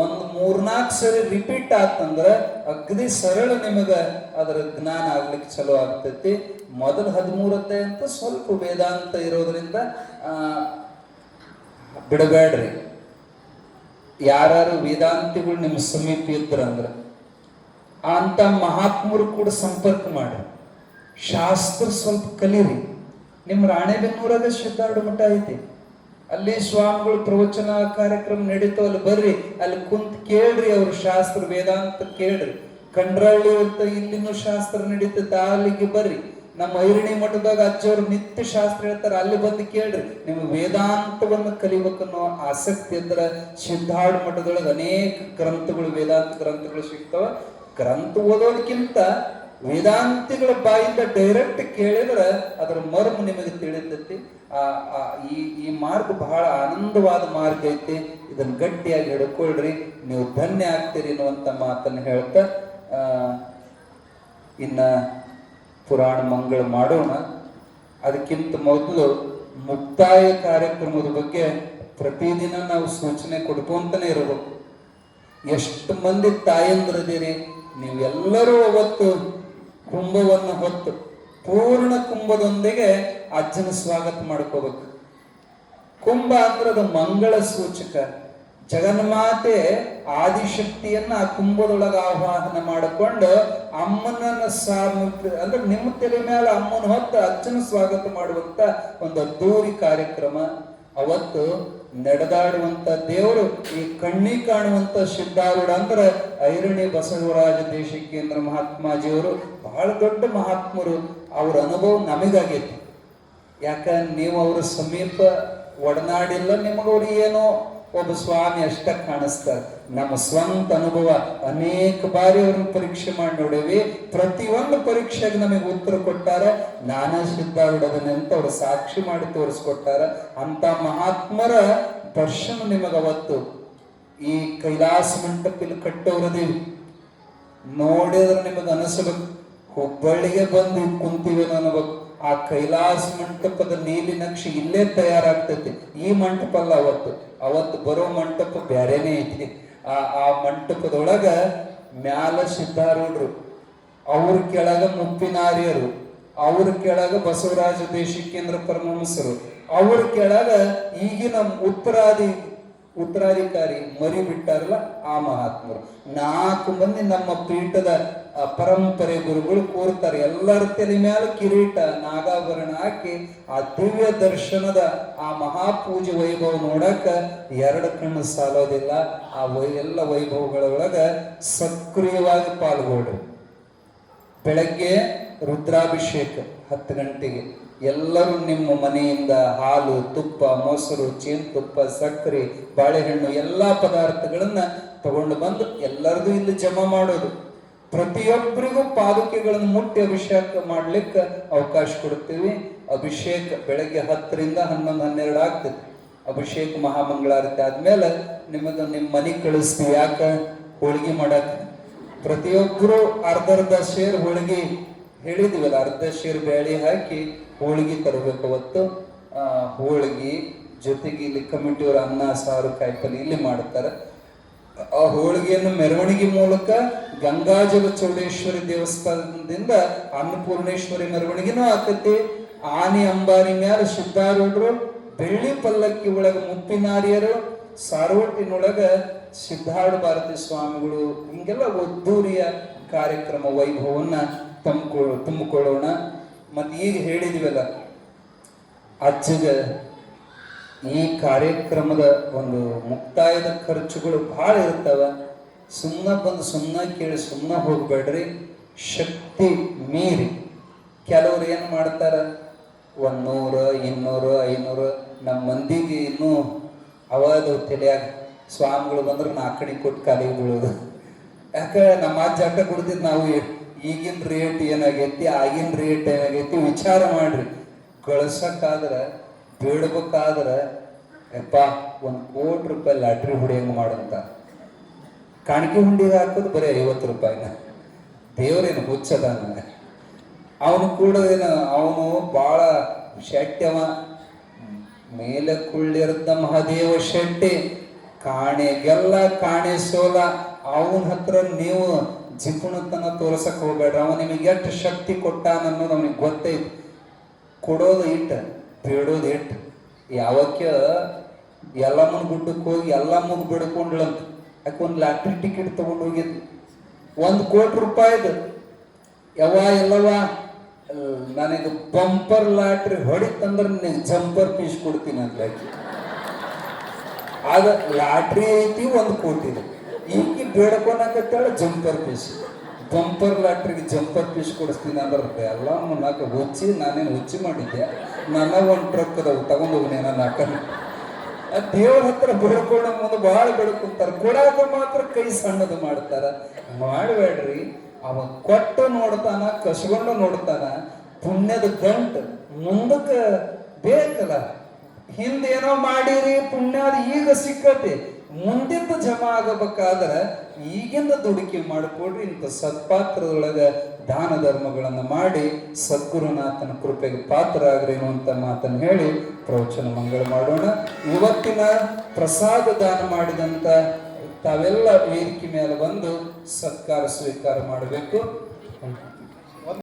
Speaker 1: 1-3-4 ಸರಿ ರಿಪೀಟ್ ಆತಂದ್ರೆ ಅಗದಿ ಸರಳ ನಿಮಗೆ ಅದರ ಜ್ಞಾನ ಆಗ್ಲಿಕ್ಕೆ ಚಲೋ ಆಗ್ತೈತಿ. ಮೊದಲು 13 ಅಂತ ಸ್ವಲ್ಪ ವೇದಾಂತ ಇರೋದ್ರಿಂದ ಬಿಡಬೇಡ್ರಿ. ಯಾರು ವೇದಾಂತಿಗಳು ನಿಮ್ಮ ಸಮೀಪ ಇದ್ರಂದ್ರ ಅಂತ ಮಹಾತ್ಮರು ಕೂಡ ಸಂಪರ್ಕ ಮಾಡ್ರಿ. ಶಾಸ್ತ್ರ ಸ್ವಲ್ಪ ಕಲೀರಿ. ನಿಮ್ಮ ರಾಣೆಬೆನ್ನೂರಾಗ ಸಿದ್ಧಾರೂಢ ಮಠ ಐತಿ, ಅಲ್ಲಿ ಸ್ವಾಮಿಗಳು ಪ್ರವಚನ ಕಾರ್ಯಕ್ರಮ ನಡೀತಾವ, ಅಲ್ಲಿ ಬರ್ರಿ, ಅಲ್ಲಿ ಕುಂತ್ ಕೇಳ್ರಿ, ಅವ್ರ ಶಾಸ್ತ್ರ ವೇದಾಂತ ಕೇಳ್ರಿ. ಕಂಡ್ರಳ್ಳಿ ಅಂತ ಇಲ್ಲಿನೂ ಶಾಸ್ತ್ರ ನಡೀತೈತೆ, ಅಲ್ಲಿಗೆ ಬರ್ರಿ. ನಮ್ಮ ಐರಣಿ ಮಠದಾಗ ಅಜ್ಜವ್ರು ನಿತ್ಯ ಶಾಸ್ತ್ರ ಹೇಳ್ತಾರೆ, ಅಲ್ಲಿ ಬಂದು ಕೇಳ್ರಿ. ನಿಮ್ಗೆ ವೇದಾಂತವನ್ನು ಕಲಿಬೇಕನ್ನೋ ಆಸಕ್ತಿ ಇದ್ರೆ ಸಿದ್ಧಾರೂಢ ಮಠದೊಳಗೆ ಅನೇಕ ಗ್ರಂಥಗಳು, ವೇದಾಂತ ಗ್ರಂಥಗಳು ಸಿಗ್ತಾವ. ಗ್ರಂಥ ಓದೋದಕ್ಕಿಂತ ವೇದಾಂತಿಗಳ ಬಾಯಿಂದ ಡೈರೆಕ್ಟ್ ಕೇಳಿದ್ರೆ ಅದರ ಮರ್ಮ ನಿಮಗೆ ತಿಳಿತೈತಿ. ಈ ಮಾರ್ಗ ಬಹಳ ಆನಂದವಾದ ಮಾರ್ಗ ಐತಿ. ಇದನ್ನ ಗಟ್ಟಿಯಾಗಿ ಹಿಡ್ಕೊಳ್ರಿ, ನೀವು ಧನ್ಯ ಆಗ್ತೀರಿ ಅನ್ನುವಂಥ ಮಾತನ್ನು ಹೇಳ್ತಾ ಇನ್ನ ಪುರಾಣ ಮಂಗಳ ಮಾಡೋಣ. ಅದಕ್ಕಿಂತ ಮೊದಲು ಮುಕ್ತಾಯ ಕಾರ್ಯಕ್ರಮದ ಬಗ್ಗೆ ಪ್ರತಿದಿನ ನಾವು ಸೂಚನೆ ಕೊಡ್ಕೊಂತಾನೆ ಇರಬೇಕು. ಎಷ್ಟು ಮಂದಿ ತಾಯಂದ್ರದಿರಿ ನೀವೆಲ್ಲರೂ ಅವತ್ತು ಕುಂಭವನ್ನು ಹೊತ್ತು ಪೂರ್ಣ ಕುಂಭದೊಂದಿಗೆ ಅಜ್ಜನ ಸ್ವಾಗತ ಮಾಡ್ಕೋಬೇಕು. ಕುಂಭ ಅಂದ್ರೆ ಅದು ಮಂಗಳ ಸೂಚಕ. ಜಗನ್ಮಾತೆ ಆದಿಶಕ್ತಿಯನ್ನ ಆ ಕುಂಭದೊಳಗ ಆಹ್ವಾನ ಮಾಡಿಕೊಂಡು ಅಮ್ಮನನ್ನ ಅಂದ್ರೆ ನಿಮ್ಮ ತಲೆ ಮೇಲೆ ಅಮ್ಮನ ಹೊತ್ತು ಅಜ್ಜನ ಸ್ವಾಗತ ಮಾಡುವಂತ ಒಂದು ಅದ್ದೂರಿ ಕಾರ್ಯಕ್ರಮ. ಅವತ್ತು ನಡೆದಾಡುವಂತ ದೇವರು, ಈ ಕಣ್ಣಿ ಕಾಣುವಂತ ಸಿದ್ಧಾರೂಢ ಅಂದ್ರೆ ಐರಣಿ ಬಸವರಾಜ ದೇಶಿಕೇಂದ್ರ ಮಹಾತ್ಮಾಜಿಯವರು ಬಹಳ ದೊಡ್ಡ ಮಹಾತ್ಮರು. ಅವ್ರ ಅನುಭವ ನಮಗಾಗೈತಿ. ಯಾಕ ನೀವು ಅವ್ರ ಸಮೀಪ ಒಡನಾಡಿಲ್ಲ, ನಿಮಗವ್ರು ಏನೋ ಒಬ್ಬ ಸ್ವಾಮಿ ಅಷ್ಟ ಕಾಣಿಸ್ತಾರೆ. ನಮ್ಮ ಸ್ವಂತ ಅನುಭವ ಅನೇಕ ಬಾರಿ ಅವ್ರನ್ನ ಪರೀಕ್ಷೆ ಮಾಡಿ ನೋಡೇವಿ. ಪ್ರತಿಯೊಂದು ಪರೀಕ್ಷೆಗೆ ನಮಗೆ ಉತ್ತರ ಕೊಟ್ಟಾರ. ನಾನಾ ಸಿದ್ಧಾರೂಢದನೆ ಅಂತ ಅವ್ರು ಸಾಕ್ಷಿ ಮಾಡಿ ತೋರಿಸ್ಕೊಟ್ಟಾರ. ಅಂತ ಮಹಾತ್ಮರ ದರ್ಶನ ನಿಮಗವತ್ತು ಈ ಕೈಲಾಸ ಮಂಟಪದಲ್ಲಿ ಕಟ್ಟೋರದೀವಿ ನೋಡಿದ್ರೆ ನಿಮಗೆ ಅನಿಸ್ಬೇಕು ಹುಬ್ಬಳ್ಳಿಗೆ ಬಂದು ಕುಂತೀವಿ ಅನ್ನಬೇಕು. ಆ ಕೈಲಾಸ ಮಂಟಪದ ನೀಲಿ ನಕ್ಷೆ ಇಲ್ಲೇ ತಯಾರಾಗ್ತೈತಿ. ಈ ಮಂಟಪ ಅಲ್ಲ, ಅವತ್ತು ಬರೋ ಮಂಟಪ ಬ್ಯಾರೇನೆ ಐತಿ. ಆ ಮಂಟಪದೊಳಗ ಮ್ಯಾಲ ಸಿದ್ಧಾರೂಢರು, ಅವ್ರ ಕೆಳಗ ಮುಪ್ಪಿನಾರ್ಯರು, ಅವ್ರ ಕೆಳಗ ಬಸವರಾಜ ದೇಶಿಕೇಂದ್ರ ಪರಮಹಂಸರು, ಅವ್ರ ಕೆಳಗ ಈಗಿನ ಉತ್ತರಾಧಿಕಾರಿ ಮರಿ ಬಿಟ್ಟಾರಲ್ಲ ಆ ಮಹಾತ್ಮರು. 4 ಮಂದಿ ನಮ್ಮ ಪೀಠದ ಪರಂಪರೆ ಗುರುಗಳು ಕೂರ್ತಾರೆ. ಎಲ್ಲರ ತಲೆ ಮೇಲೆ ಕಿರೀಟ ನಾಗಾಭರಣ ಹಾಕಿ ಆ ದಿವ್ಯ ದರ್ಶನದ ಆ ಮಹಾಪೂಜೆ ವೈಭವ ನೋಡಕ 2 ಕಣ್ಣು ಸಾಲೋದಿಲ್ಲ. ಆ ಎಲ್ಲ ವೈಭವಗಳೊಳಗ ಸಕ್ರಿಯವಾಗಿ ಪಾಲ್ಗೊಳ್ಳಿ. ಬೆಳಗ್ಗೆ ರುದ್ರಾಭಿಷೇಕ 10 ಗಂಟೆಗೆ ಎಲ್ಲರೂ ನಿಮ್ಮ ಮನೆಯಿಂದ ಹಾಲು, ತುಪ್ಪ, ಮೊಸರು, ಜೇನುತುಪ್ಪ, ಸಕ್ಕರೆ, ಬಾಳೆಹಣ್ಣು ಎಲ್ಲಾ ಪದಾರ್ಥಗಳನ್ನ ತಗೊಂಡು ಬಂದು ಎಲ್ಲರದು ಇಲ್ಲಿ ಜಮಾ ಮಾಡೋದು. ಪ್ರತಿಯೊಬ್ಬರಿಗೂ ಪಾದುಕೆಗಳನ್ನು ಮುಟ್ಟಿ ಅಭಿಷೇಕ ಮಾಡ್ಲಿಕ್ಕೆ ಅವಕಾಶ ಕೊಡ್ತೀವಿ. ಅಭಿಷೇಕ ಬೆಳಗ್ಗೆ 10 ರಿಂದ 11, 12 ಆಗ್ತದೆ. ಅಭಿಷೇಕ ಮಹಾಮಂಗಳಾರತಿ ಆದ್ಮೇಲೆ ನಿಮಗೆ ನಿಮ್ಮ ಮನೆ ಕಳಿಸ್ತೀವಿ. ಯಾಕ? ಹೋಳಿಗೆ ಮಾಡಕ್ ಪ್ರತಿಯೊಬ್ಬರು ಅರ್ಧ ಸೇರ್ ಹೋಳಿಗೆ ಹೇಳಿದ್ವಲ್ಲ, ಅರ್ಧ ಸೇರ್ ಬೇಳೆ ಹಾಕಿ ಹೋಳಿಗೆ ತರಬೇಕು. ಅವತ್ತು ಹೋಳಿಗೆ ಜೊತೆಗೆ ಇಲ್ಲಿ ಕಮಿಟಿಯವರು ಅನ್ನ, ಸಾರು, ಕಾಯಿಪಲ್ಲೆ ಇಲ್ಲಿ ಮಾಡ್ತಾರೆ. ಆ ಹೋಳಿಗೆಯನ್ನು ಮೆರವಣಿಗೆ ಮೂಲಕ ಗಂಗಾಜಲ ಚೌಡೇಶ್ವರಿ ದೇವಸ್ಥಾನದಿಂದ ಅನ್ನಪೂರ್ಣೇಶ್ವರಿ ಮೆರವಣಿಗೆನೂ ಆಕತಿ. ಆನೆ ಅಂಬಾರಿ ಮ್ಯಾಲ ಸಿದ್ಧಾರೂಢರು, ಬೆಳ್ಳಿ ಪಲ್ಲಕ್ಕಿ ಒಳಗ ಮುಪ್ಪಿನಾರ್ಯರು, ಸಾರೋಟಿನೊಳಗ ಸಿದ್ಧಾರೂಢ ಭಾರತಿ ಸ್ವಾಮಿಗಳು. ಹಿಂಗೆಲ್ಲ ಒದ್ದೂರಿಯ ಕಾರ್ಯಕ್ರಮ ವೈಭವನ್ನ ತುಂಬಿಕೊಳ್ಳೋಣ. ಮತ್ತೆ ಈಗ ಹೇಳಿದ್ವಲ್ಲ, ಅಜ್ಜಗ ಈ ಕಾರ್ಯಕ್ರಮದ ಒಂದು ಮುಕ್ತಾಯದ ಖರ್ಚುಗಳು ಬಹಳ ಇರ್ತಾವ. ಸುಮ್ಮನೆ ಬಂದು ಸುಮ್ಮನೆ ಕೇಳಿ ಸುಮ್ಮನೆ ಹೋಗ್ಬೇಡ್ರಿ. ಶಕ್ತಿ ಮೀರಿ ಕೆಲವ್ರು ಏನು ಮಾಡ್ತಾರ, 100, 200, 500 ನಮ್ಮ ಮಂದಿಗೆ ಇನ್ನೂ ಅವದು ತಲೆಯಾಗ ಸ್ವಾಮಿಗಳು ಬಂದ್ರೆ 4 ಕಡೆ ಕೊಟ್ಟು ಕಾಲಿಗೆ ಬೀಳೋದು. ಯಾಕೆ ನಮ್ಮ ಅಜ್ಜ ಅಡ್ಡ ಕೊಡ್ತಿದ್ ನಾವು ಈಗಿನ ರೇಟ್ ಏನಾಗೈತಿ, ಆಗಿನ ರೇಟ್ ಏನಾಗೈತಿ ವಿಚಾರ ಮಾಡ್ರಿ. ಗಳಿಸಕ್ಕಾದ್ರೆ ಬೇಡ್ಬೇಕಾದ್ರೆ ಯಪ್ಪ 1 ಕೋಟಿ ರೂಪಾಯಿ ಲಾಟ್ರಿ ಹೊಡೆಯಂಗ ಮಾಡಂತ. ಕಾಣಿಕೆ ಹುಂಡಿಗೆ ಹಾಕೋದು ಬರೀ 50 ರೂಪಾಯಿನ. ದೇವ್ರೇನು ಹುಚ್ಚದಾನ ಅವನು ಕೂಡ ಅವನು ಬಾಳ ಶೆಟ್ಟವ. ಮೇಲೆ ಕುಳ್ಳಿರ್ದ ಮಹಾದೇವ ಶೆಟ್ಟಿ, ಕಾಣೆಗೆಲ್ಲ ಕಾಣೆ ಸೋಲ. ಅವನ ಹತ್ರ ನೀವು ಜಿಪುಣತನ ತೋರ್ಸಕ್ ಹೋಗ್ಬೇಡ್ರಿ. ಅವ ನಿಮಗೆ ಎಷ್ಟು ಶಕ್ತಿ ಕೊಟ್ಟಾನ ಅನ್ನೋದು ಅವನಿಗೆ ಗೊತ್ತೈತಿ. ಕೊಡೋದು ಇಟ್ಟು ಬೇಡೋದು ಇಟ್ಟು. ಯಾವಕ್ಕೆ ಎಲ್ಲಮ್ಮನ ಗುಡ್ಡಕ್ಕೆ ಹೋಗಿ ಎಲ್ಲಮ್ಮನ ಬಿಡ್ಕೊಂಡ್ಳಂತ. ಯಾಕೆ ಒಂದು ಲಾಟ್ರಿ ಟಿಕೆಟ್ ತಗೊಂಡು ಹೋಗಿದ್ದು 1 ಕೋಟಿ ರೂಪಾಯಿದು. ಎಲ್ಲವ ನನಗೆ ಬಂಪರ್ ಲಾಟ್ರಿ ಹೊಡಿತಂದ್ರೆ ನಿನಗೆ ಜಂಪರ್ ಪೀಸ್ ಕೊಡ್ತೀನಿ ಅಂತ. ಆಗ ಲಾಟ್ರಿ ಐತಿ 1 ಕೋಟಿ. ಈಗ ಬೇಡ್ಕೊಳಕತ್ತಾಳ ಜಂಪರ್ ಪೀಸ್. ಬಂಪರ್ ಲಾಟ್ರಿಗೆ ಜಂಪರ್ ಪೀಸ್ ಕೊಡಿಸ್ತೀನಿ ಅಂದ್ರೆ ಎಲ್ಲ ನಾಲ್ಕು ಹುಚ್ಚಿ. ನಾನೇನು ಹುಚ್ಚಿ ಮಾಡಿದ್ದೆ. ನನ್ನ 1 ಟ್ರಕ್ ಅದಾವು ತಗೊಂಡೋಗ್ನಿ ನಾನು ಹಾಕೊಂಡು. ದೇವ್ರ ಹತ್ರ ಬೇಡ್ಕೊಂಡ ಮುಂದೆ ಭಾಳ ಬೇಡ್ಕೊಂತಾರೆ. ಕೊಡಾಕ ಮಾತ್ರ ಕೈ ಸಣ್ಣದು ಮಾಡ್ತಾರ. ಮಾಡಬೇಡ್ರಿ. ಅವ ಕೊಟ್ಟು ನೋಡ್ತಾನ, ಕಸ್ಕೊಂಡು ನೋಡ್ತಾನ. ಪುಣ್ಯದ ಗಂಟು ಮುಂದಕ್ಕೆ ಬೇಕಲ್ಲ. ಹಿಂದೇನೋ ಮಾಡಿರಿ ಪುಣ್ಯ ಈಗ ಸಿಕ್ಕತಿ. ಮುಂದಿದ್ದು ಜಮಾ ಆಗಬೇಕಾದ್ರೆ ಈಗಿಂದ ದುಡುಕಿ ಮಾಡಿಕೊಡ್ರಿ. ಇಂಥ ಸತ್ಪಾತ್ರದೊಳಗ ದಾನ ಧರ್ಮಗಳನ್ನು ಮಾಡಿ ಸದ್ಗುರುನಾಥನ ಕೃಪೆಗೆ ಪಾತ್ರ ಆಗ್ರಿ ಅನ್ನುವಂಥ ಮಾತನ್ನು ಹೇಳಿ ಪ್ರವಚನ ಮಂಗಳ ಮಾಡೋಣ. ಇವತ್ತಿನ ಪ್ರಸಾದ ದಾನ ಮಾಡಿದಂಥ ತಾವೆಲ್ಲ ವೇದಿಕೆ ಮೇಲೆ ಬಂದು ಸತ್ಕಾರ ಸ್ವೀಕಾರ ಮಾಡಬೇಕು.